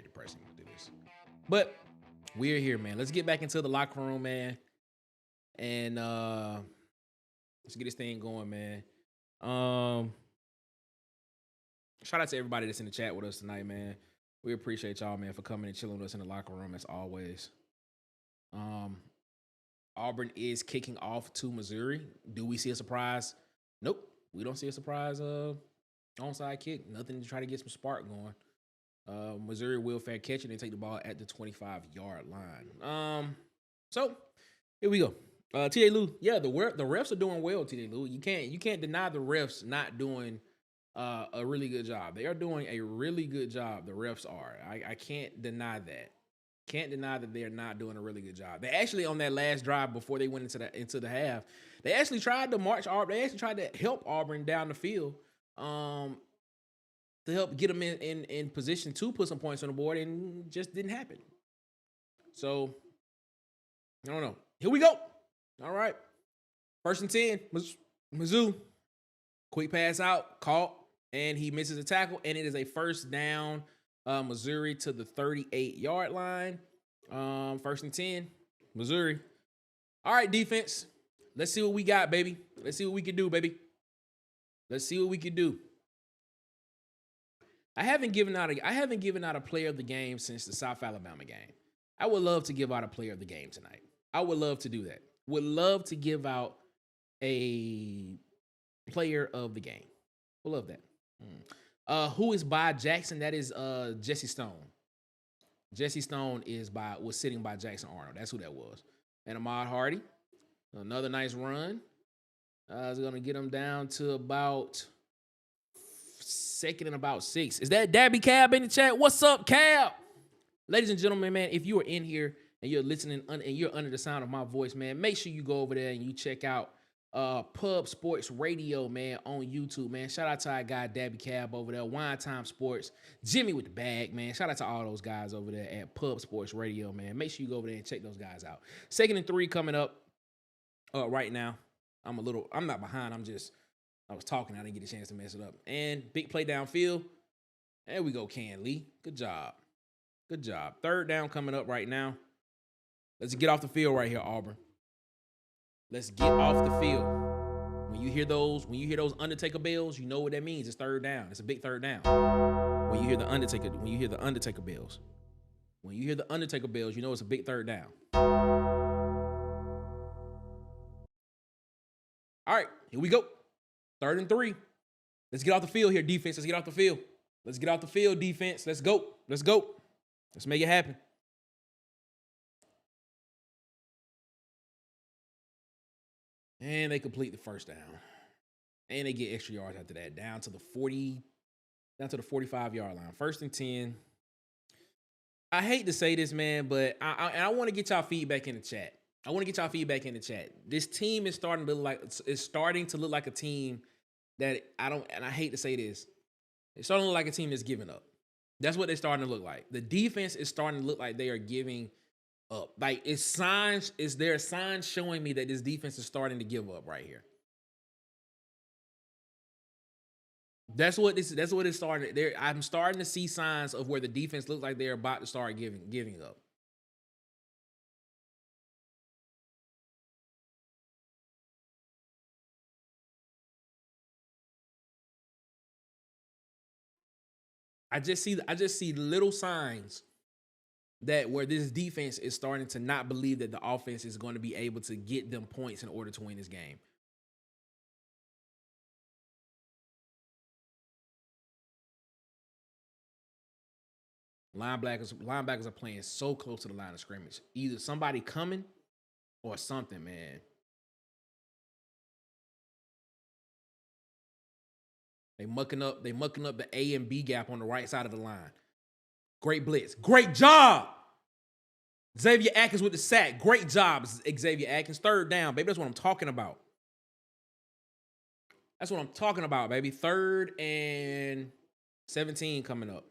depressing to do this. But we're here, man. Let's get back into the locker room, man. And let's get this thing going, man. Shout out to everybody that's in the chat with us tonight, man. We appreciate y'all, man, for coming and chilling with us in the locker room as always. Auburn is kicking off to Missouri. Do we see a surprise? Nope. We don't see a surprise onside kick. Nothing to try to get some spark going. Missouri will fair catch it and take the ball at the 25-yard line. So here we go. TJ Lou, yeah, the refs are doing well. TJ Lou, you can't deny the refs not doing a really good job. They are doing a really good job. The refs are. I can't deny that. Can't deny that they're not doing a really good job. They actually on that last drive before they went into the half, they actually tried to march Auburn. They actually tried to help Auburn down the field, to help get them in position to put some points on the board, and just didn't happen. So I don't know. Here we go. All right. 1st and 10. Mizzou. Quick pass out. Caught. And he misses a tackle. And it is a 1st down. Missouri to the 38-yard line. 1st and 10. Missouri. All right, defense. Let's see what we got, baby. Let's see what we can do, baby. Let's see what we can do. I haven't given out a player of the game since the South Alabama game. I would love to give out a player of the game tonight. I would love to do that. Would love to give out a player of the game. Would love that. Who is by Jackson? That is Jesse Stone. Jesse Stone was sitting by Jackson Arnold. That's who that was. And Ahmad Hardy. Another nice run. It's going to get him down to about 2nd and about 6. Is that Dabby Cab in the chat? What's up, Cab? Ladies and gentlemen, man, if you are in here and you're listening and you're under the sound of my voice, man, make sure you go over there and you check out Pub Sports Radio, man, on YouTube, man. Shout out to our guy Dabby Cab over there, Wine Time Sports, Jimmy with the bag, man. Shout out to all those guys over there at Pub Sports Radio, man. Make sure you go over there and check those guys out. 2nd and 3 coming up right now. I'm not behind. I was talking. I didn't get a chance to mess it up. And big play downfield. There we go, Ken Lee. Good job. Good job. 3rd down coming up right now. Let's get off the field right here, Auburn. Let's get off the field. When you hear those Undertaker bells, you know what that means. It's 3rd down. It's a big 3rd down. When you hear the Undertaker bells. When you hear the Undertaker bells, you know it's a big 3rd down. All right, here we go. 3rd and 3. Let's get off the field here, defense. Let's get off the field. Let's get off the field, defense. Let's go. Let's go. Let's make it happen. And they complete the 1st down. And they get extra yards after that. Down to the 45-yard line. 1st and 10. I hate to say this, man, but I want to get y'all feedback in the chat. This team is starting to look like a team that I hate to say this. It's starting to look like a team that's giving up. That's what they're starting to look like. The defense is starting to look like they are giving up. Like there are signs showing me that this defense is starting to give up right here. That's what it's starting. I'm starting to see signs of where the defense looks like they're about to start giving up. I just see little signs that where this defense is starting to not believe that the offense is going to be able to get them points in order to win this game. Linebackers are playing so close to the line of scrimmage. Either somebody coming or something, man. They mucking up the A and B gap on the right side of the line. Great blitz. Great job. Xavier Atkins with the sack. Great job, Xavier Atkins. 3rd down, baby. That's what I'm talking about. Baby. 3rd and 17 coming up.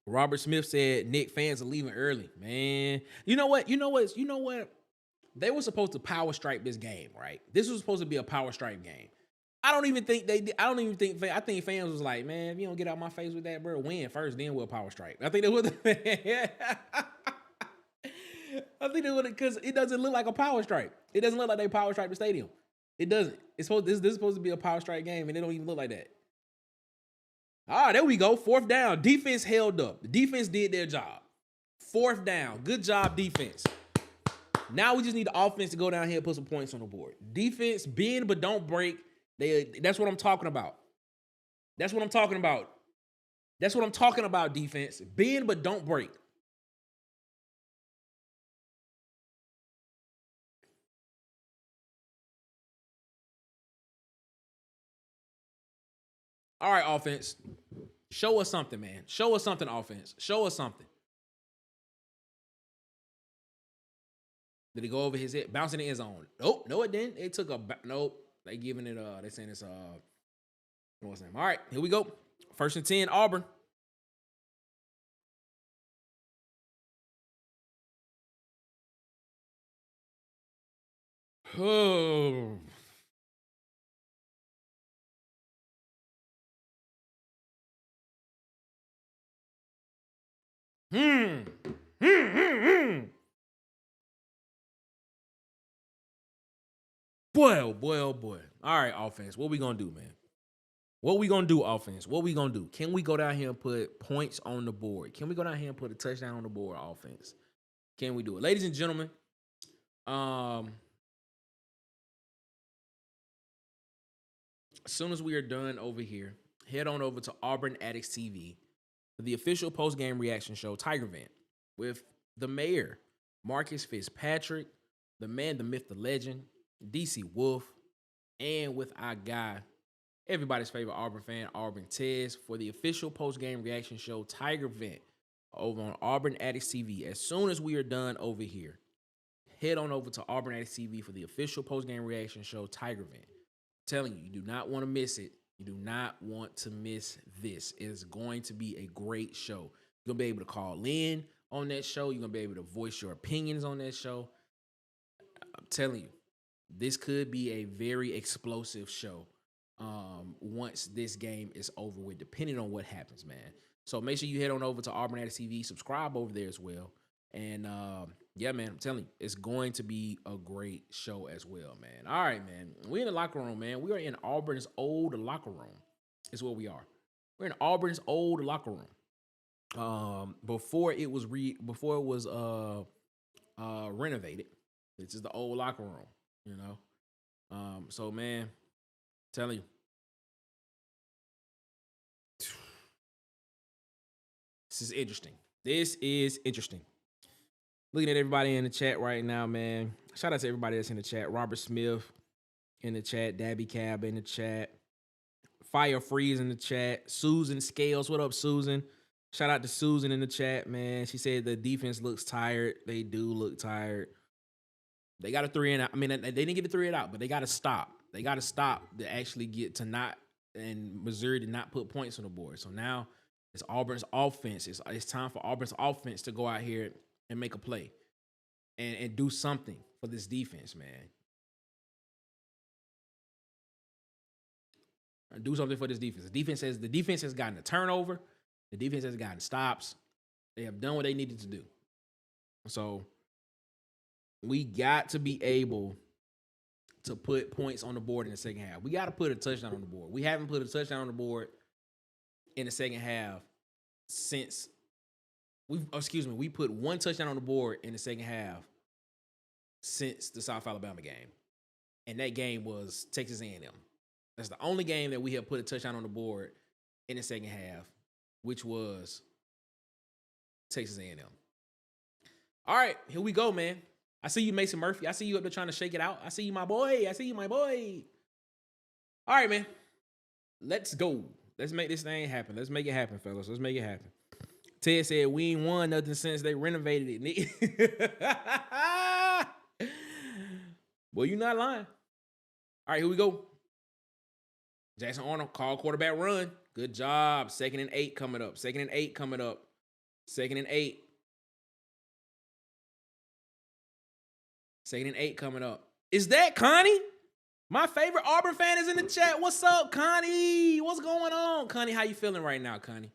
Robert Smith said Nick fans are leaving early. Man. You know what? They were supposed to power strike this game, right? This was supposed to be a power strike game. I think fans was like, man, if you don't get out my face with that, bro, win first, then we'll power strike. I think they would. Because it doesn't look like a power strike. It doesn't look like they power strike the stadium. It doesn't. This is supposed to be a power strike game, and it don't even look like that. There we go. 4th down. Defense held up. The defense did their job. 4th down. Good job, defense. Now we just need the offense to go down here and put some points on the board. Defense, bend but don't break. That's what I'm talking about. That's what I'm talking about, defense. Bend, but don't break. All right, offense. Show us something, man. Show us something, offense. Show us something. Did he go over his head? Bouncing in his own. Nope. No, it didn't. It took a... Nope. They giving it... They saying it's... What's his name? All right, here we go. 1st and 10, Auburn. Oh. Hmm. Boy, oh boy, oh boy. All right, offense. What we gonna do, man? What we gonna do, offense? What we gonna do? Can we go down here and put points on the board? Can we go down here and put a touchdown on the board, offense? Can we do it? Ladies and gentlemen, as soon as we are done over here, head on over to Auburn Addicts TV for the official post-game reaction show, Tiger Vent, with the mayor, Marcus Fitzpatrick, the man, the myth, the legend, DC Wolf, and with our guy, everybody's favorite Auburn fan, Auburn Tez, for the official post-game reaction show, Tiger Vent, over on Auburn Addicts TV. As soon as we are done over here, head on over to Auburn Addicts TV for the official post-game reaction show, Tiger Vent. I'm telling you, you do not want to miss it. You do not want to miss this. It is going to be a great show. You're going to be able to call in on that show. You're going to be able to voice your opinions on that show. I'm telling you, this could be a very explosive show once this game is over with, depending on what happens, man. So make sure you head on over to Auburn Addicts TV, subscribe over there as well. And yeah, man, I'm telling you, it's going to be a great show as well, man. All right, man. We're in the locker room, man. We are in Auburn's old locker room. Is what we are. We're in Auburn's old locker room. Before it was renovated. This is the old locker room, you know. So man, I'm telling you. This is interesting. This is interesting. Looking at everybody in the chat right now, man. Shout out to everybody that's in the chat. Robert Smith in the chat. Dabby Cab in the chat. Fire Freeze in the chat. Susan Scales. What up, Susan? Shout out to Susan in the chat, man. She said the defense looks tired. They do look tired. They got a 3 and out. I mean, they didn't get the 3 and out, but they got to stop. They got to stop to actually get to not, and Missouri did not put points on the board. So now it's Auburn's offense. It's time for Auburn's offense to go out here and make a play and do something for this defense, man. Do something for this defense. The defense has gotten a turnover. The defense has gotten stops. They have done what they needed to do. So we got to be able to put points on the board in the second half. We got to put a touchdown on the board. We haven't put a touchdown on the board in the second half since we put one touchdown on the board in the second half since the South Alabama game. And that game was Texas A&M. That's the only game that we have put a touchdown on the board in the second half, which was Texas A&M. All right, here we go, man. I see you, Mason Murphy. I see you up there trying to shake it out. I see you, my boy. All right, man. Let's go. Let's make this thing happen. Let's make it happen, fellas. Let's make it happen. Ted said, we ain't won nothing since they renovated it. Boy, you not lying. All right, here we go. Jackson Arnold, call quarterback run. Good job. 2nd and 8 coming up. 2nd and 8 coming up. 2nd and 8. 2nd and 8 coming up. Is that Connie? My favorite Auburn fan is in the chat. What's up, Connie? What's going on? Connie, how you feeling right now, Connie?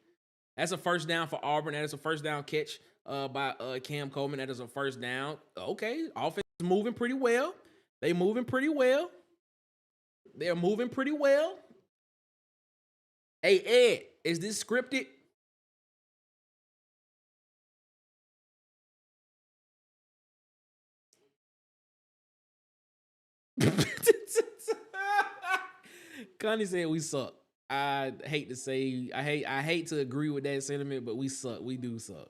That's a first down for Auburn. That is a first down catch by Cam Coleman. That is a first down. Okay, offense is moving pretty well. They're moving pretty well. Hey, Ed, is this scripted? Connie said we suck. I hate to say, I hate to agree with that sentiment, but we suck. We do suck.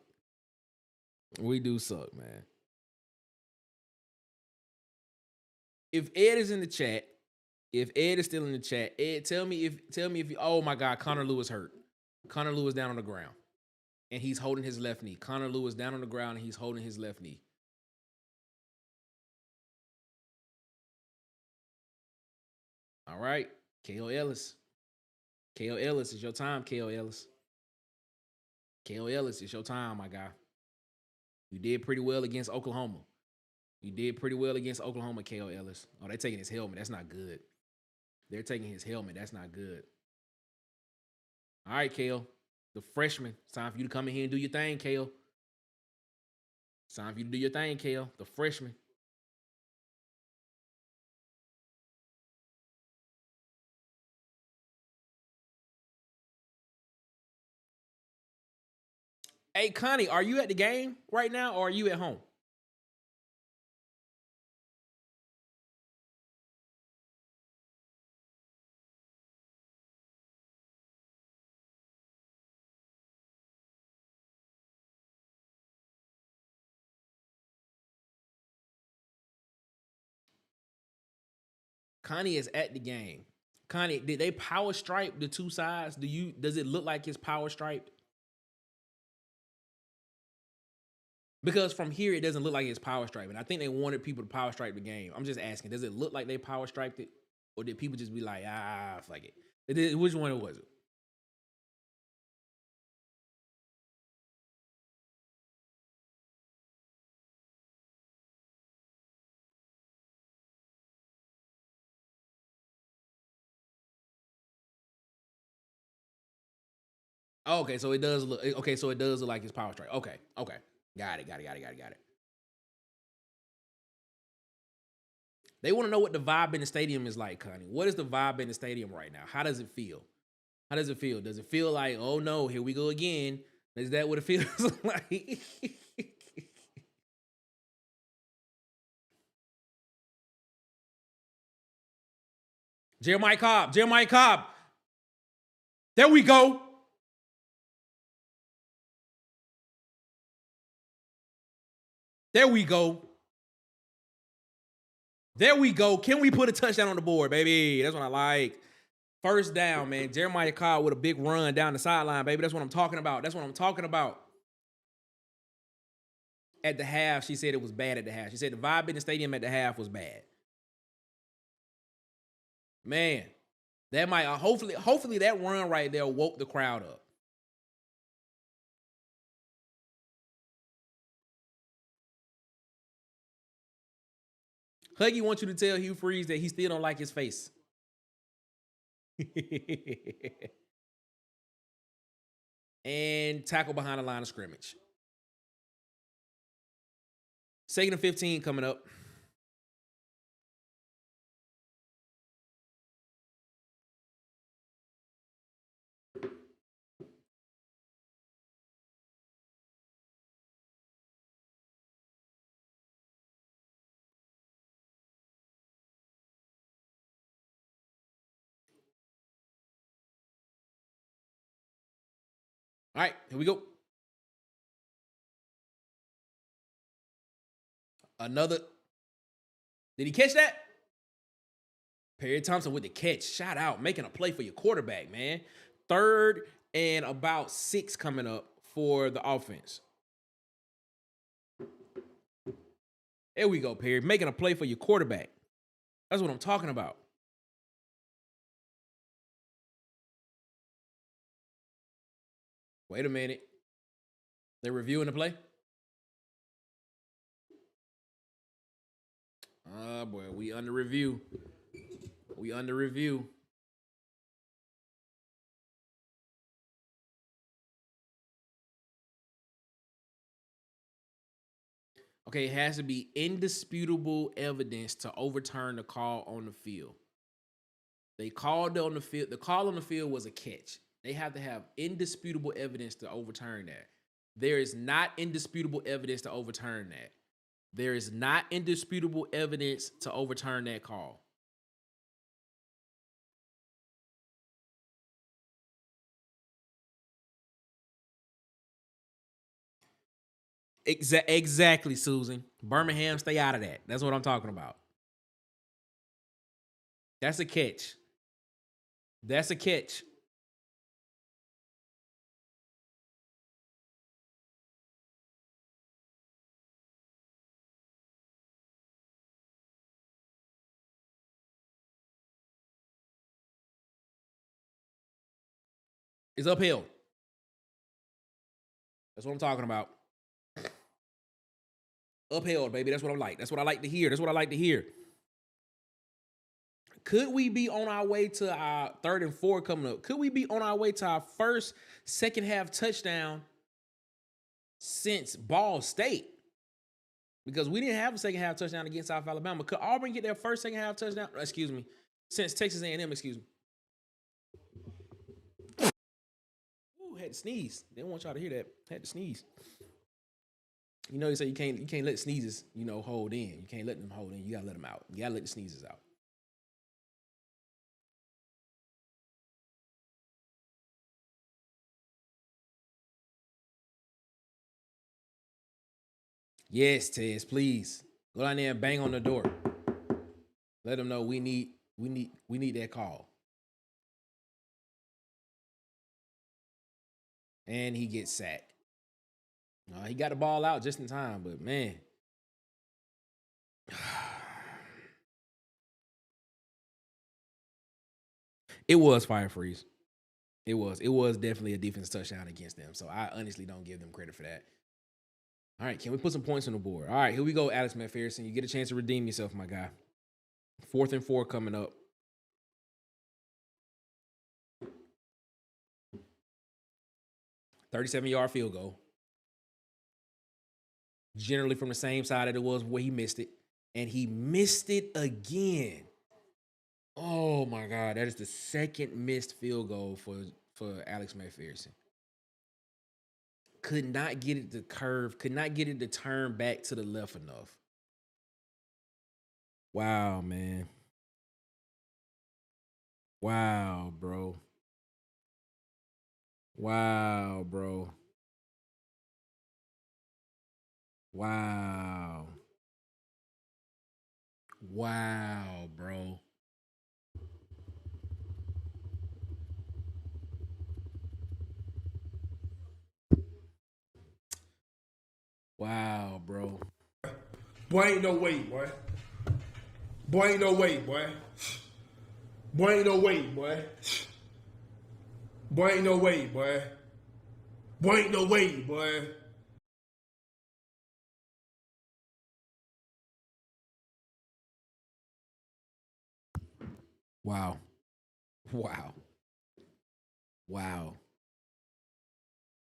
We do suck, man. If Ed is in the chat, if Ed is still in the chat, Ed, tell me if you, oh my God, Connor Lewis hurt. Connor Lewis down on the ground. And he's holding his left knee. Connor Lewis down on the ground and he's holding his left knee. All right. KO Ellis. KO Ellis, it's your time, KO Ellis. KO Ellis, it's your time, my guy. You did pretty well against Oklahoma. You did pretty well against Oklahoma, KO Ellis. Oh, they're taking his helmet. That's not good. They're taking his helmet. That's not good. All right, KO. The freshman. It's time for you to come in here and do your thing, KO. It's time for you to do your thing, KO. The freshman. Hey, Connie, are you at the game right now or are you at home? Connie is at the game. Connie, did they power stripe the two sides? Does it look like it's power striped? Because from here, it doesn't look like it's power striping. I think they wanted people to power stripe the game. I'm just asking, does it look like they power striped it? Or did people just be like, fuck it? Which one was it? Oh, okay, so it does look like it's power stripe. Okay. Got it. They want to know what the vibe in the stadium is like, Connie. What is the vibe in the stadium right now? How does it feel? Does it feel like, oh no, here we go again? Is that what it feels like? Jeremiah Cobb. There we go. There we go. Can we put a touchdown on the board, baby? That's what I like. First down, man. Jeremiah Cobb with a big run down the sideline, baby. That's what I'm talking about. At the half, she said it was bad at the half. She said the vibe in the stadium at the half was bad. Man, that might hopefully that run right there woke the crowd up. Huggy wants you to tell Hugh Freeze that he still don't like his face. And tackle behind the line of scrimmage. 2nd and 15 coming up. All right, here we go. Another. Did he catch that? Perry Thompson with the catch. Shout out. Making a play for your quarterback, man. 3rd and about 6 coming up for the offense. There we go, Perry. Making a play for your quarterback. That's what I'm talking about. Wait a minute. They're reviewing the play? Oh, boy. We under review. Okay, it has to be indisputable evidence to overturn the call on the field. They called on the field. The call on the field was a catch. They have to have indisputable evidence to overturn that. There is not indisputable evidence to overturn that. There is not indisputable evidence to overturn that call. Exactly, Susan. Birmingham, stay out of that. That's what I'm talking about. That's a catch. That's a catch. It's uphill. That's what I'm talking about. Upheld, baby. That's what I like. That's what I like to hear. That's what I like to hear. Could we be on our way to our 3rd and 4 coming up? Could we be on our way to our first second half touchdown since Ball State? Because we didn't have a second half touchdown against South Alabama. Could Auburn get their first second half touchdown? Excuse me. Since Texas A&M, excuse me. Ooh, had to sneeze. They don't want y'all to hear that. Had to sneeze. You know, they say you can't let sneezes, hold in. You can't let them hold in. You gotta let them out. You gotta let the sneezes out. Yes, Tez, please. Go down there and bang on the door. Let them know we need that call. And he gets sacked. He got the ball out just in time, but man. It was fire freeze. It was definitely a defense touchdown against them. So I honestly don't give them credit for that. All right, can we put some points on the board? All right, here we go, Alex McPherson. You get a chance to redeem yourself, my guy. 4th and 4 coming up. $37-yard field goal. Generally from the same side that it was where he missed it. And he missed it again. Oh, my God. That is the second missed field goal for Alex McPherson. Could not get it to curve. Could not get it to turn back to the left enough. Wow, man. Wow, bro. Wow, bro. Wow. Wow, bro. Wow, bro. Boy, ain't no way, boy. Boy, ain't no way, boy. Boy, ain't no way, boy. Boy, ain't no way, boy. Boy, ain't no way, boy. Wow. Wow. Wow.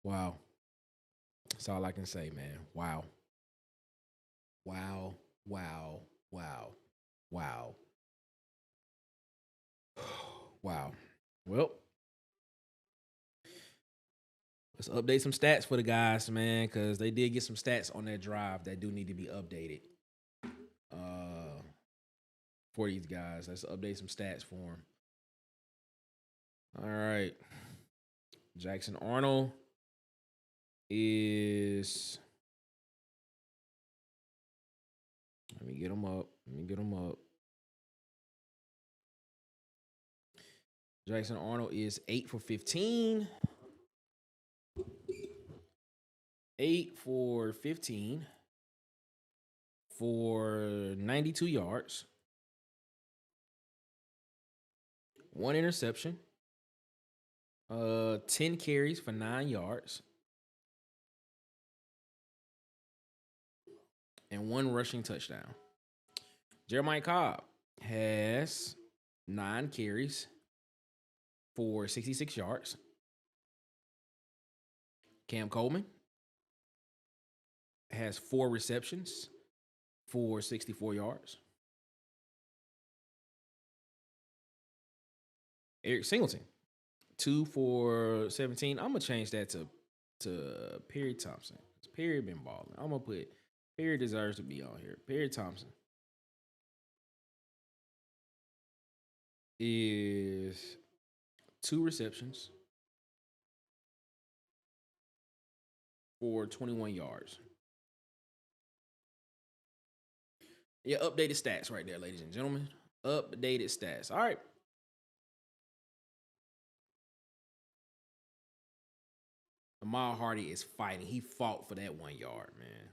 Wow. That's all I can say, man. Wow. Wow. Wow. Wow. Wow. Wow. Well, let's update some stats for the guys, man, because they did get some stats on that drive that do need to be updated. For these guys, let's update some stats for them. All right. Jackson Arnold is. Let me get him up. Jackson Arnold is 8 for 15. 8 for 15 for 92 yards. 1 interception. 10 carries for 9 yards. And 1 rushing touchdown. Jeremiah Cobb has 9 carries for 66 yards. Cam Coleman has 4 receptions for 64 yards. Eric Singleton, 2 for 17. I'm gonna change that to Perry Thompson. Perry been balling. I'm gonna put Perry deserves to be on here. Perry Thompson is 2 receptions for 21 yards. Yeah, updated stats right there, ladies and gentlemen. Updated stats. All right. Amal Hardy is fighting. He fought for that 1 yard, man.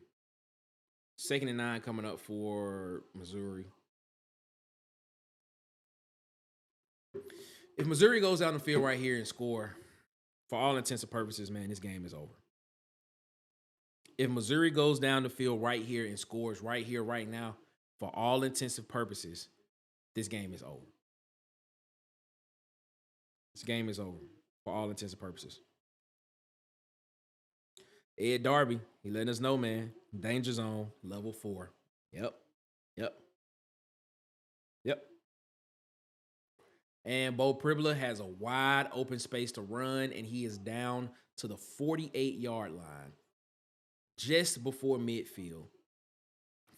2nd and 9 coming up for Missouri. If Missouri goes down the field right here and score, for all intents and purposes, man, this game is over. If Missouri goes down the field right here and scores right here, right now, for all intents and purposes, this game is over. This game is over for all intents and purposes. Ed Darby, he letting us know, man. Danger zone, level 4. Yep. And Bo Pribula has a wide open space to run, and he is down to the 48-yard line, just before midfield.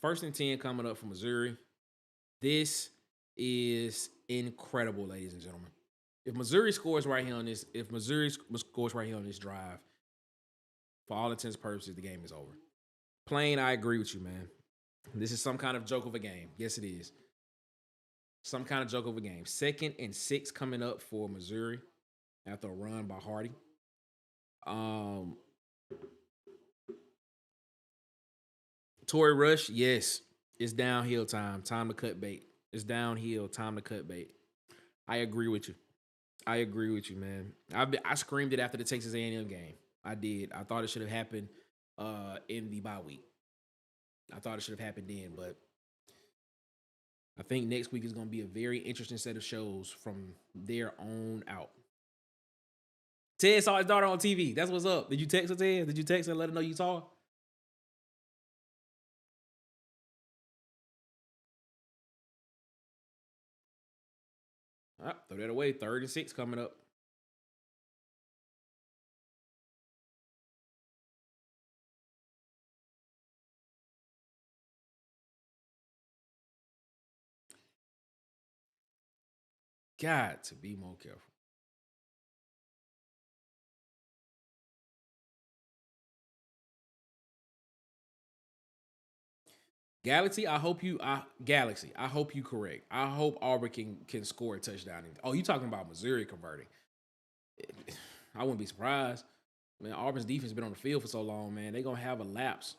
1st and 10 coming up for Missouri. This is incredible, ladies and gentlemen. If Missouri scores right here on this, drive, for all intents and purposes, the game is over. Plain, I agree with you, man. This is some kind of joke of a game. Yes, it is. Some kind of joke of a game. 2nd and 6 coming up for Missouri after a run by Hardy. Tory Rush, yes, it's downhill time. Time to cut bait. It's downhill. Time to cut bait. I agree with you. Man. I screamed it after the Texas A&M game. I did. I thought it should have happened in the bye week. I thought it should have happened then, but I think next week is going to be a very interesting set of shows from there on out. Ted saw his daughter on TV. That's what's up. Did you text her, Ted? Did you text her and let her know you saw her? All right, throw that away. 3rd and 6 coming up. Got to be more careful. Galaxy, I hope you correct. I hope Auburn can score a touchdown. Oh, you talking about Missouri converting? I wouldn't be surprised. Man, Auburn's defense been on the field for so long, man. They're gonna have a lapse.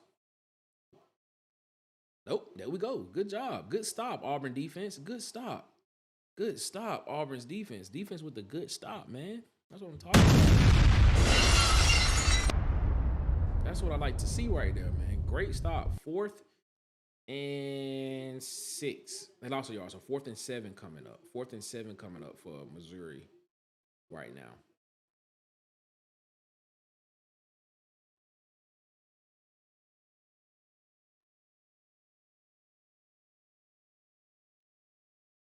Nope, there we go. Good job. Good stop, Auburn defense. Good stop. Good stop, Auburn's defense. Defense with the good stop, man. That's what I'm talking about. That's what I like to see right there, man. Great stop. 4th and 6. And also, y'all, so 4th and 7 coming up. 4th and 7 coming up for Missouri right now.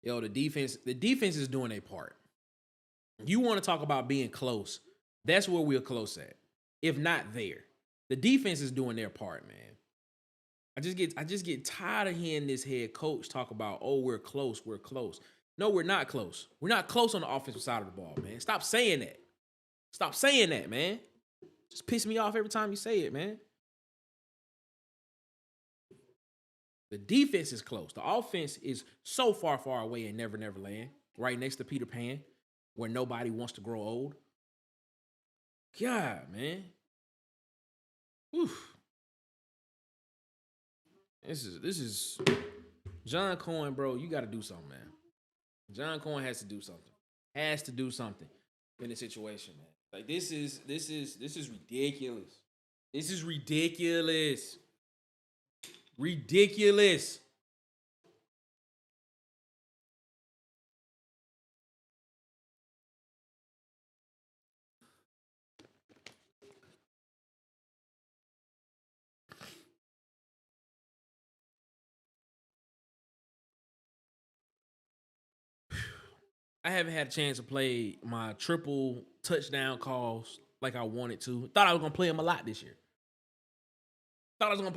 Yo, the defense is doing their part. You want to talk about being close. That's where we're close at. If not there. The defense is doing their part, man. I just get tired of hearing this head coach talk about, oh, we're close. No, we're not close. We're not close on the offensive side of the ball, man. Stop saying that. Stop saying that, man. Just piss me off every time you say it, man. The defense is close. The offense is so far, far away in Never Never Land, right next to Peter Pan, where nobody wants to grow old. God, man. Oof. This is John Cohen, bro. You got to do something, man. John Cohen has to do something. Has to do something in the situation, man. Like this is ridiculous. This is ridiculous. Ridiculous. I haven't had a chance to play my triple touchdown calls like I wanted to. Thought I was going to play them a lot this year. Thought I was going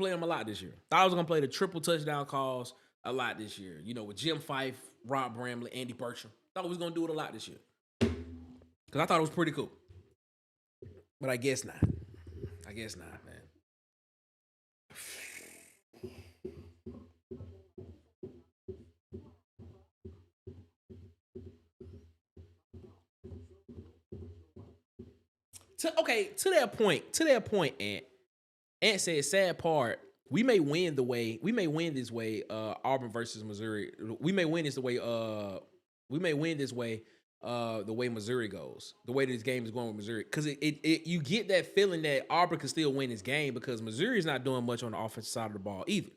to play the triple touchdown calls a lot this year. You know, with Jim Fife, Rob Bramley, Andy Bertram. Thought I was going to do it a lot this year. Because I thought it was pretty cool. But I guess not. Man. To that point, Ant said, sad part, we may win this way, Auburn versus Missouri. We may win this the way, the way Missouri goes, the way this game is going with Missouri. Because you get that feeling that Auburn can still win this game because Missouri is not doing much on the offensive side of the ball either.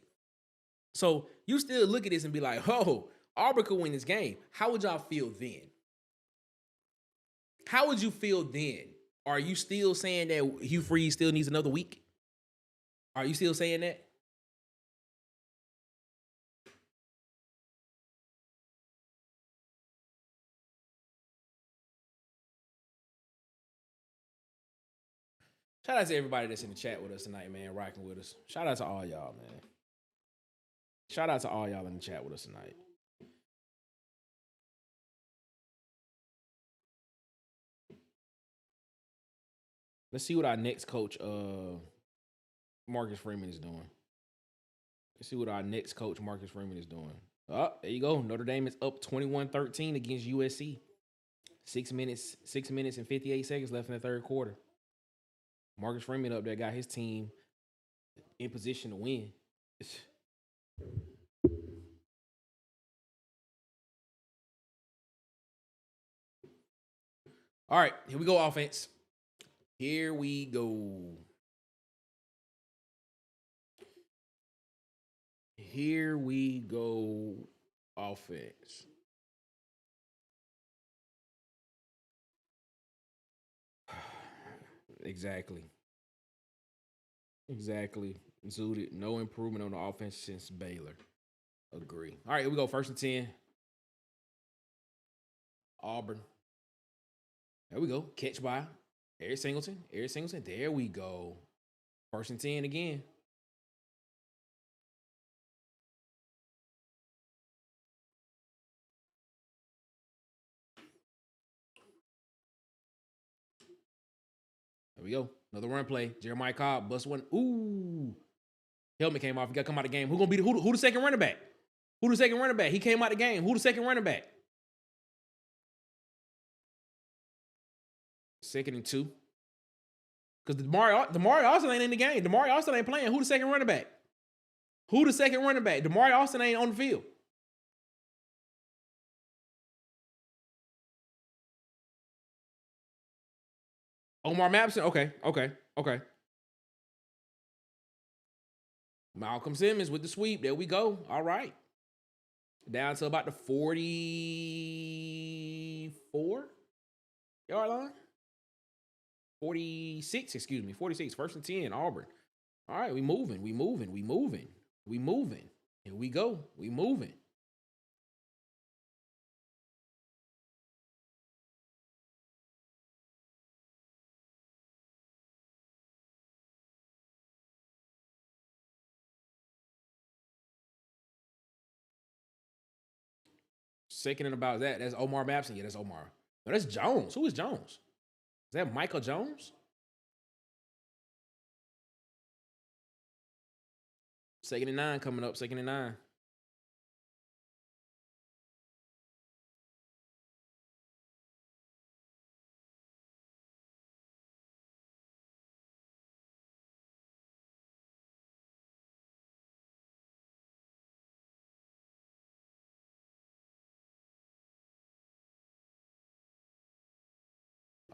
So you still look at this and be like, oh, Auburn could win this game. How would y'all feel then? How would you feel then? Are you still saying that Hugh Freeze still needs another week? Are you still saying that? Shout out to everybody that's in the chat with us tonight, man, rocking with us. Shout out to all y'all, man. Shout out to all y'all in the chat with us tonight. Let's see what our next coach, Marcus Freeman, is doing. Let's see what our next coach, Marcus Freeman, is doing. Oh, there you go. Notre Dame is up 21-13 against USC. 6 minutes and 58 seconds left in the third quarter. Marcus Freeman up there got his team in position to win. All right, here we go, offense. Here we go. Here we go, offense. Exactly. Zooted. No improvement on the offense since Baylor. Agree. All right, here we go. 1st and 10. Auburn. There we go. Catch by Eric Singleton. There we go. 1st and 10 again. There we go. Another run play. Jeremiah Cobb bust one. Ooh. Helmet came off. He got to come out of the game. Who gonna be who the second running back? Who the second running back? He came out of the game. Who the second running back? 2nd and 2. Because Damari Austin ain't in the game. Damari Austin ain't playing. Who the second running back? Damari Austin ain't on the field. Omar Mapson? Okay. Malcolm Simmons with the sweep. There we go. All right. Down to about the 44 yard line. 46, 46. 1st and 10, Auburn. All right, we moving. Here we go. We moving. Second and about that. That's Omar Mapson. Yeah, that's Omar. No, that's Jones. Who is Jones? Is that Michael Jones? 2nd and 9 coming up. 2nd and 9.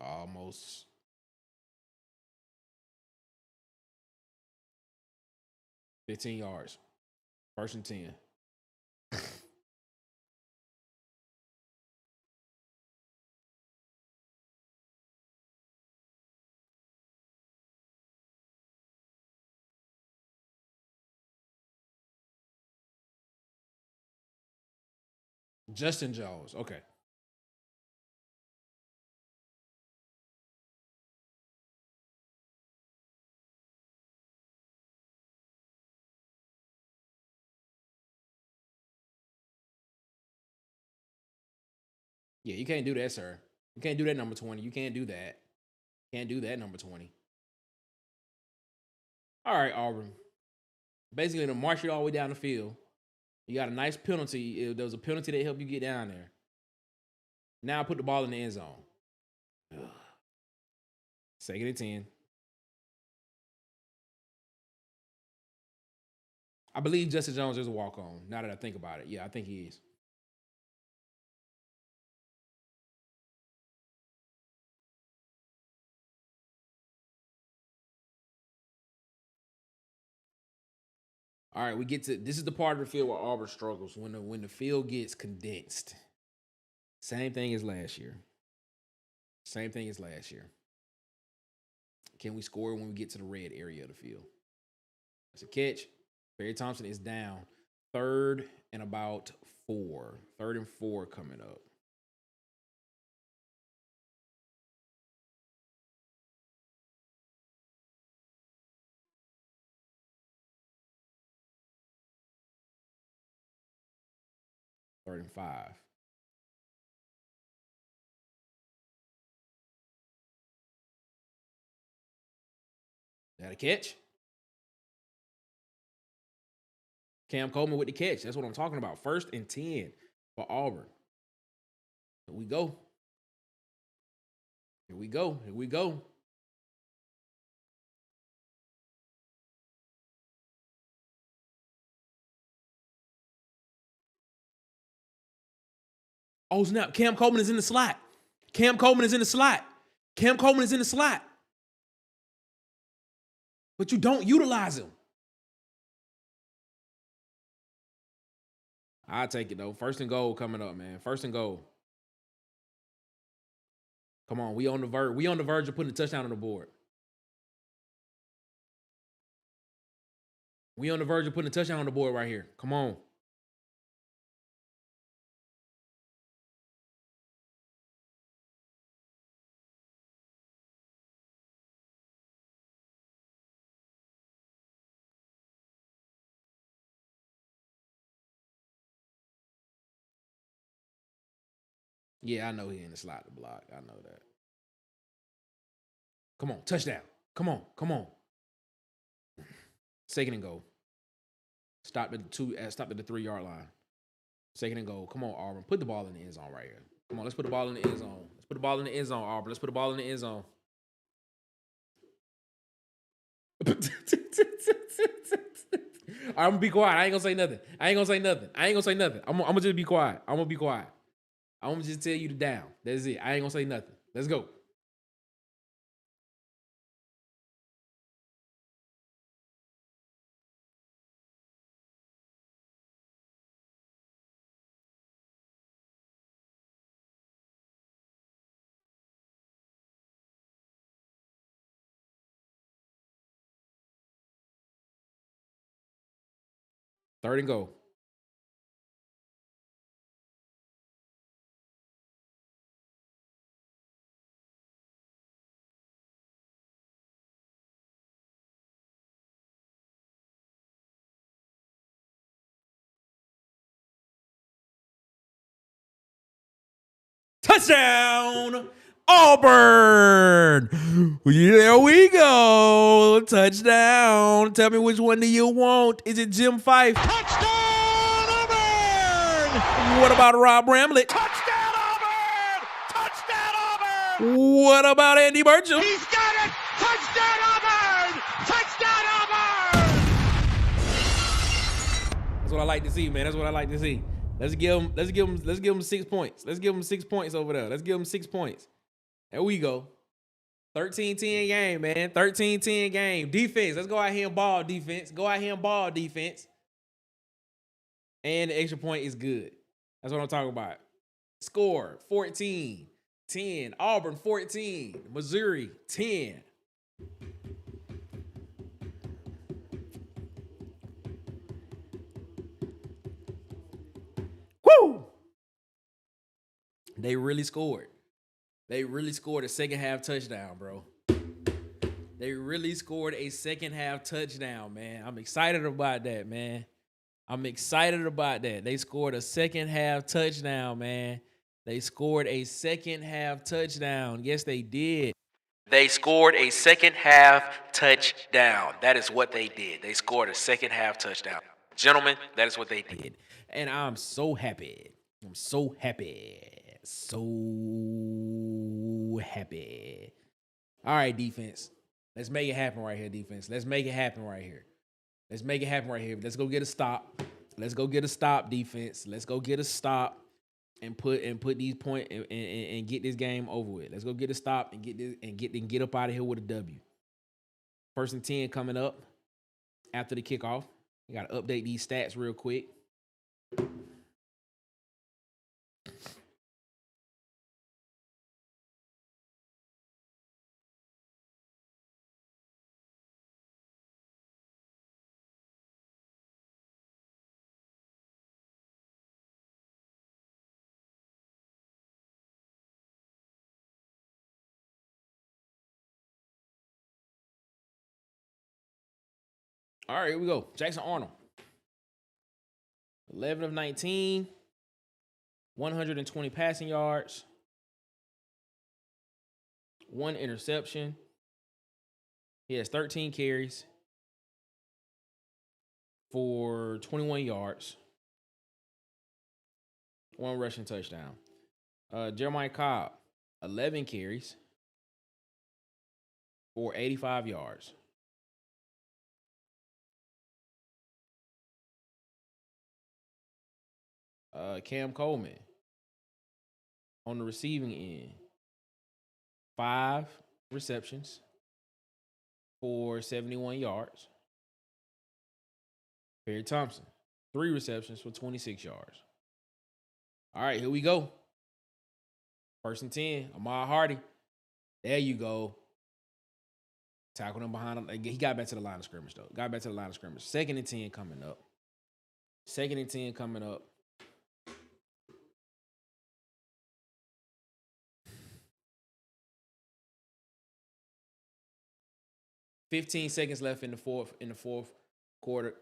Almost. $15 yards. 1st and 10. Justin Jones. Okay. Yeah, you can't do that, sir. You can't do that, number 20. You can't do that. Can't do that, number 20. All right, Auburn. Basically, to march you all the way down the field. You got a nice penalty. There was a penalty that helped you get down there. Now put the ball in the end zone. Ugh. Second and 10. I believe Justin Jones is a walk-on, now that I think about it. Yeah, I think he is. All right, we get to this is the part of the field where Auburn struggles when the field gets condensed. Same thing as last year. Same thing as last year. Can we score when we get to the red area of the field? That's a catch. Barry Thompson is down. 3rd and about 4. 3rd and 4 coming up. Third and 5. That a catch? Cam Coleman with the catch. That's what I'm talking about. 1st and 10 for Auburn. Here we go. Here we go. Here we go. Oh, snap. Cam Coleman is in the slot. Cam Coleman is in the slot. Cam Coleman is in the slot. But you don't utilize him. I'll take it, though. 1st and goal coming up, man. 1st and goal. Come on. We on the verge of putting a touchdown on the board. We on the verge of putting a touchdown on the board right here. Come on. Yeah, I know he in the slot to block. I know that. Come on, touchdown. Come on, come on. 2nd and goal. Stop at the 3-yard line. 2nd and goal. Come on, Auburn. Put the ball in the end zone right here. Come on, let's put the ball in the end zone. Let's put the ball in the end zone, Auburn. Let's put the ball in the end zone. All right, I'm gonna be quiet. I ain't gonna say nothing. I'm gonna just be quiet. I'm gonna just tell you the down. That's it. I ain't gonna say nothing. Let's go. Third and goal. Touchdown, Auburn. There we go. Touchdown. Tell me which one do you want? Is it Jim Fife? Touchdown, Auburn! What about Rob Bramlett? Touchdown, Auburn! Touchdown, Auburn! What about Andy Burcham? He's got it! Touchdown, Auburn! Touchdown, Auburn! That's what I like to see, man. That's what I like to see. Let's give him 6 points. Let's give him 6 points over there. Let's give him 6 points. There we go. 13-10 game, man. 13-10 game. Defense. Let's go out here and ball defense. Go out here and ball defense. And the extra point is good. That's what I'm talking about. Score 14-10. Auburn 14. Missouri 10. Woo! They really scored. They really scored a second half touchdown, bro. They really scored a second half touchdown, man. I'm excited about that, man. I'm excited about that. They scored a second half touchdown, man. They scored a second half touchdown. Yes, they did. They scored a second half touchdown. That is what they did. They scored a second half touchdown. Gentlemen, that is what they did. And I'm so happy. I'm so happy. So happy. All right, defense. Let's make it happen right here, defense. Let's make it happen right here. Let's make it happen right here. Let's go get a stop. Let's go get a stop, defense. Let's go get a stop and put these points and get this game over with. Let's go get a stop and get up out of here with a W. 1st and 10 coming up after the kickoff. We got to update these stats real quick. All right, here we go. Jackson Arnold. 11 of 19, 120 passing yards, 1 interception. He has 13 carries for 21 yards, 1 rushing touchdown. Jeremiah Cobb, 11 carries for 85 yards. Cam Coleman on the receiving end, 5 receptions for 71 yards. Barry Thompson, 3 receptions for 26 yards. All right, here we go. 1st and 10, Ahmad Hardy. There you go. Tackled him behind him. He got back to the line of scrimmage, though. 2nd and 10 coming up. 2nd and 10 coming up. $15 seconds left in the fourth quarter.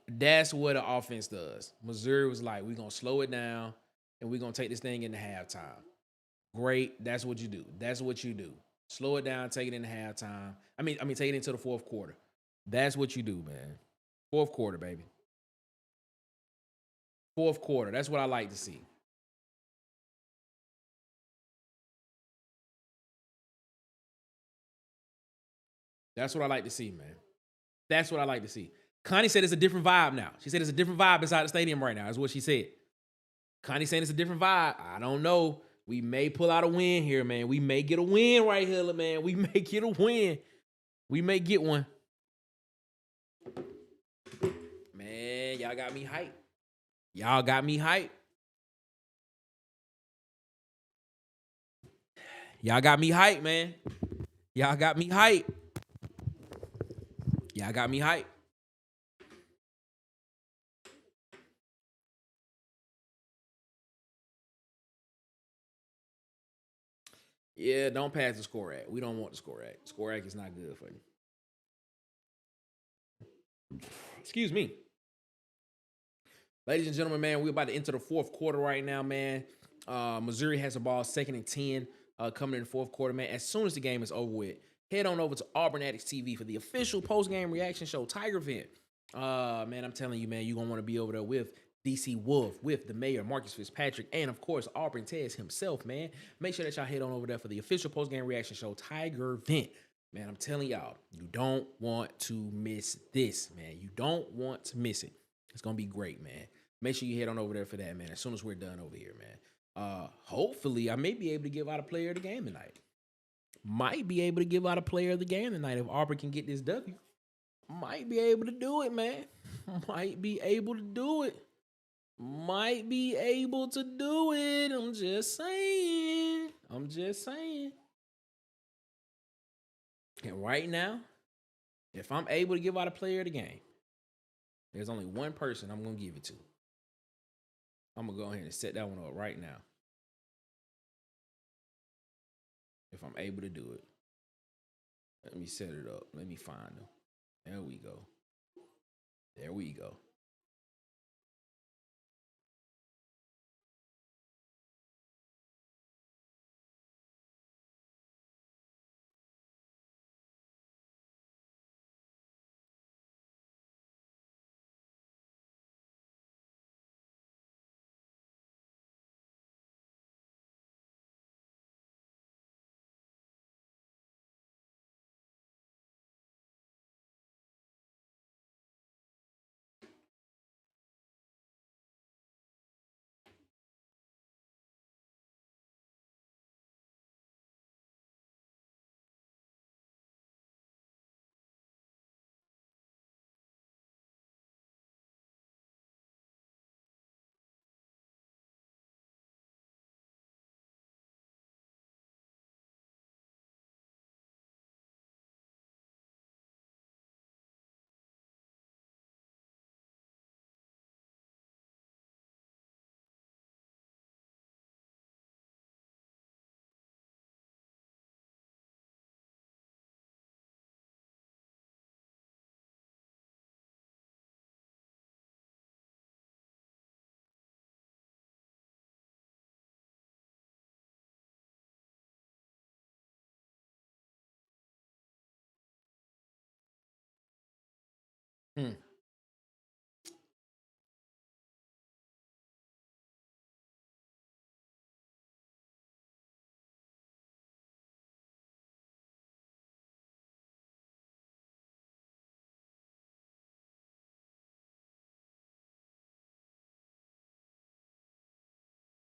That's what the offense does. Missouri was like, we're going to slow it down, and we're going to take this thing into halftime. Great. That's what you do. That's what you do. Slow it down, take it into halftime. I mean, take it into the 4th quarter. That's what you do, man. 4th quarter, baby. 4th quarter. That's what I like to see. That's what I like to see, man. That's what I like to see. Connie said it's a different vibe now. She said it's a different vibe inside the stadium right now, is what she said. Connie saying it's a different vibe. I don't know. We may pull out a win here, man. We may get a win right here, man. We may get a win. We may get one. Man, y'all got me hyped. Y'all got me hyped. Y'all got me hyped, man. Y'all got me hyped. Y'all got me hyped. Yeah, don't pass the score act. We don't want the score act. Score act is not good for you. Excuse me. Ladies and gentlemen, man, we're about to enter the 4th quarter right now, man. Missouri has the ball 2nd and 10 coming in the 4th quarter, man. As soon as the game is over with, head on over to Auburn Addicts TV for the official post-game reaction show, Tiger Vent. Man, I'm telling you, man, you're going to want to be over there with DC Wolf, with the mayor, Marcus Fitzpatrick, and, of course, Auburn Tez himself, man. Make sure that y'all head on over there for the official post-game reaction show, Tiger Vent. Man, I'm telling y'all, you don't want to miss this, man. You don't want to miss it. It's going to be great, man. Make sure you head on over there for that, man, as soon as we're done over here, man. Hopefully, I may be able to give out a player of the game tonight. Might be able to give out a player of the game tonight if Auburn can get this W. Might be able to do it, man. Might be able to do it. Might be able to do it. I'm just saying. I'm just saying. And right now, if I'm able to give out a player of the game, there's only one person I'm going to give it to. I'm going to go ahead and set that one up right now. If I'm able to do it. Let me set it up. Let me find them. There we go. There we go. Mm.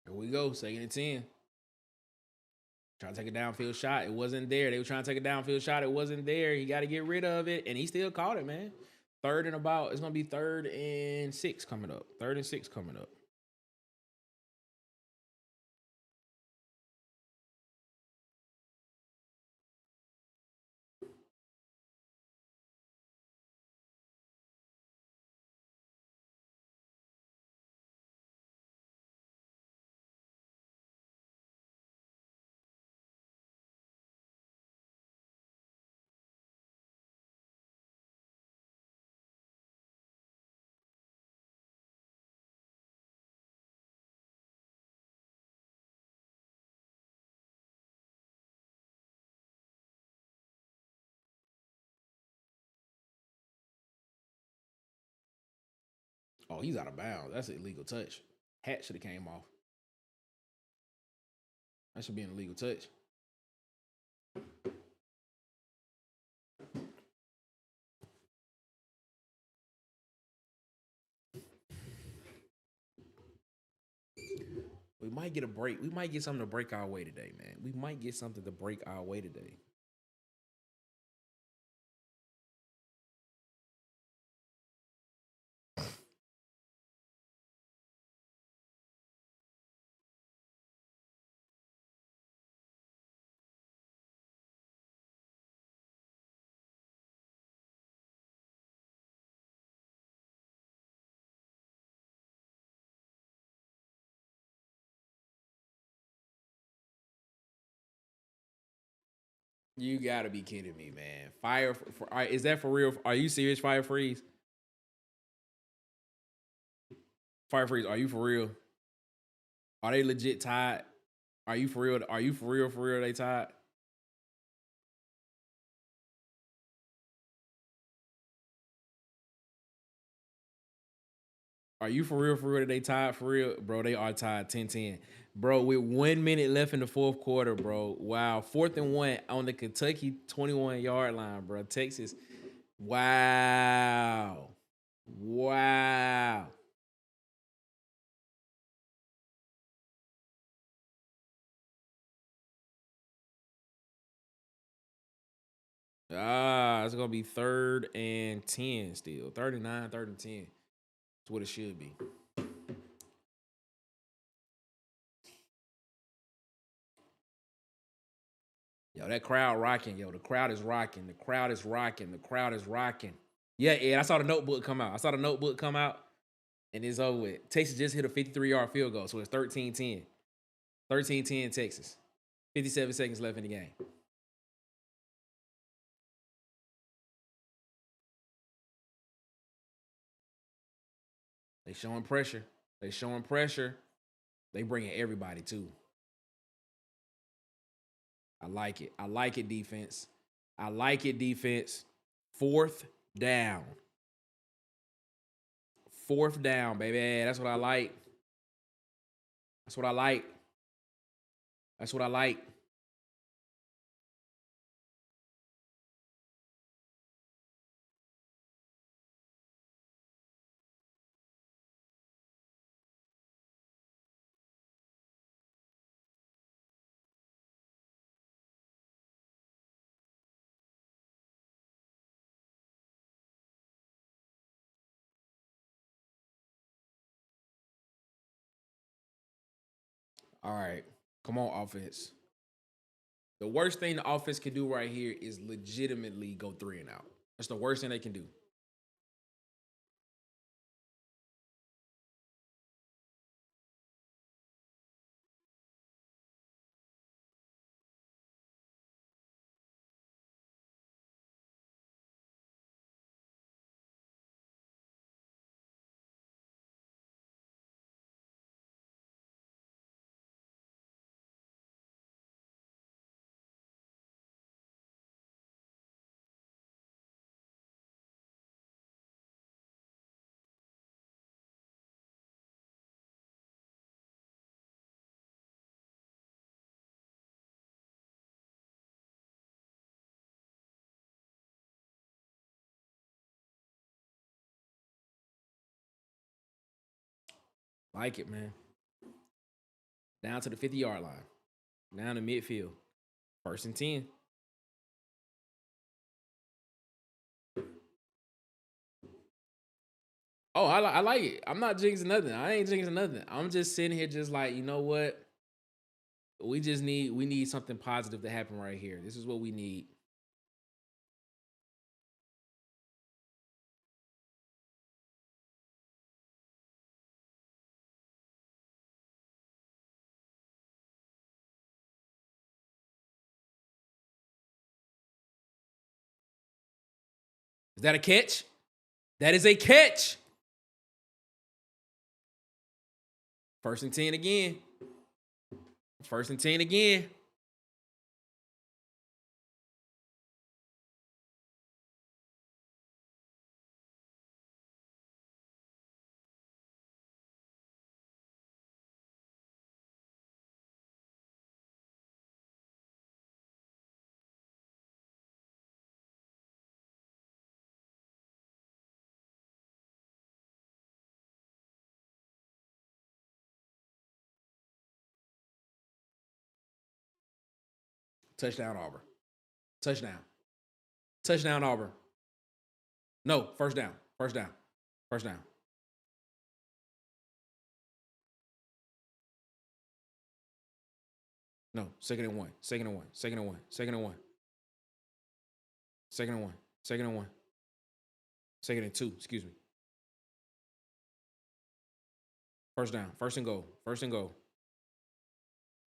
Here we go, 2nd and 10. Trying to take a downfield shot. It wasn't there. They were trying to take a downfield shot. It wasn't there. He got to get rid of it. And he still caught it, man. It's going to be 3rd and 6 coming up. 3rd and 6 coming up. Oh, he's out of bounds. That's an illegal touch. Hat should have came off. That should be an illegal touch. We might get a break. We might get something to break our way today, man. We might get something to break our way today. You gotta be kidding me, man. Fire for all right, is that for real? Are you serious, Fire Freeze? Fire Freeze, are you for real? Are they legit tied? Are you for real? Are you for real? For real, they tied? Are you for real? For real, they tied for real? Bro, they are tied 10-10. Bro, with 1 minute left in the 4th quarter, bro. Wow. 4th and 1 on the Kentucky 21-yard line, bro. Texas. Wow. Wow. It's going to be 3rd and 10 still. 3rd and 9, 3rd and 10. That's what it should be. Yo, that crowd rocking. Yo, the crowd is rocking. The crowd is rocking. The crowd is rocking. Yeah, Ed, I saw the notebook come out. And it's over with. Texas just hit a 53-yard field goal, so it's 13-10. 13-10 Texas. 57 seconds left in the game. They showing pressure. They bringing everybody, too. I like it. Defense. 4th down. 4th down, baby. That's what I like. All right. Come on, offense. The worst thing the offense can do right here is legitimately go 3 and out. That's the worst thing they can do. Like it, man. Down to the 50-yard line. Down to midfield. 1st and 10. Oh, I like it. I'm not jinxing nothing. I ain't jinxing nothing. I'm just sitting here just like, you know what? We need something positive to happen right here. This is what we need. Is that a catch? That is a catch. 1st and 10 again. 1st and 10 again. Touchdown, Auburn. Touchdown. Touchdown, Auburn. No, 1st down. 1st down. 1st down. No, 2nd and 1. 2nd and 1. 2nd and 1. 2nd and 1. 2nd and 1. 2nd and 1. 2nd and 2. Excuse me. 1st down. 1st and goal. 1st and goal.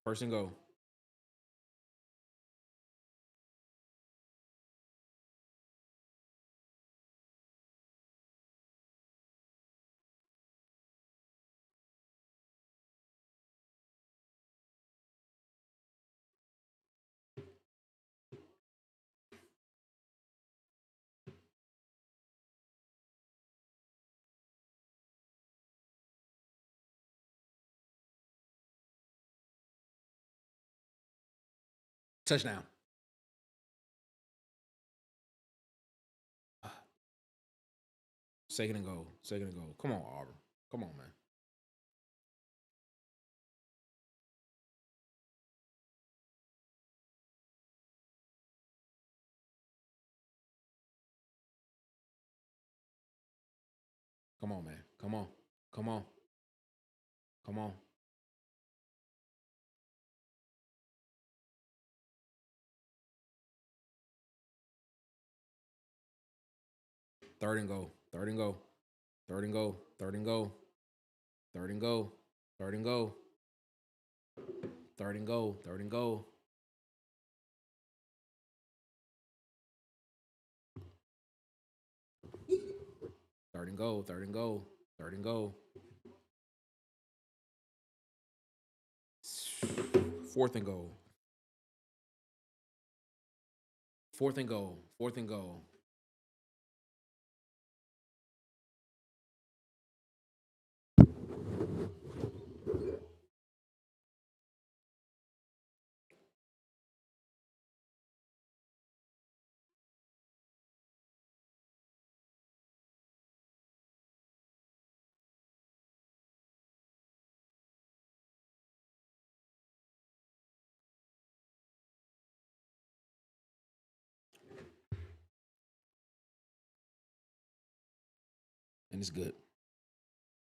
1st and goal. Touchdown. Second and goal. 2nd and goal. Come on, Auburn. Come on, man. Come on, man. Come on. Come on. Come on. Third and goal. 3rd and goal. 3rd and goal. 3rd and goal. 3rd and goal. 3rd and goal. 3rd and goal. 3rd and goal. Third and goal. 3rd and goal. 3rd and goal. 4th and goal. 4th and goal. 4th and goal. And it's good.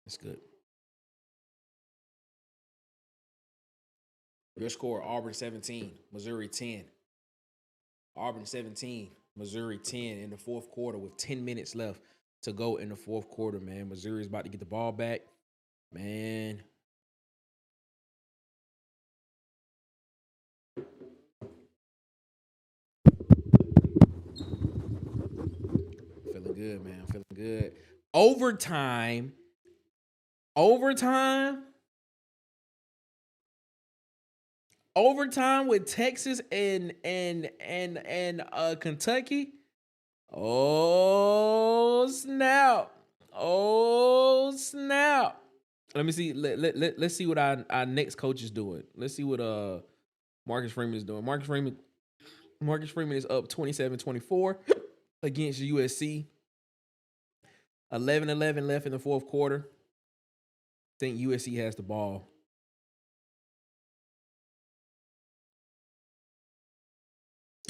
It's good. Your score, Auburn 17, Missouri 10. Auburn 17, Missouri 10 in the 4th quarter with 10 minutes left to go in the 4th quarter, man. Missouri's about to get the ball back. Man. Feeling good, man. Feeling good. Overtime with Texas and Kentucky. Oh snap! Oh snap! Let me see. Let's see what our next coach is doing. Let's see what Marcus Freeman is doing. Marcus Freeman is up 27-24 against USC. 11-11 left in the 4th quarter. think USC has the ball.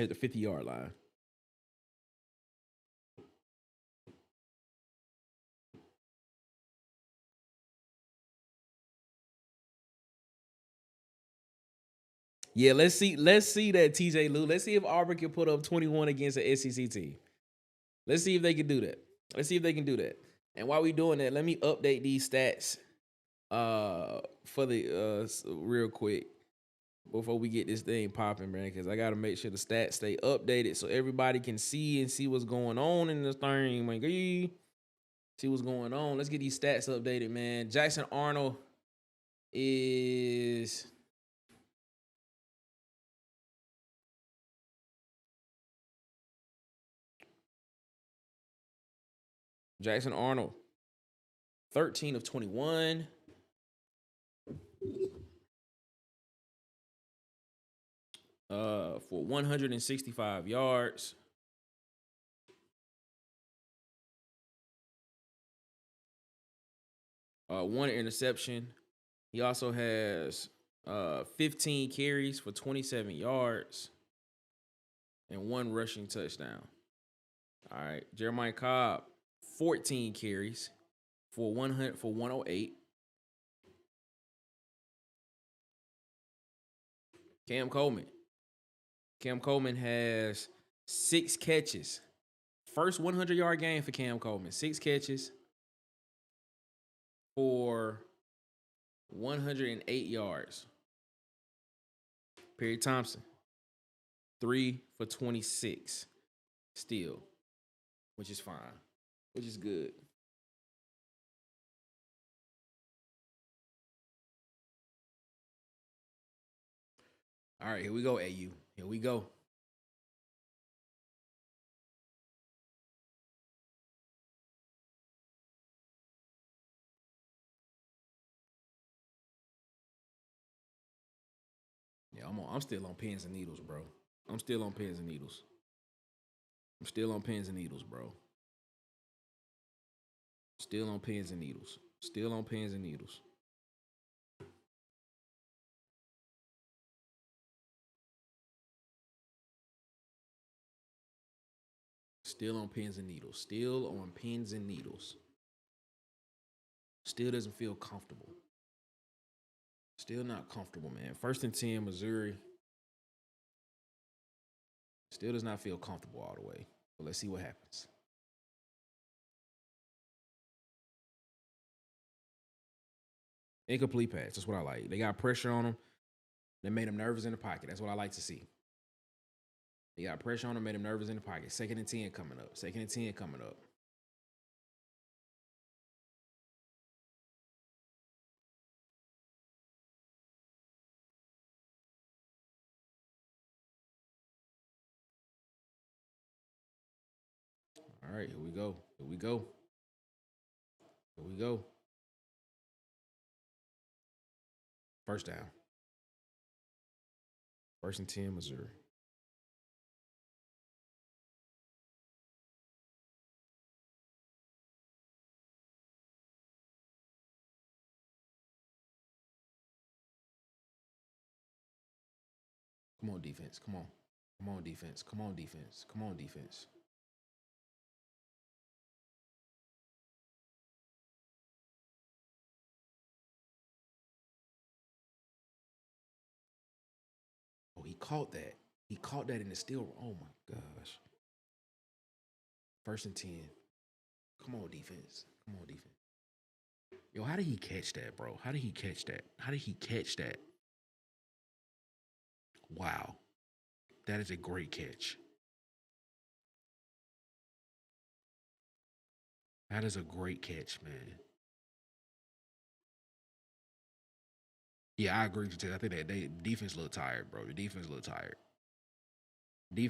At the 50-yard line. Yeah, let's see that TJ Lou. Let's see if Auburn can put up 21 against an SEC team. Let's see if they can do that. And while we doing that, let me update these stats for the real quick before we get this thing popping, man, because I got to make sure the stats stay updated so everybody can see what's going on in this thing, man. See what's going on. Let's get these stats updated, man. Jackson Arnold is Jackson Arnold, 13 of 21. For 165 yards. One interception. He also has 15 carries for 27 yards and one rushing touchdown. All right, Jeremiah Cobb, 14 carries for 108. Cam Coleman has 6 catches. First 100-yard game for Cam Coleman. 6 catches for 108 yards. Perry Thompson, 3 for 26 still, which is fine, which is good. All right, here we go, AU. Here we go. Yeah, I'm still on pins and needles, bro. I'm still on pins and needles, bro. Still on pins and needles. Still on pins and needles. Still on pins and needles. Still doesn't feel comfortable. Still not comfortable, man. 1st and 10, Missouri. Still does not feel comfortable all the way. But let's see what happens. Incomplete pass. That's what I like. They got pressure on them. They made him nervous in the pocket. That's what I like to see. They got pressure on him, made him nervous in the pocket. 2nd and 10 coming up. All right, here we go. First down. 1st and 10, Missouri. Come on, defense. Come on, defense. Oh, he caught that. He caught that in the steal. Oh, my gosh. 1st and 10. Come on, defense. Yo, how did he catch that, bro? How did he catch that? Wow. That is a great catch. That is a great catch, man. Yeah, I agree with you. I think that they defense look tired, bro. The defense look tired. They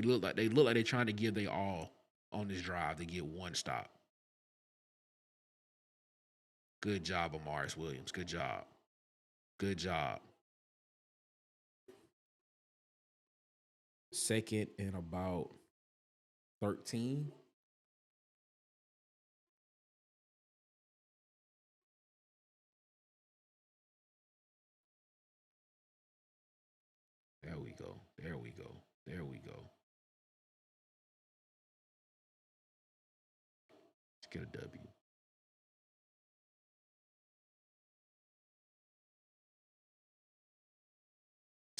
look like they're trying to give their all on this drive to get one stop. Good job, Amaris Williams. Good job. 2nd and about 13. There we go. Let's get a W.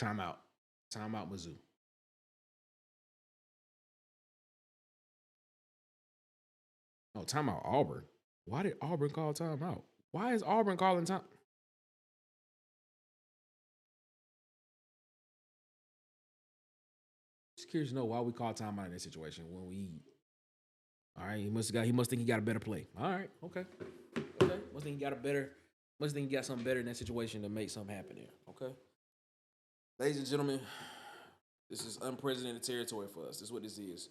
Timeout. Timeout, Mizzou. Oh, timeout, Auburn. Why did Auburn call timeout? Why is Auburn calling time? Just curious to know why we call timeout in that situation when we. All right, he must think he got a better play. All right, okay. Must think he got something better in that situation to make something happen there. Okay. Ladies and gentlemen, this is unprecedented territory for us. This is what this is.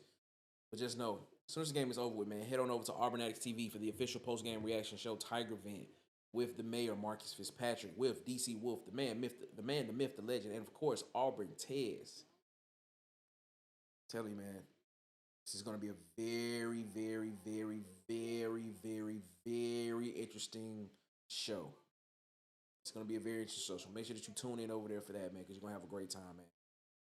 But just know, as soon as the game is over with, man, head on over to Auburn TV for the official post-game reaction show, Tiger Vent, with the mayor, Marcus Fitzpatrick, with DC Wolf, the man, the myth, the legend, and of course, Auburn Tez. Tell you, man, this is going to be a very, very, very, very, very, very interesting show. It's going to be a very interesting show. So make sure that you tune in over there for that, man, because you're going to have a great time, man.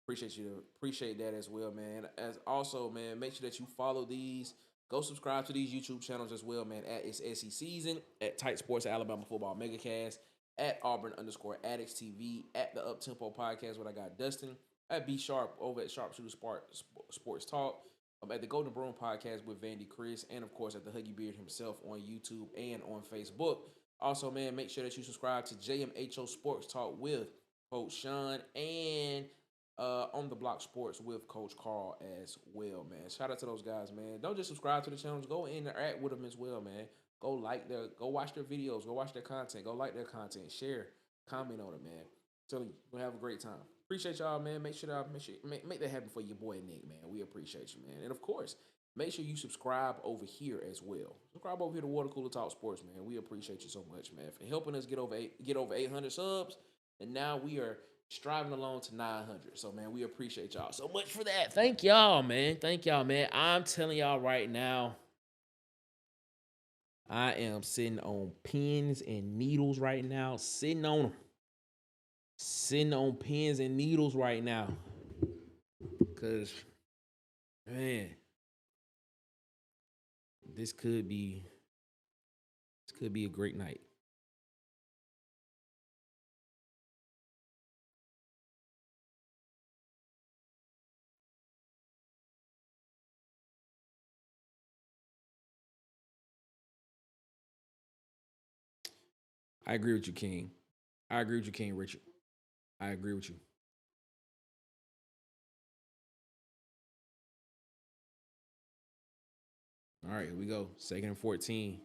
Appreciate that as well, man. As also, man, make sure that you follow these. Go subscribe to these YouTube channels as well, man. At It's SEC Season, at Tight Sports Alabama Football Megacast, at Auburn_Addicts TV, at the Uptempo Podcast, where I got Dustin, at B Sharp over at Sharpshooter Sports Talk. I'm at the Golden Broom Podcast with Vandy Chris, and of course at the Huggy Beard himself on YouTube and on Facebook. Also, man, make sure that you subscribe to JMHO Sports Talk with Coach Sean and On the Block Sports with Coach Carl as well, man. Shout out to those guys, man. Don't just subscribe to the channels. Go interact with them as well, man. Go watch their videos. Go watch their content. Go like their content. Share. Comment on it, man. Tell you, we're gonna have a great time. Appreciate y'all, man. Make that happen for your boy Nick, man. We appreciate you, man. And of course, make sure you subscribe over here as well. Subscribe over here to Water Cooler Talk Sports, man. We appreciate you so much, man, for helping us get over 800 subs. And now we are striving along to 900. So, man, we appreciate y'all so much for that. Thank y'all, man. I'm telling y'all right now, I am sitting on pins and needles right now. Sitting on pins and needles right now. Because, man, this could be a great night. I agree with you, King. Richard. I agree with you. All right, here we go. 2nd and 14.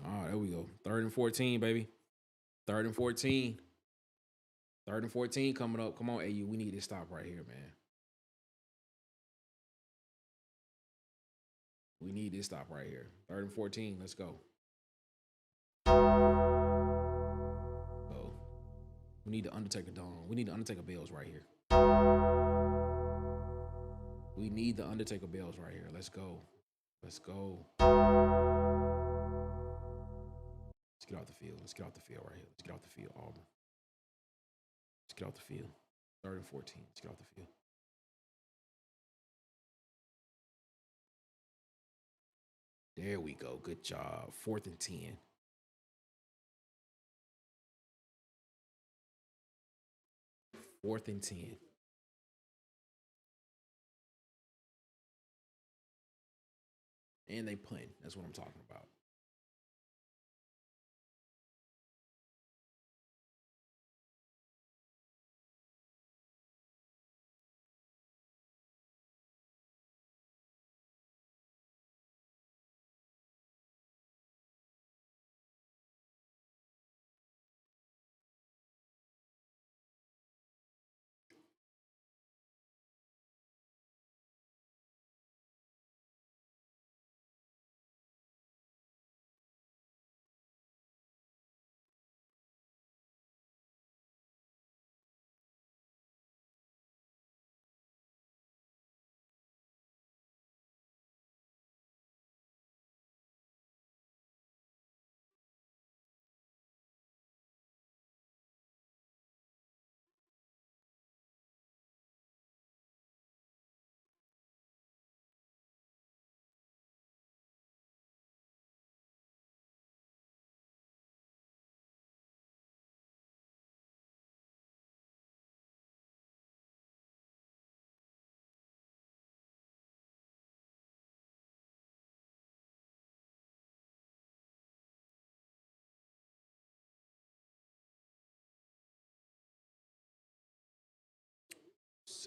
All right, there we go. 3rd and 14, baby. 3rd and 14. 3rd and 14 coming up. Come on, AU. We need to stop right here, man. We need this stop right here. 3rd and 14. Let's go. Oh. We need the Undertaker Dawn. We need the Undertaker Bells right here. We need the Undertaker Bells right here. Let's go. Let's go. Let's get off the field. Let's get off the field right here. Let's get off the field, Auburn. Let's get off the field. 3rd and 14. Let's get off the field. There we go. Good job. 4th and 10. Fourth and 10. And they punt. That's what I'm talking about.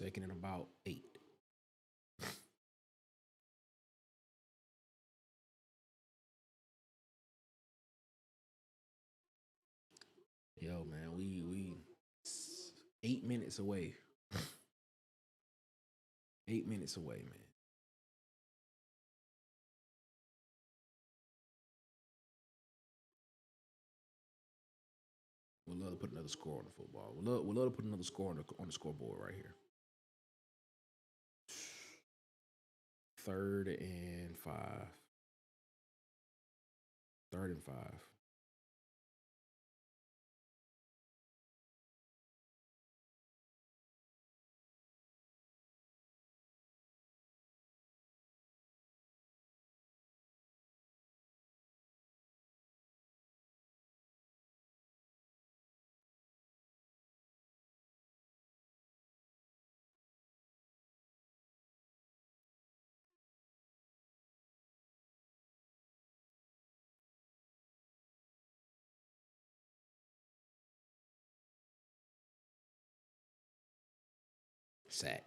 Second and about 8. Yo, man, we 8 minutes away. 8 minutes away, man. We'd love to put another score on the football. We'd love to put another score on the scoreboard right here. 3rd and 5. 3rd and 5. Sack.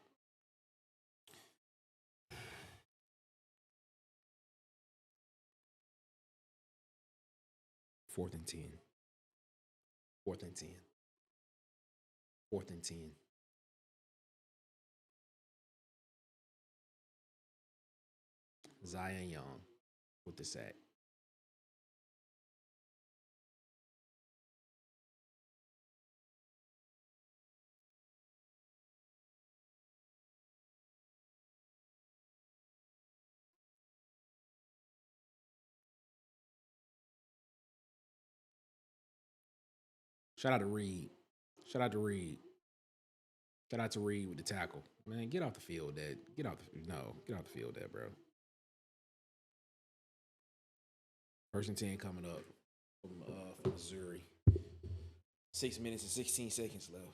Fourth and 10. 4th and 10. 4th and 10. Zion Young with the sack. Shout out to Reed. Shout out to Reed. Shout out to Reed with the tackle. Man, get off the field, Dad. Get off the field, Dad, bro. 1st and 10 coming up from Missouri. 6 minutes and 16 seconds left.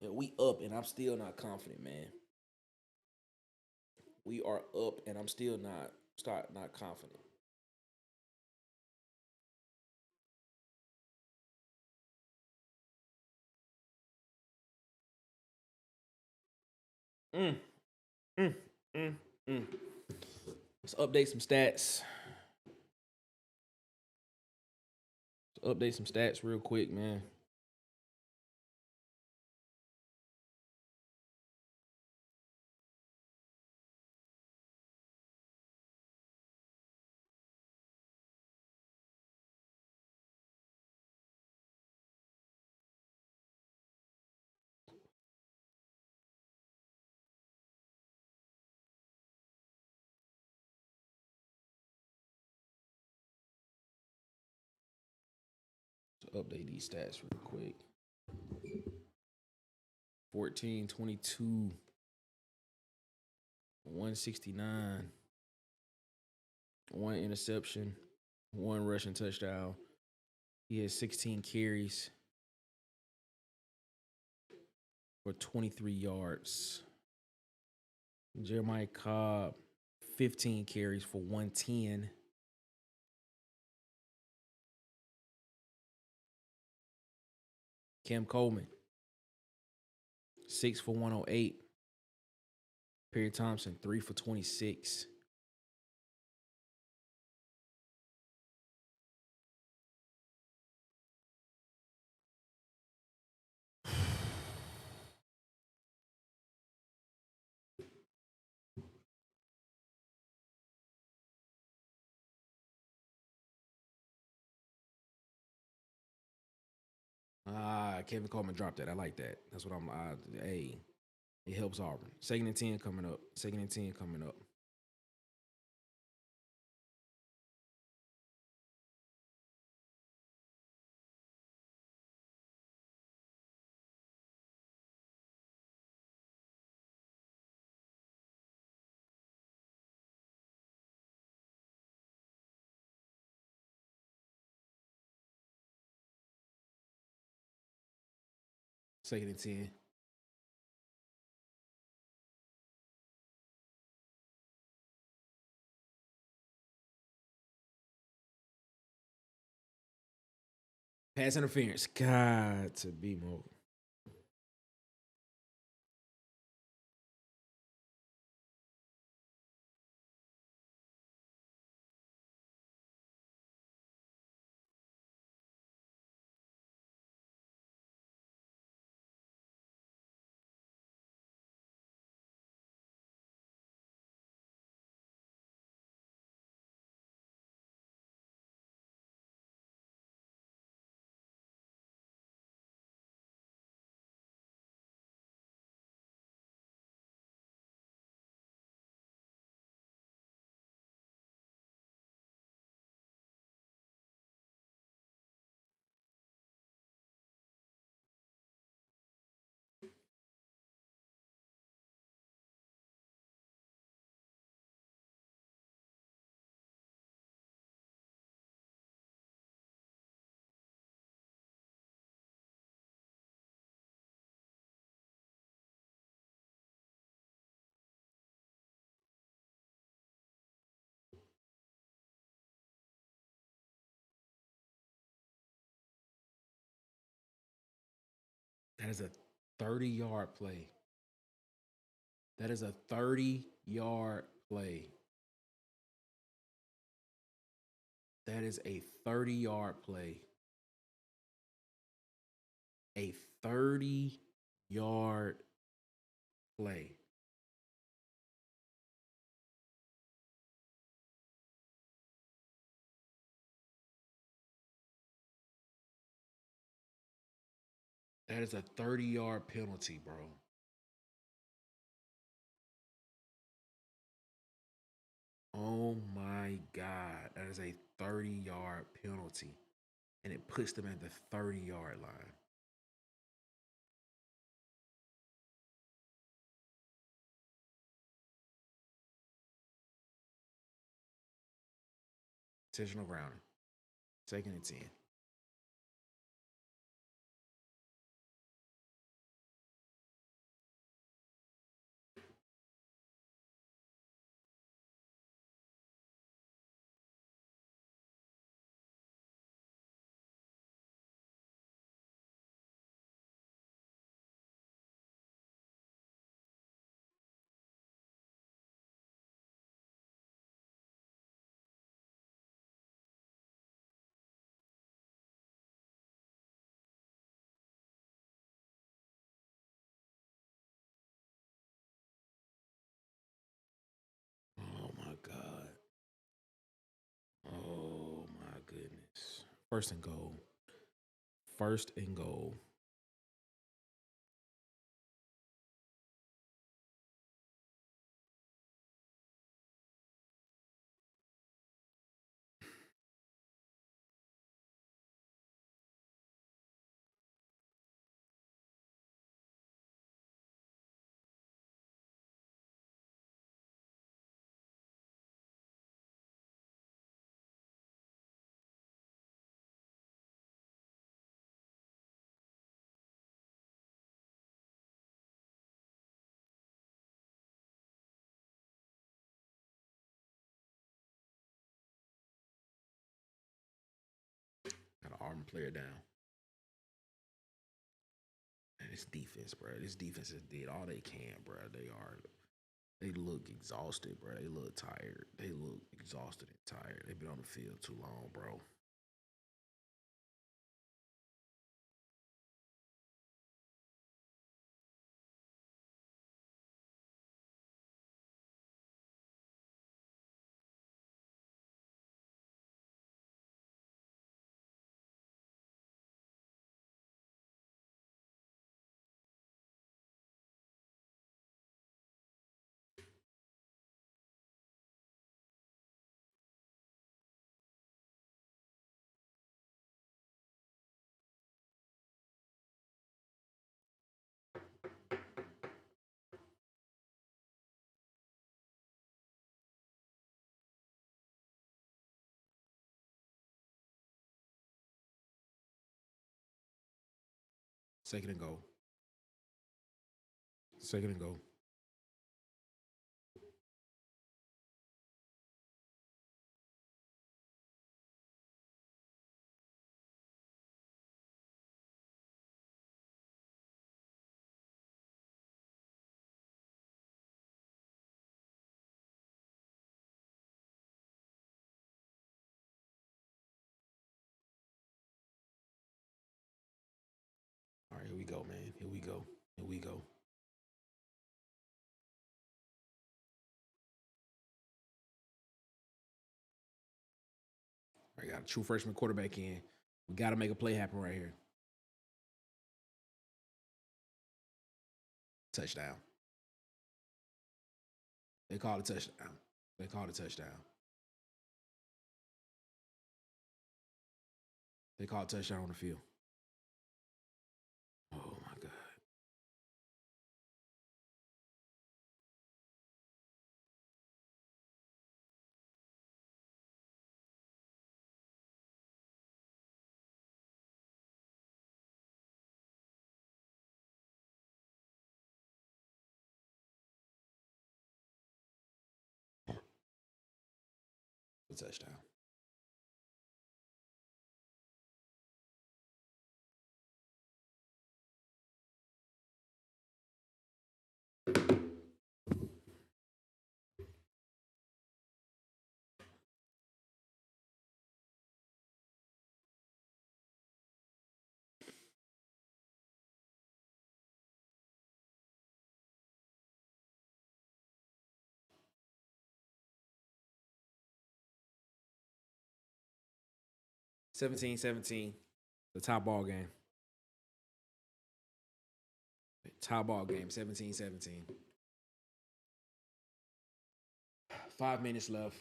Yeah, we up and I'm still not confident, man. We are up and I'm still not confident. Let's update some stats. Let's update some stats real quick, man. Update these stats real quick. 14, 22, 169, 1 interception, 1 rushing touchdown. He has 16 carries for 23 yards. Jeremiah Cobb, 15 carries for 110. Cam Coleman, 6 for 108. Perry Thompson, 3 for 26. Kevin Coleman dropped that. I like that. That's what hey, it helps Auburn. 2nd and 10 coming up. 2nd and 10 coming up. Second and 10. Pass interference. Got to be more. That is a 30-yard play. That is a 30-yard play. That is a 30-yard play. A 30-yard play. That is a 30-yard penalty, bro. Oh my God. That is a 30-yard penalty. And it puts them at the 30-yard line. Intentional grounding. 2nd and 10. Oh my God. Oh my goodness. 1st and goal. 1st and goal. Got an Auburn player down. And this defense, bro. This defense has did all they can, bro. They look exhausted, bro. They look tired. They look exhausted and tired. They've been on the field too long, bro. Second and goal. Second and goal. All right, here we go, man. Here we go. Here we go. I got a true freshman quarterback in. We got to make a play happen right here. Touchdown. They called a touchdown. They called a touchdown. They called a touchdown on the field. Oh, my God. A touchdown. $17-17. The top ball game. Top ball game, 17-17. 5 minutes left.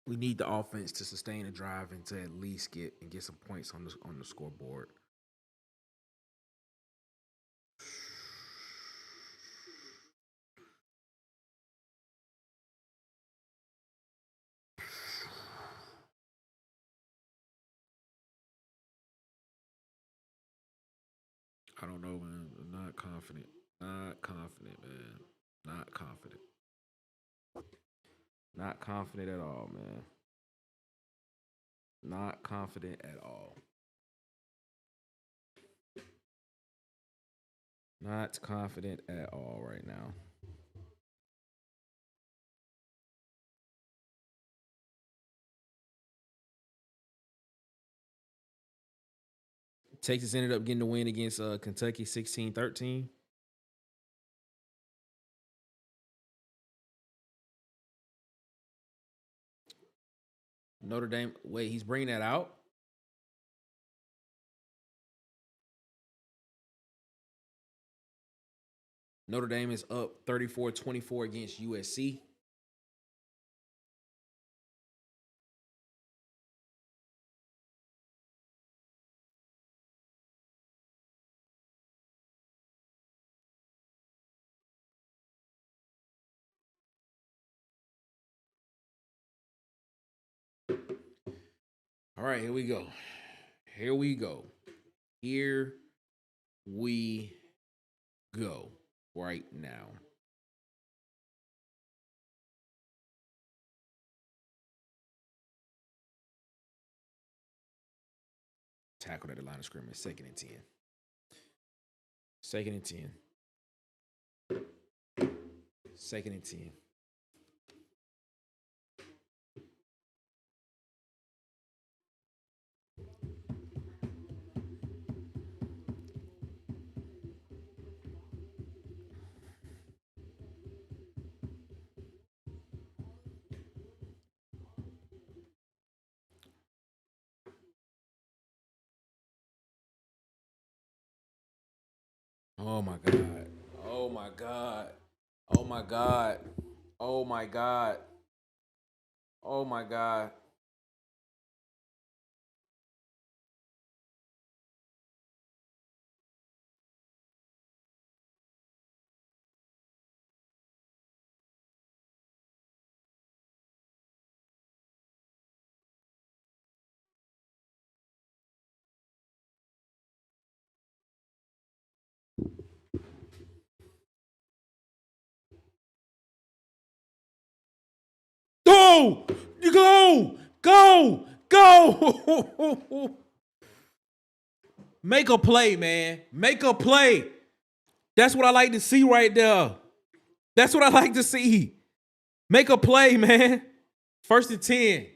We need the offense to sustain a drive and to at least get some points on the scoreboard. I don't know, man. I'm not confident. Not confident, man. Not confident. Not confident at all, man. Not confident at all. Not confident at all right now. Texas ended up getting the win against Kentucky 16-13. Notre Dame, wait, he's bringing that out? Notre Dame is up 34-24 against USC. All right, here we go. Here we go. Here we go right now. Tackled at the line of scrimmage, 2nd and 10. 2nd and 10. 2nd and 10. Oh my God. Oh my God. Oh my God. Oh my God. Oh my God. Go! Go! Go! Go! Make a play, man. Make a play. That's what I like to see right there. That's what I like to see. Make a play, man. 1st and 10.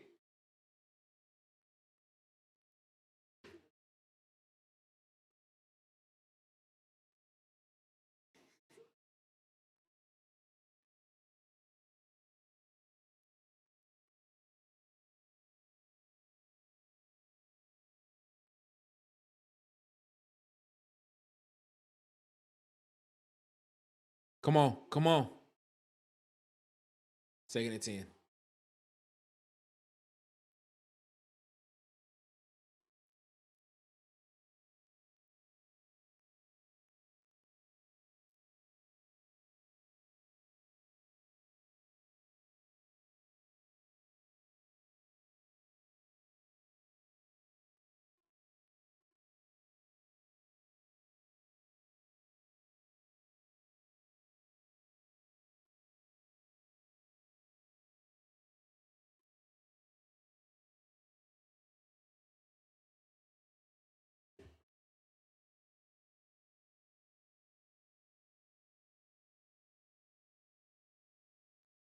Come on. Come on. 2nd and 10.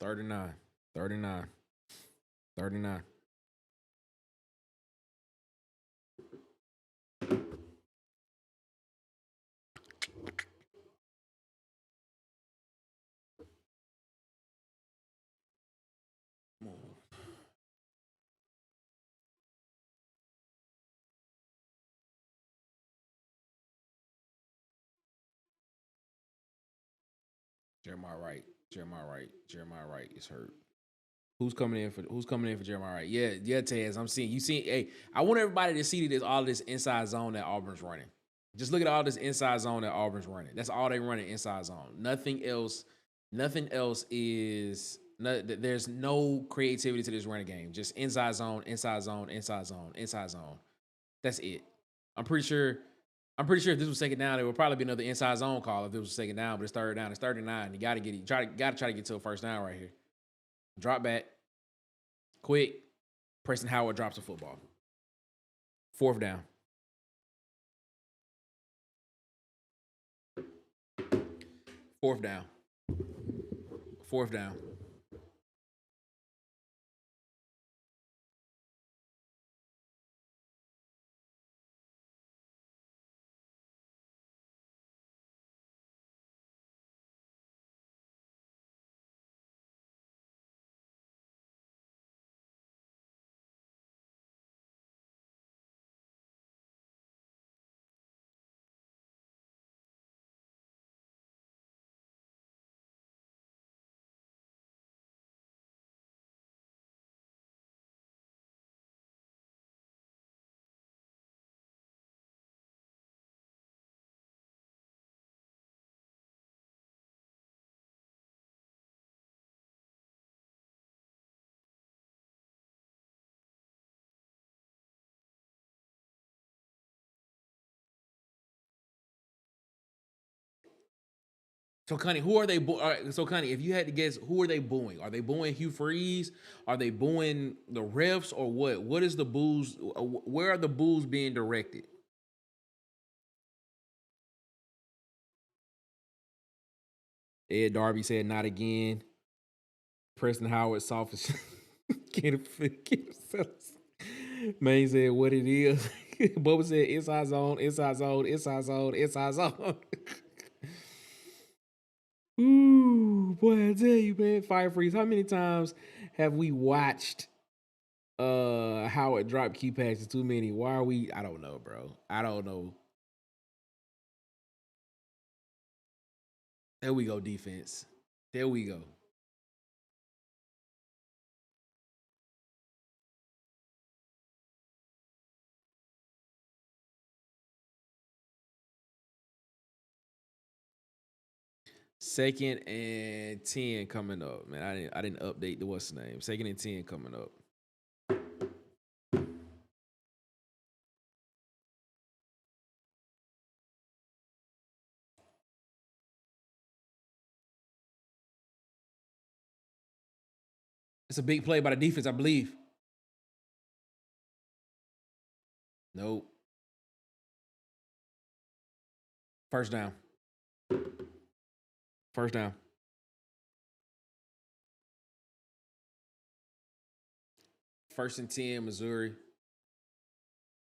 Thirty-nine. 39. 39. Jeremiah Wright. Jeremiah Wright is hurt. Who's coming in for Jeremiah Wright? Yeah, Taz. I'm seeing you see. Hey, I want everybody to see this all this inside zone that Auburn's running. Just look at all this inside zone that Auburn's running. That's all they running inside zone. Nothing else is. There's no creativity to this running game. Just inside zone, inside zone, inside zone, inside zone. That's it. I'm pretty sure if this was second down, there would probably be another inside zone call if this was second down, but it's third down. It's 39. You got to try to get to a first down right here. Drop back. Quick. Preston Howard drops the football. 4th down. 4th down. 4th down. So, Connie, who are they? So, Connie, if you had to guess, who are they booing? Are they booing Hugh Freeze? Are they booing the refs or what? What is the boos? Where are the boos being directed? Ed Darby said, "Not again." Preston Howard soft as can't Man said, "What it is?" Bubba said, "Inside zone, inside zone, inside zone, inside zone." Ooh, boy, I tell you, man, Fire Freeze. How many times have we watched Howard drop key passes? Too many. Why are we? I don't know, bro. I don't know. There we go, defense. There we go. Second and 10 coming up, man. I didn't update the what's the name. 2nd and 10 coming up. It's a big play by the defense, I believe. Nope. First down. First down. First and 10, Missouri.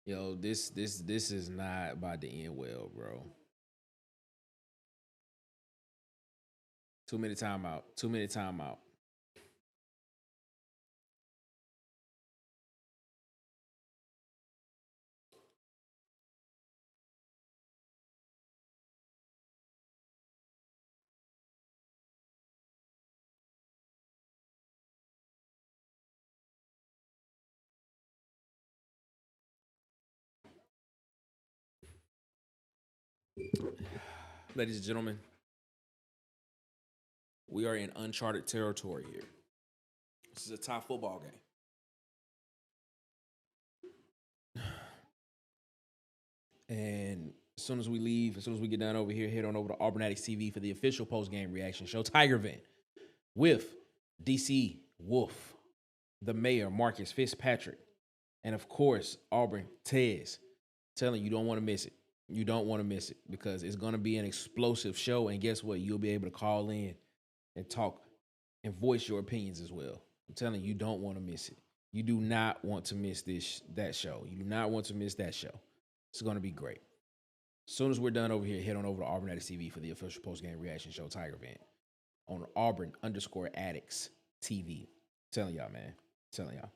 Yo, this is not about to end well, bro. 2-minute timeout. 2-minute timeout. Ladies and gentlemen, we are in uncharted territory here. This is a top football game. And as soon as we leave, as soon as we get done over here, head on over to Auburn TV for the official post-game reaction show, Tiger Vent, with DC Wolf, the mayor, Marcus Fitzpatrick, and of course, Auburn Tez. Telling you don't want to miss it. You don't want to miss it because it's going to be an explosive show. And guess what? You'll be able to call in and talk and voice your opinions as well. I'm telling you, you don't want to miss it. You do not want to miss that show. You do not want to miss that show. It's going to be great. As soon as we're done over here, head on over to Auburn TV for the official post-game reaction show, Tiger Vent, on Auburn_Addicts TV. Telling y'all, man. Telling y'all.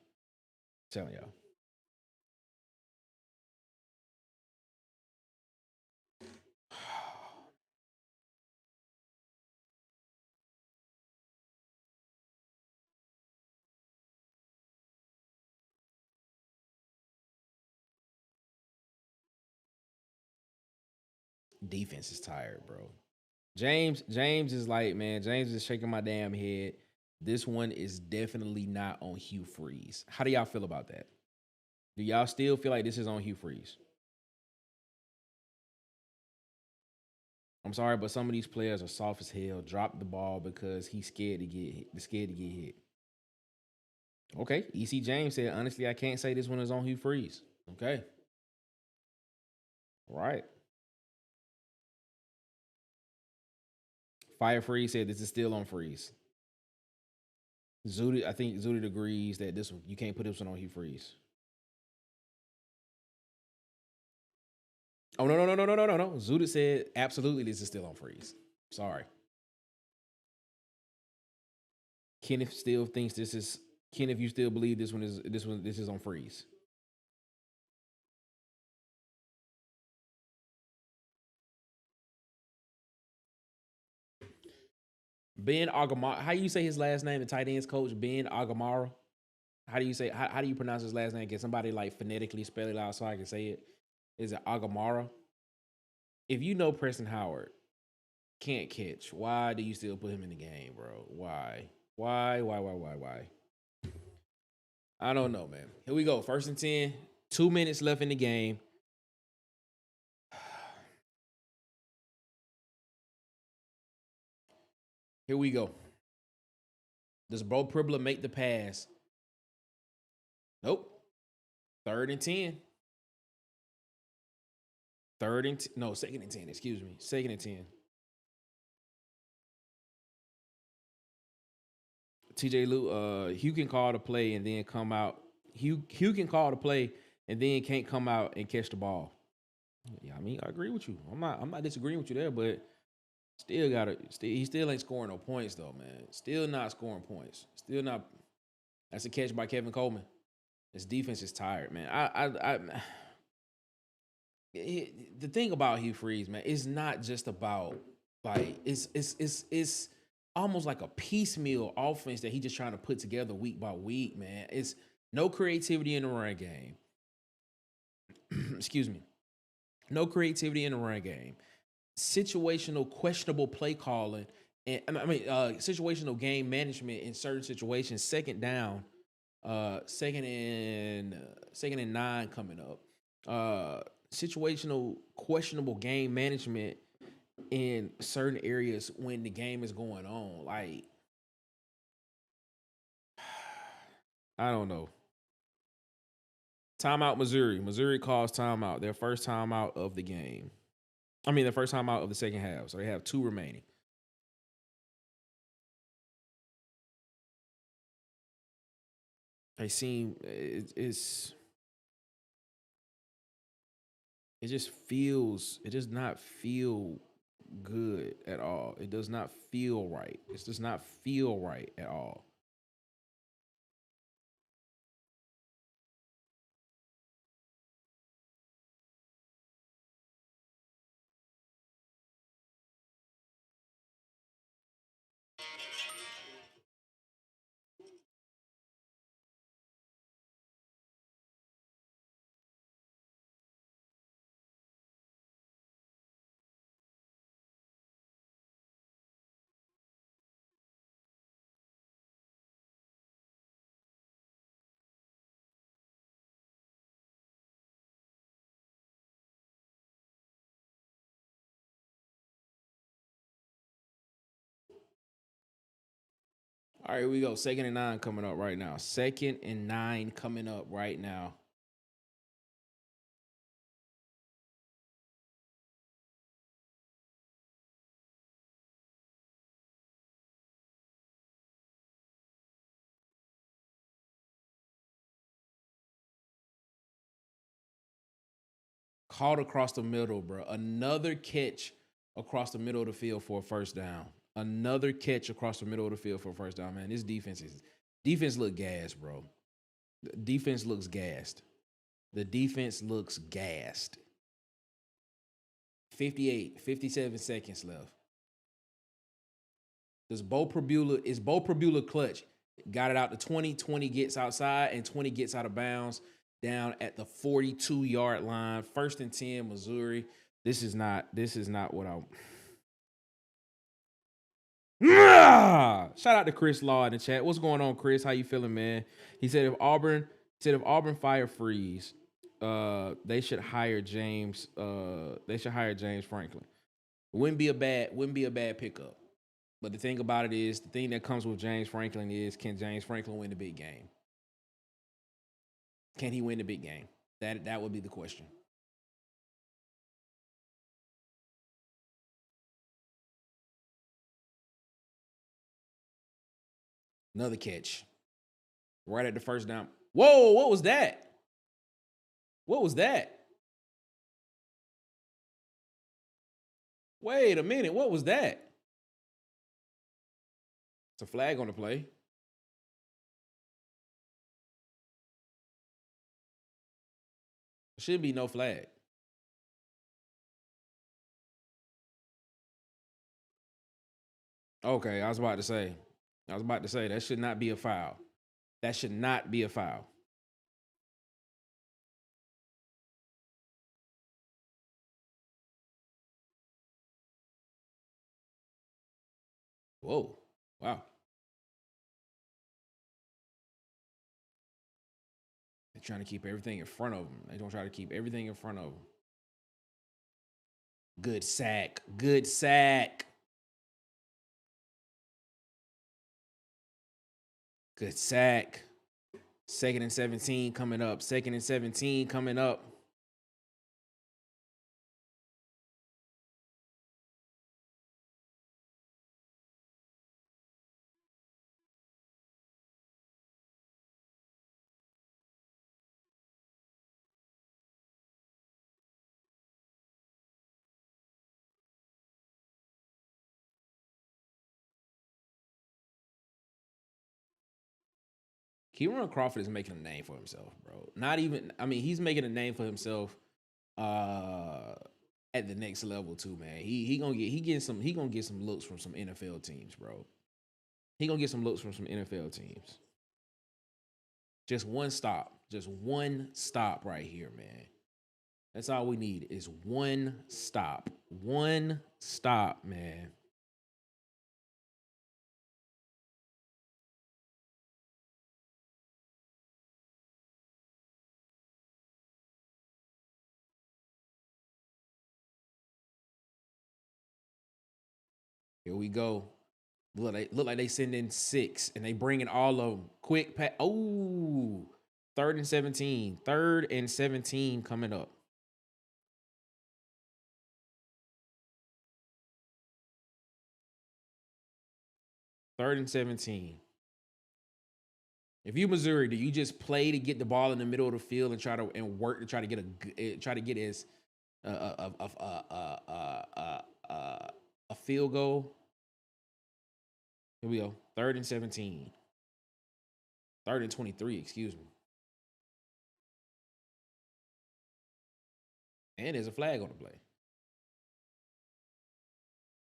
Defense is tired, bro. James is like, man, James is shaking my damn head. This one is definitely not on Hugh Freeze. How do y'all feel about that? Do y'all still feel like this is on Hugh Freeze? I'm sorry, but some of these players are soft as hell. Drop the ball because he's scared to get hit. Scared to get hit. Okay, EC James said, honestly, I can't say this one is on Hugh Freeze. Okay. All right. Fire Freeze said this is still on Freeze. I think Zudi agrees that this one, you can't put this one on Hugh Freeze. Oh, no. Zudi said absolutely this is still on Freeze. Sorry. Kenneth still thinks this is Kenneth, you still believe this is on Freeze. Ben Agamara. How do you say his last name? The tight ends coach, Ben Agamara. How do you pronounce his last name? Can somebody like phonetically spell it out so I can say it? Is it Agamara? If you know Preston Howard can't catch, why do you still put him in the game, bro? Why? I don't know, man. Here we go. 1st and 10. 2 minutes left in the game. Here we go. Does Bo Pribula make the pass? Nope. 3rd and 10. 2nd and 10, excuse me. 2nd and 10. TJ Lou, Hugh can call the play and then come out. Hugh can call the play and then can't come out and catch the ball. Yeah, I mean, I agree with you. I'm not disagreeing with you there, but he still ain't scoring no points though, man. Still not scoring points. Still not. That's a catch by Kevin Coleman. His defense is tired, man. The thing about Hugh Freeze, man, it's not just about like it's almost like a piecemeal offense that he just trying to put together week by week, man. It's no creativity in the run game. Excuse me. No creativity in the run game. Situational, questionable play calling, and situational game management in certain situations. 2nd down, 2nd and 9 coming up. Situational, questionable game management in certain areas when the game is going on. Like, I don't know. Timeout, Missouri. Missouri calls timeout. Their first timeout of the game. I mean, the first timeout of the second half. So they have 2 remaining. They seem it does not feel good at all. It does not feel right. It does not feel right at all. All right, here we go. 2nd and 9 coming up right now. 2nd and 9 coming up right now. Caught across the middle, bro. Another catch across the middle of the field for a first down. Another catch across the middle of the field for a first down, man. This defense look gassed, bro. The defense looks gassed. The defense looks gassed. 57 seconds left. Is Bo Prabula clutch? Got it out to 20. 20 gets outside, and 20 gets out of bounds down at the 42-yard line. 1st and 10, Missouri. This is not what I. Shout out to Chris Law in the chat. What's going on, Chris? How you feeling, man? He said if Auburn fire Freeze, they should hire James. They should hire James Franklin. Wouldn't be a bad pickup. But the thing about it is, the thing that comes with James Franklin is, can James Franklin win the big game? Can he win the big game? That would be the question. Another catch. Right at the first down. Whoa, what was that? What was that? Wait a minute, what was that? It's a flag on the play. There should be no flag. Okay, I was about to say that should not be a foul. That should not be a foul. Whoa. Wow. They're trying to keep everything in front of them. They don't try to keep everything in front of them. Good sack. Good sack. Good sack. 2nd and 17 coming up. 2nd and 17 coming up. Kieran Crawford is making a name for himself, bro. He's making a name for himself at the next level too, man. He gonna get some looks from some NFL teams, bro. He gonna get some looks from some NFL teams. Just one stop right here, man. That's all we need is one stop. One stop, man. Here we go. Look like they send in 6 and they bring in all of them. Quick pass. Oh, 3rd and 17. 3rd and 17 coming up. Third and 17. If you Missouri, do you just play to get the ball in the middle of the field and work to try to get as a field goal? Here we go. 3rd and 17. 3rd and 23, excuse me. And there's a flag on the play.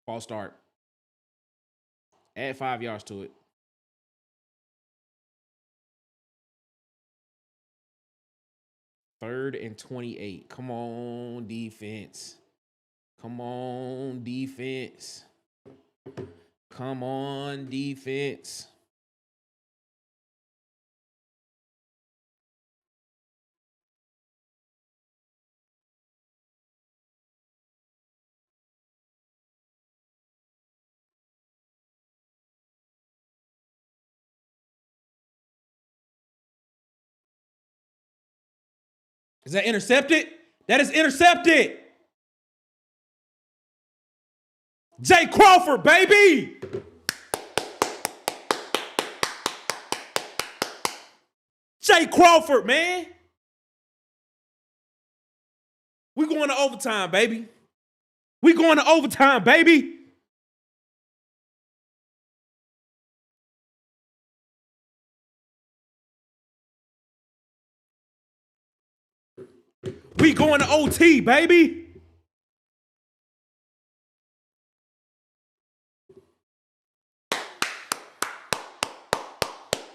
False start. Add 5 yards to it. 3rd and 28. Come on, defense. Come on, defense. Come on, defense. Is that intercepted? That is intercepted. Jay Crawford, baby. Jay Crawford, man. We going to overtime, baby. We going to overtime, baby. We going to OT, baby.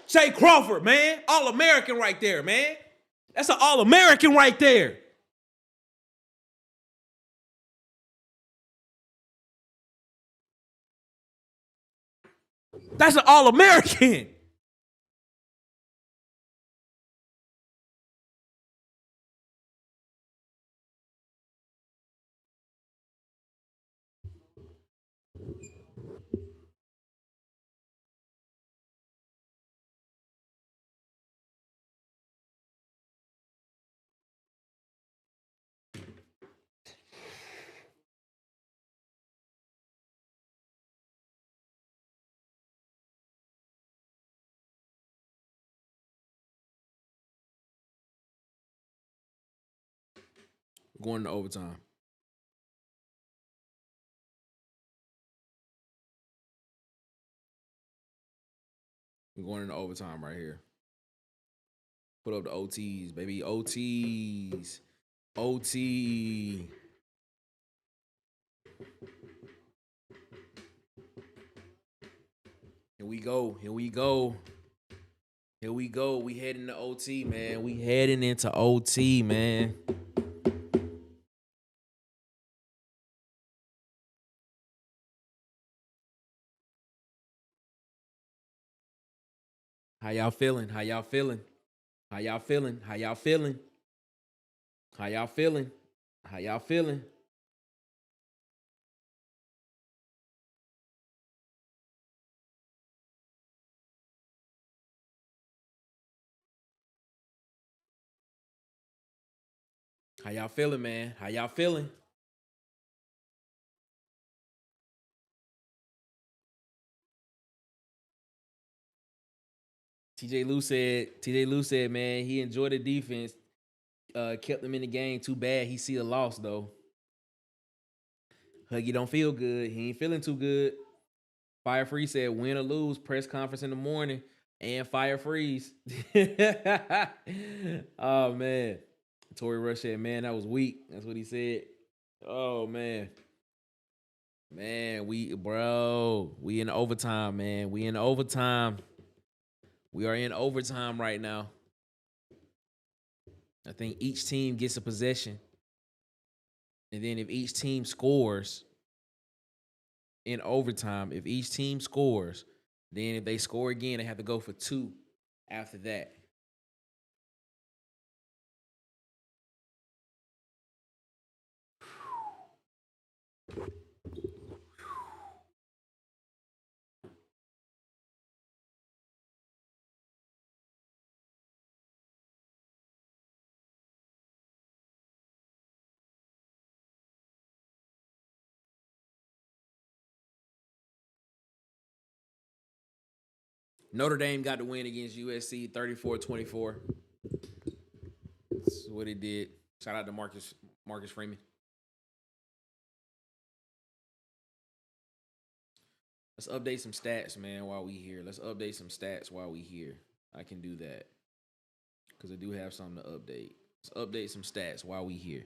Jay Crawford, man. All-American right there, man. That's an All-American right there. That's an All-American. Going to overtime. We're going into overtime right here. Put up the OTs, baby. OTs. OT. Here we go. Here we go. Here we go. We heading to OT, man. We heading into OT, man. How y'all feeling? How y'all feeling? How y'all feeling? How y'all feeling? How y'all feeling? How y'all feeling? How y'all feeling, man? How y'all feeling? TJ Lou said, man, he enjoyed the defense. Kept them in the game. Too bad he see the loss, though. Huggy don't feel good. He ain't feeling too good. Fire Freeze said, win or lose, press conference in the morning. And Fire Freeze. Oh, man. Tory Rush said, man, that was weak. That's what he said. Oh, man. Man, we in overtime, man. We in overtime. We are in overtime right now. I think each team gets a possession. And then if each team scores in overtime, if each team scores, then if they score again, they have to go for 2 after that. Notre Dame got the win against USC 34-24. That's what it did. Shout out to Marcus Freeman. Let's update some stats, man, while we here. I can do that. Because I do have something to update. Let's update some stats while we here.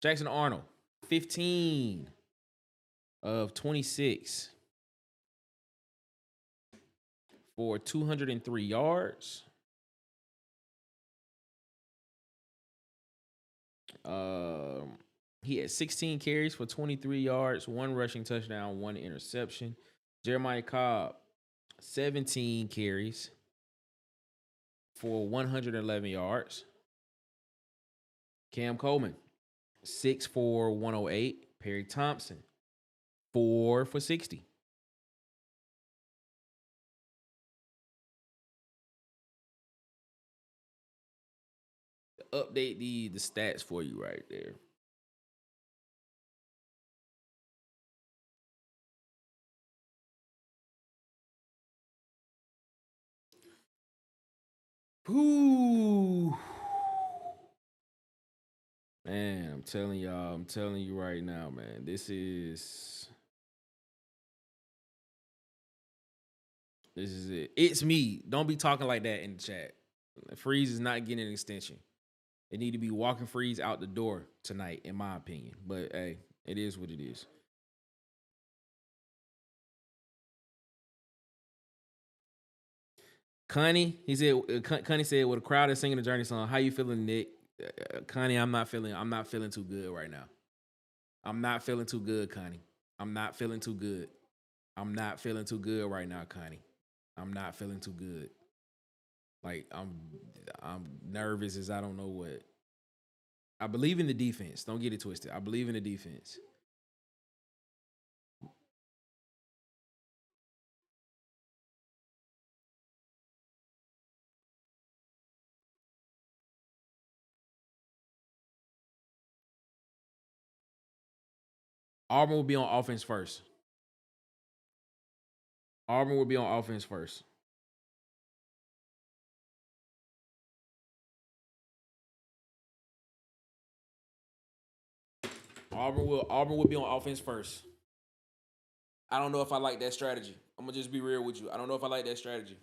Jackson Arnold, 15 of 26 for 203 yards. He had 16 carries for 23 yards, 1 rushing touchdown, 1 interception. Jeremiah Cobb, 17 carries for 111 yards. Cam Coleman, 6 for 108. Perry Thompson, 4 for 60. Update the stats for you right there. Ooh. Man, I'm telling you right now, man. This is it. It's me. Don't be talking like that in the chat. Freeze is not getting an extension. They need to be walking Freeze out the door tonight, in my opinion. But hey, it is what it is. Connie, Connie said, "Well, the crowd is singing the Journey song. How you feeling, Nick?" Connie, I'm not feeling too good right now. I'm not feeling too good, Connie. I'm not feeling too good. I'm not feeling too good right now, Connie. I'm not feeling too good. Like I'm nervous as I don't know what. I believe in the defense. Don't get it twisted. I believe in the defense. Auburn will be on offense first. Auburn will be on offense first. Auburn will be on offense first. I don't know if I like that strategy. I'm gonna just be real with you. I don't know if I like that strategy.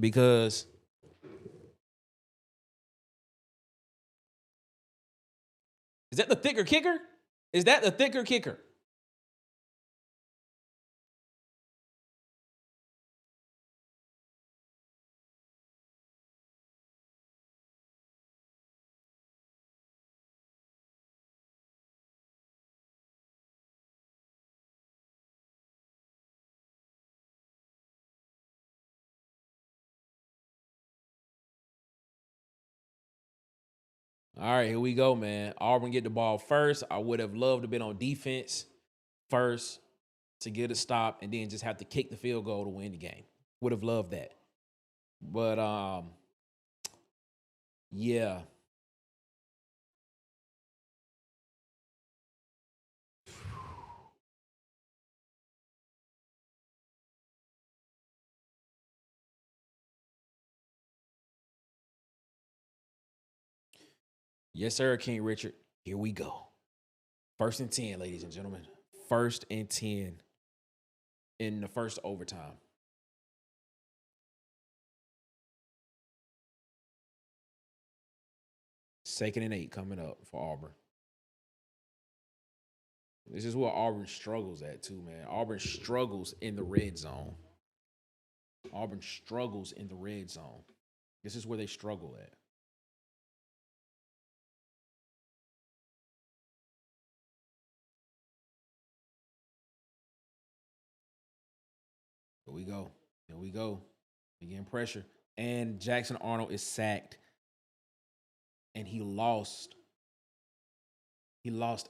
Because is that the thicker kicker? Is that the thicker kicker? All right, here we go, man. Auburn get the ball first. I would have loved to have been on defense first to get a stop and then just have to kick the field goal to win the game. Would have loved that. But yeah. Yes, sir, King Richard. Here we go. 1st and 10, ladies and gentlemen. 1st and 10 in the first overtime. Second and 8 coming up for Auburn. This is what Auburn struggles at too, man. Auburn struggles in the red zone. Auburn struggles in the red zone. This is where they struggle at. Here we go. Here we go. Again, pressure. And Jackson Arnold is sacked. And he lost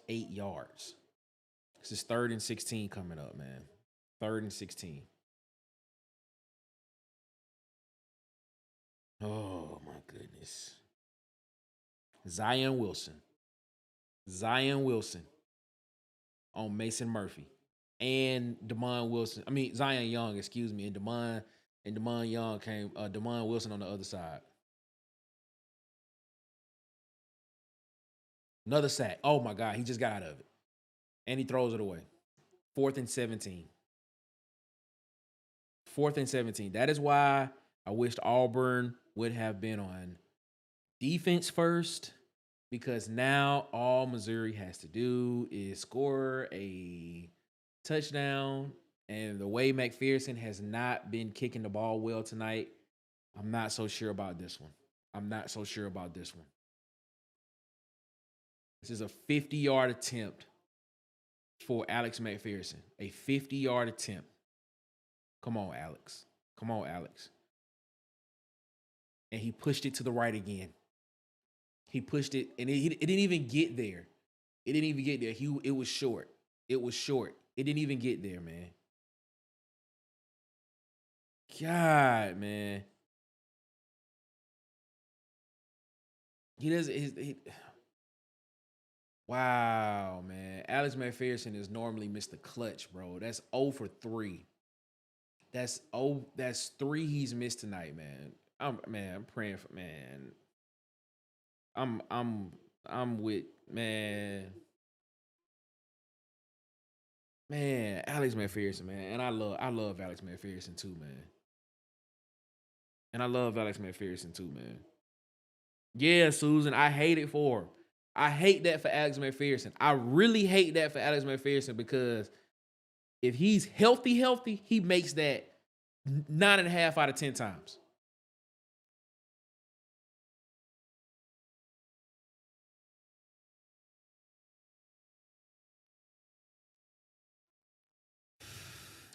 8 yards. This is 3rd and 16 coming up, man. 3rd and 16. Oh, my goodness. Zion Wilson on Mason Murphy. And Zion Young, and Damon And Damon Wilson on the other side. Another sack. Oh my God, he just got out of it. And he throws it away. 4th and 17. 4th and 17. That is why I wished Auburn would have been on defense first, because now all Missouri has to do is score a touchdown. And the way McPherson has not been kicking the ball well tonight, I'm not so sure about this one. This is a 50-yard attempt for Alex McPherson. A 50-yard attempt. Come on, Alex. And he pushed it to the right again. He pushed it, and it didn't even get there. It was short. It didn't even get there, man. God, man. Wow, man. Alex McPherson is normally Mr. Clutch, bro. That's 0 for 3. That's 3 he's missed tonight, man. I'm praying for, man. I'm with, man. Man, Alex McPherson, man. And I love Alex McPherson too, man. Yeah, Susan, I hate it for him. I hate that for Alex McPherson. I really hate that for Alex McPherson, because if he's healthy, he makes that 9.5 out of 10 times.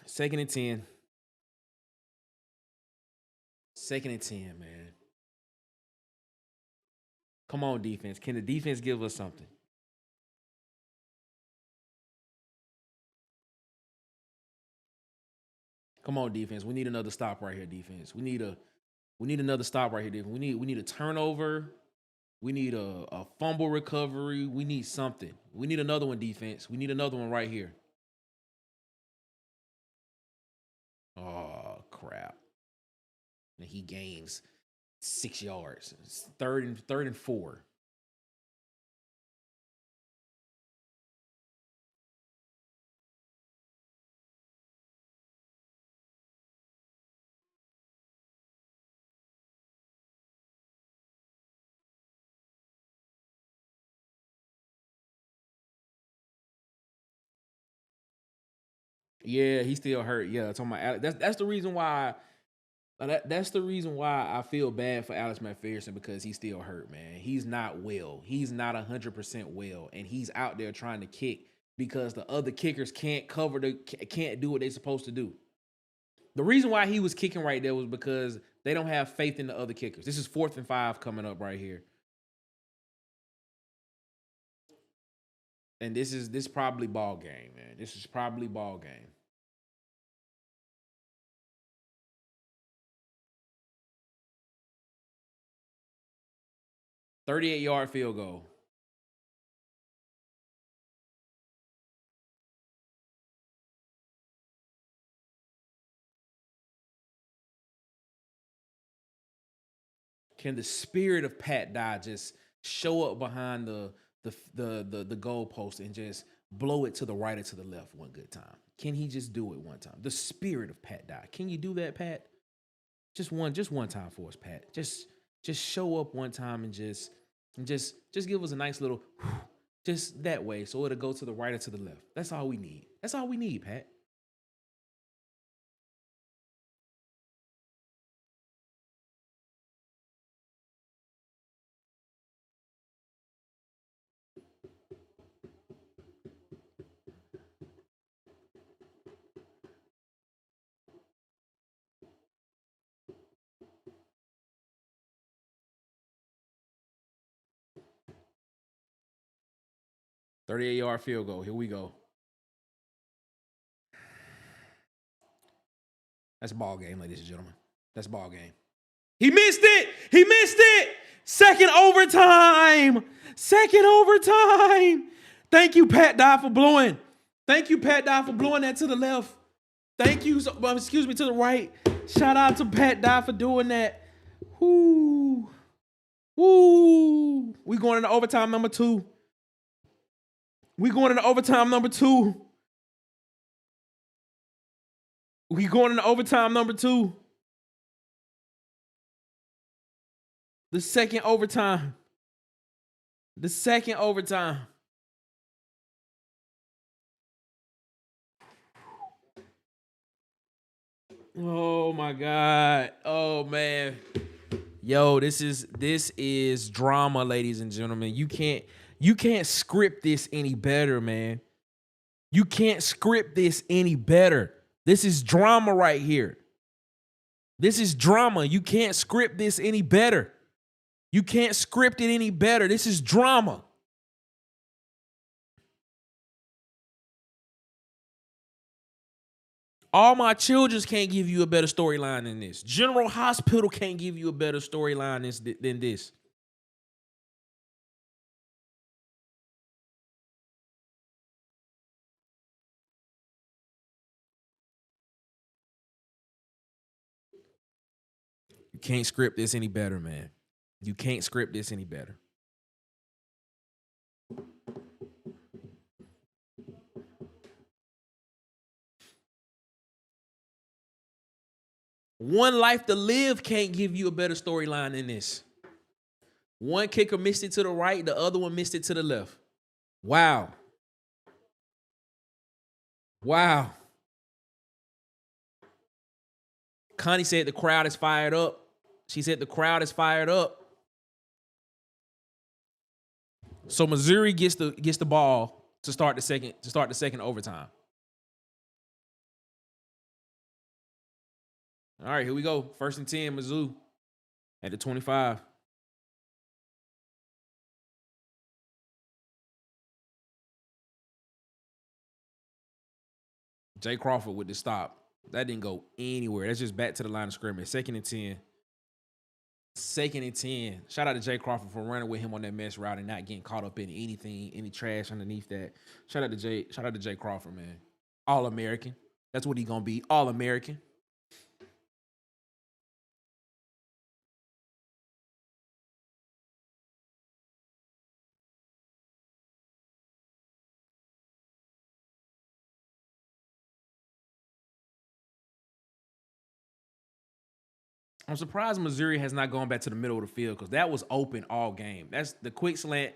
Second and 10. Second and 10, man. Come on, defense. Can the defense give us something? Come on, defense. We need another stop right here, defense. We need another stop right here, defense. We need a turnover. We need a fumble recovery. We need something. We need another one, defense. We need another one right here. Oh, crap. And he gains 6 yards. It's third and 4. Yeah, he's still hurt. Yeah, talking about Alex. That's the reason why. That's the reason why I feel bad for Alex McPherson, because he's still hurt, man. He's not well. He's not 100% well, and he's out there trying to kick because the other kickers can't do what they're supposed to do. The reason why he was kicking right there was because they don't have faith in the other kickers. This is 4th and 5 coming up right here. And this is probably ball game, man. This is probably ball game. $38-yard field goal. Can the spirit of Pat Dye just show up behind the goalpost and just blow it to the right or to the left one good time? Can he just do it one time? The spirit of Pat Dye. Can you do that, Pat? Just one time for us, Pat. Just show up one time and just give us a nice little just that way, so it'll go to the right or to the left. That's all we need. That's all we need, Pat. $38-yard field goal. Here we go. That's ball game, ladies and gentlemen. That's ball game. He missed it. Second overtime. Thank you, Pat Dye, for blowing. That to the left. To the right. Shout out to Pat Dye for doing that. Woo. Woo. We going into overtime number 2. We going into overtime number 2. We going into overtime number 2. The second overtime. The second overtime. Oh my God. Oh man. Yo, this is drama, ladies and gentlemen. You can't script this any better, man. You can't script this any better. This is drama right here. This is drama. You can't script this any better. You can't script it any better. This is drama. All My Children's can't give you a better storyline than this. General Hospital can't give you a better storyline than this. You can't script this any better, man. You can't script this any better. One Life to Live can't give you a better storyline than this. One kicker missed it to the right, the other one missed it to the left. Wow. Wow. Connie said the crowd is fired up. She said the crowd is fired up. So Missouri gets the ball to start the second overtime. All right, here we go. 1st and 10, Mizzou at the 25. Jay Crawford with the stop. That didn't go anywhere. That's just back to the line of scrimmage. 2nd and 10. 2nd and 10. Shout out to Jay Crawford for running with him on that mesh route and not getting caught up in anything, any trash underneath that. Shout out to Jay Crawford, man. All-American. That's what he gonna be. All-American. I'm surprised Missouri has not gone back to the middle of the field because that was open all game. That's the quick slant.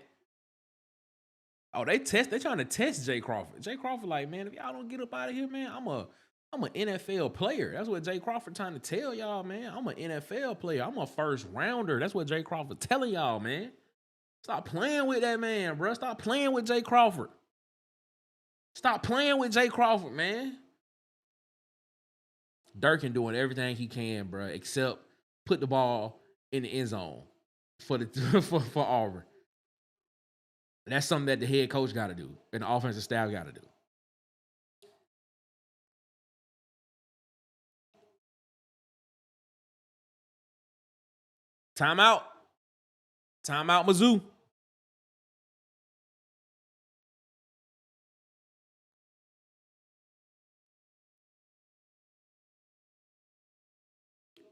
Oh, they trying to test Jay Crawford. Jay Crawford like, man, if y'all don't get up out of here, man, I'm an NFL player. That's what Jay Crawford trying to tell y'all, man. I'm an NFL player. I'm a first rounder. That's what Jay Crawford telling y'all, man. Stop playing with that man, bro. Stop playing with Jay Crawford. Stop playing with Jay Crawford, man. Durkin doing everything he can, bro, except put the ball in the end zone for Auburn. That's something that the head coach got to do and the offensive staff got to do. Timeout. Timeout, Mizzou.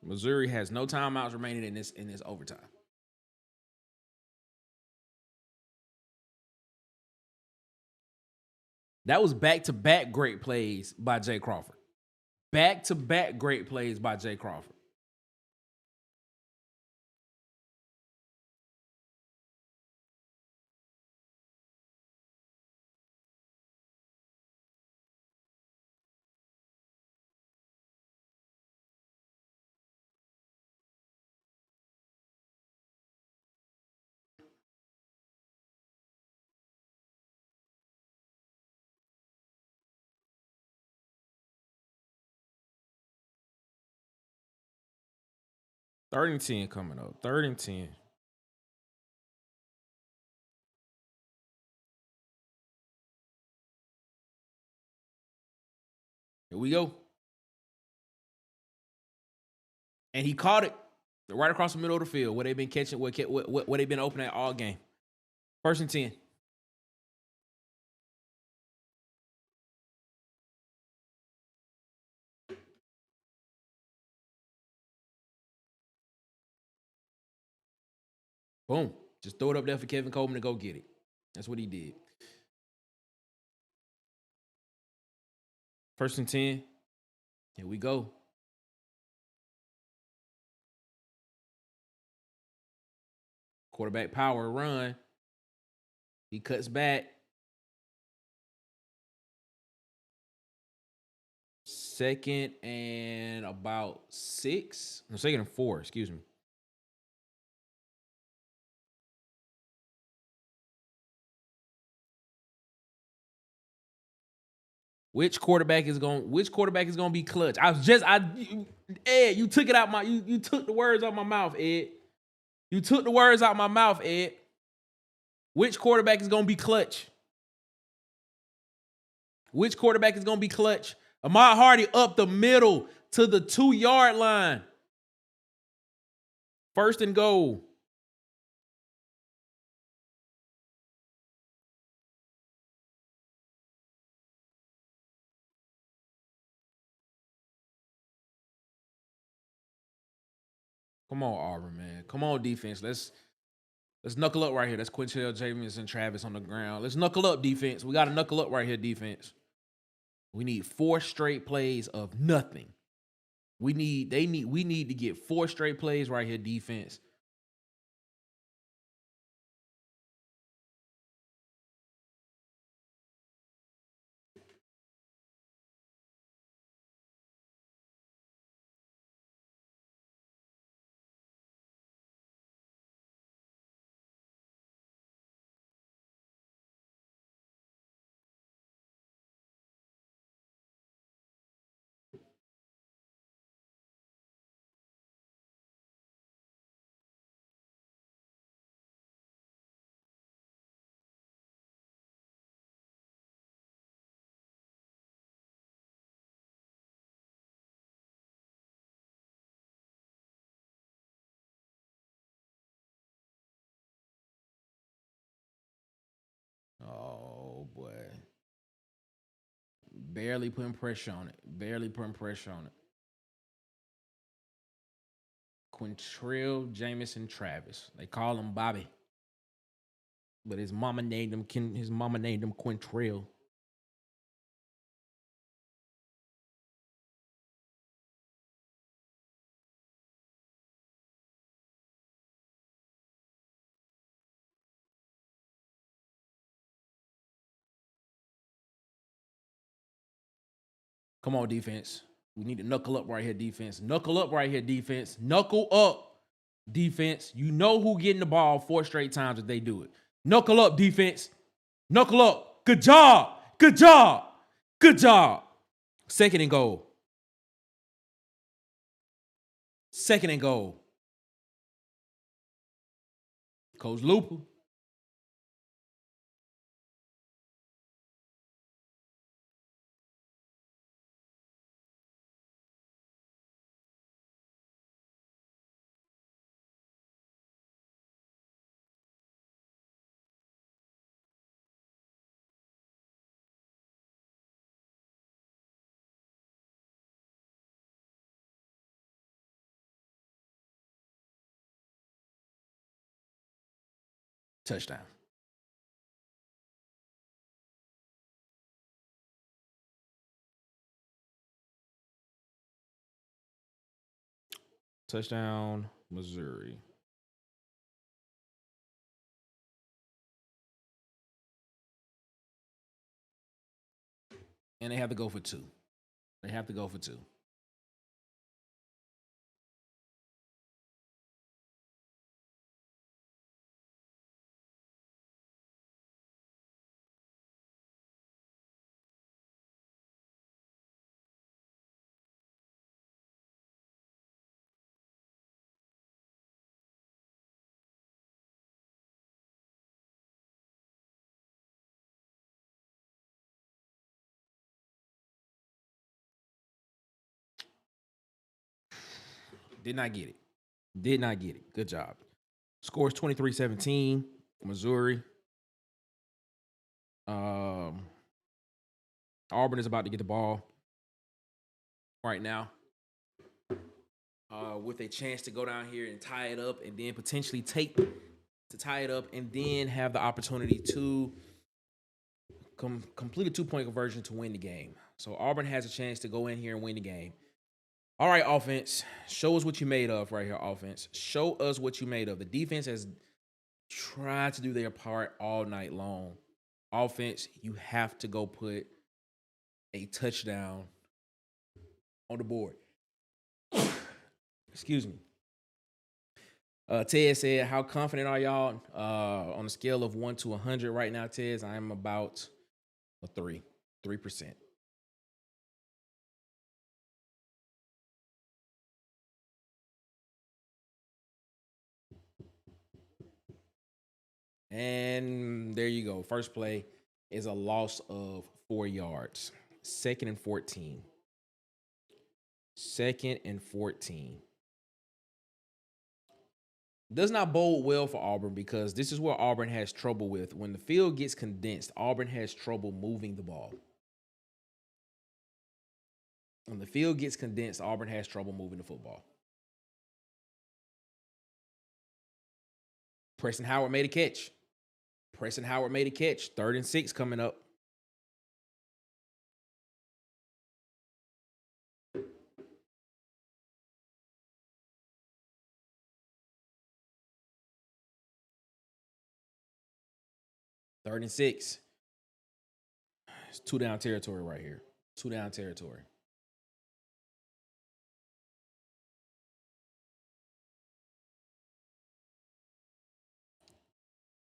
Missouri has no timeouts remaining in this overtime. That was back-to-back great plays by Jay Crawford. Back-to-back great plays by Jay Crawford. Third and 10 coming up. 3rd and 10. Here we go. And he caught it right across the middle of the field where they've been catching, where they've been open at all game. 1st and 10. Boom. Just throw it up there for Kevin Coleman to go get it. That's what he did. 1st and 10. Here we go. Quarterback power run. He cuts back. 2nd and about 6. No, 2nd and 4, excuse me. Which quarterback is going to be clutch? Ed, you took it out you took the words out my mouth, Ed. You took the words out my mouth, Ed. Which quarterback is going to be clutch? Which quarterback is going to be clutch? Ahmad Hardy up the middle to the 2-yard line. 1st and goal. Come on, Auburn, man. Come on, defense. Let's knuckle up right here. That's Quintel, James, and Travis on the ground. Let's knuckle up, defense. We got to knuckle up right here, defense. We need 4 straight plays of nothing. We need to get 4 straight plays right here, defense. Oh, boy. Barely putting pressure on it. Quintrell, Jamison, Travis. They call him Bobby. But his mama named him Quintrell. Come on, defense. We need to knuckle up right here, defense. Knuckle up right here, defense. Knuckle up, defense. You know who getting the ball 4 straight times if they do it. Knuckle up, defense. Knuckle up. Good job. 2nd and goal. 2nd and goal. Coach Looper. Touchdown. Touchdown, Missouri. And they have to go for 2. Did not get it. Good job. Scores 23-17. Missouri. Auburn is about to get the ball right now. With a chance to go down here and tie it up and then potentially take to tie it up, and then have the opportunity to complete a 2-point conversion to win the game. So Auburn has a chance to go in here and win the game. All right, offense, show us what you made of right here, offense. Show us what you made of. The defense has tried to do their part all night long. Offense, you have to go put a touchdown on the board. Excuse me. Ted said, how confident are y'all on a scale of 1 to 100 right now, Ted? I'm about a 3%. And there you go. First play is a loss of 4 yards. 2nd and 14. 2nd and 14. Does not bode well for Auburn because this is where Auburn has trouble with. When the field gets condensed, Auburn has trouble moving the ball. When the field gets condensed, Auburn has trouble moving the football. Preston Howard made a catch. 3rd and 6 coming up. Third and 6. It's 2-down territory right here. 2-down territory.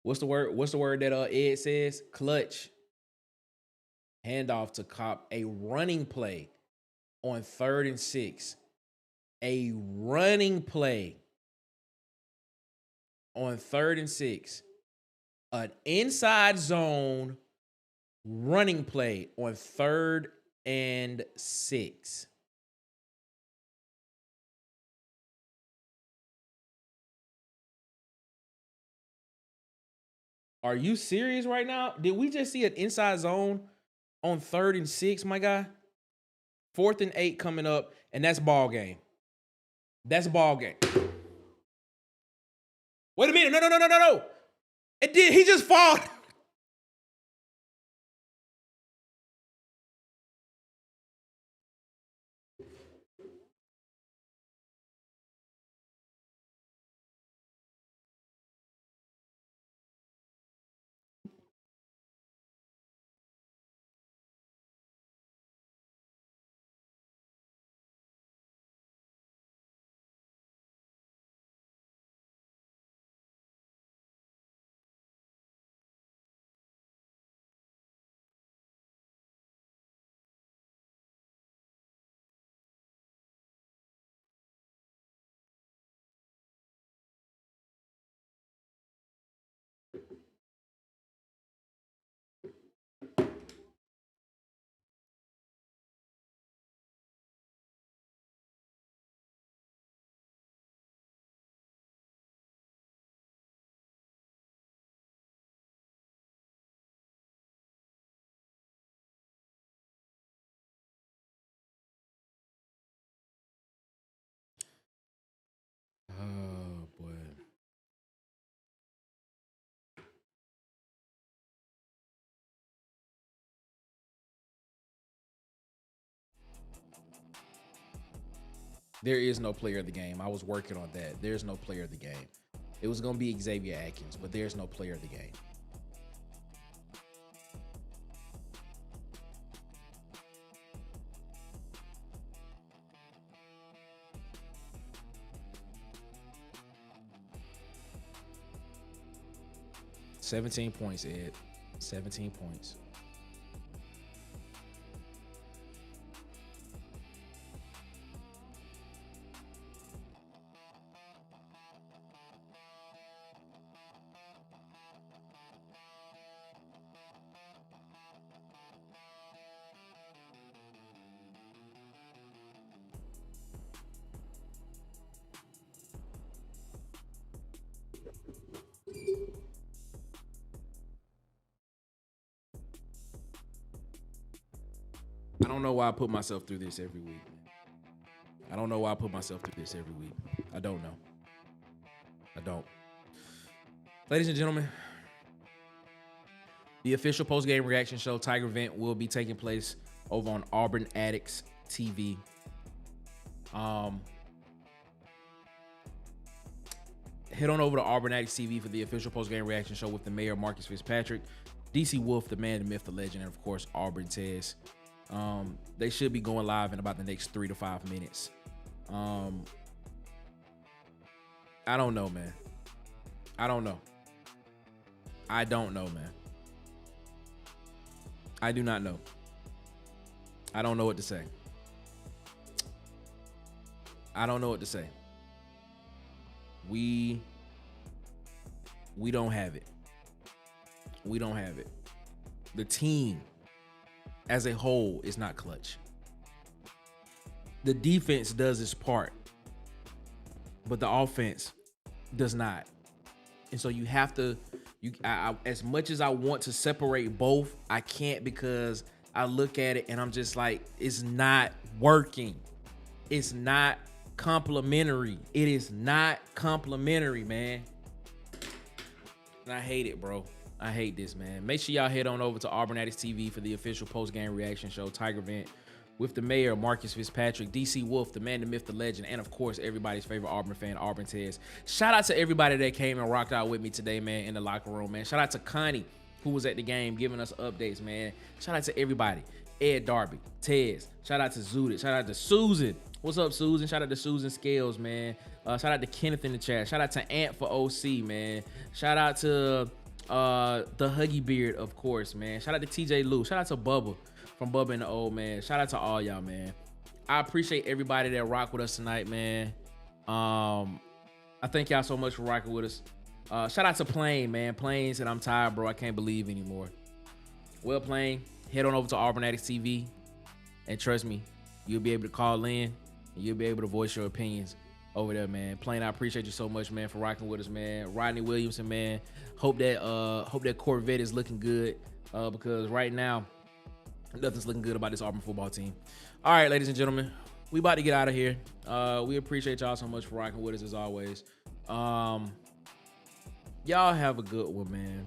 What's the word that Ed says? Clutch. Handoff to Cop. A running play on 3rd and 6. A running play on 3rd and 6. An inside zone running play on 3rd and 6. Are you serious right now? Did we just see an inside zone on 3rd and 6, my guy? 4th and 8 coming up, and that's ball game. That's ball game. Wait a minute. No. It did. He just fought. Oh, boy. There is no player of the game. I was working on that. There's no player of the game. It was going to be Xavier Atkins, but there's no player of the game. $17 points, Ed. 17 points. I don't know why I put myself through this every week. I don't know why I put myself through this every week. I don't know. I don't. Ladies and gentlemen, the official post-game reaction show Tiger Vent will be taking place over on Auburn Addicts TV. Head on over to Auburn Addicts TV for the official post-game reaction show with the mayor, Marcus Fitzpatrick, DC Wolf, the man, the myth, the legend, and of course, Auburn Tez. They should be going live in about the next 3 to 5 minutes. I don't know, man. I don't know, man. I do not know. I don't know what to say. I don't know what to say. We don't have it. We don't have it. The team as a whole is not clutch. The defense does its part, but the offense does not. And so you have to, as much as I want to separate both, I can't, because I look at it and I'm just like, it's not working. It's not complimentary. It is not complimentary, man. And I hate it, bro. I hate this, man. Make sure y'all head on over to Auburn Addicts TV for the official post-game reaction show, Tiger Vent, with the mayor, Marcus Fitzpatrick, DC Wolf, the man, the myth, the legend, and of course, everybody's favorite Auburn fan, Auburn Tez. Shout out to everybody that came and rocked out with me today, man, in the locker room, man. Shout out to Connie, who was at the game giving us updates, man. Shout out to everybody. Ed Darby, Tez. Shout out to Zudit. Shout out to Susan. What's up, Susan? Shout out to Susan Scales, man. Shout out to Kenneth in the chat. Shout out to Ant for OC, man. Shout out to the Huggy Beard, of course, man. Shout out to TJ Lou. Shout out to Bubba from Bubba and the Old Man. Shout out to all y'all, man. I appreciate everybody that rocked with us tonight, man. I thank y'all so much for rocking with us. Shout out to Plain, man. Plain said, I'm tired, bro. I can't believe anymore. Well, Plain, head on over to Auburn Addicts TV, and trust me, you'll be able to call in and you'll be able to voice your opinions over there, man. Plain, I appreciate you so much, man, for rocking with us, man. Rodney Williamson, man. Hope that Corvette is looking good, because right now nothing's looking good about this Auburn football team. All right, ladies and gentlemen, we about to get out of here. We appreciate y'all so much for rocking with us as always. Y'all have a good one, man.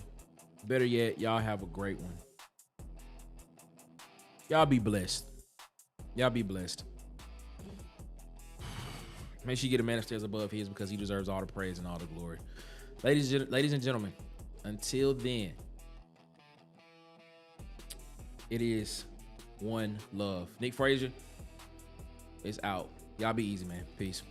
Better yet, y'all have a great one. Y'all be blessed. Y'all be blessed. Make sure you get a man upstairs above his, because he deserves all the praise and all the glory. Ladies and gentlemen, until then, it is one love. Nick Frazier is out. Y'all be easy, man. Peace.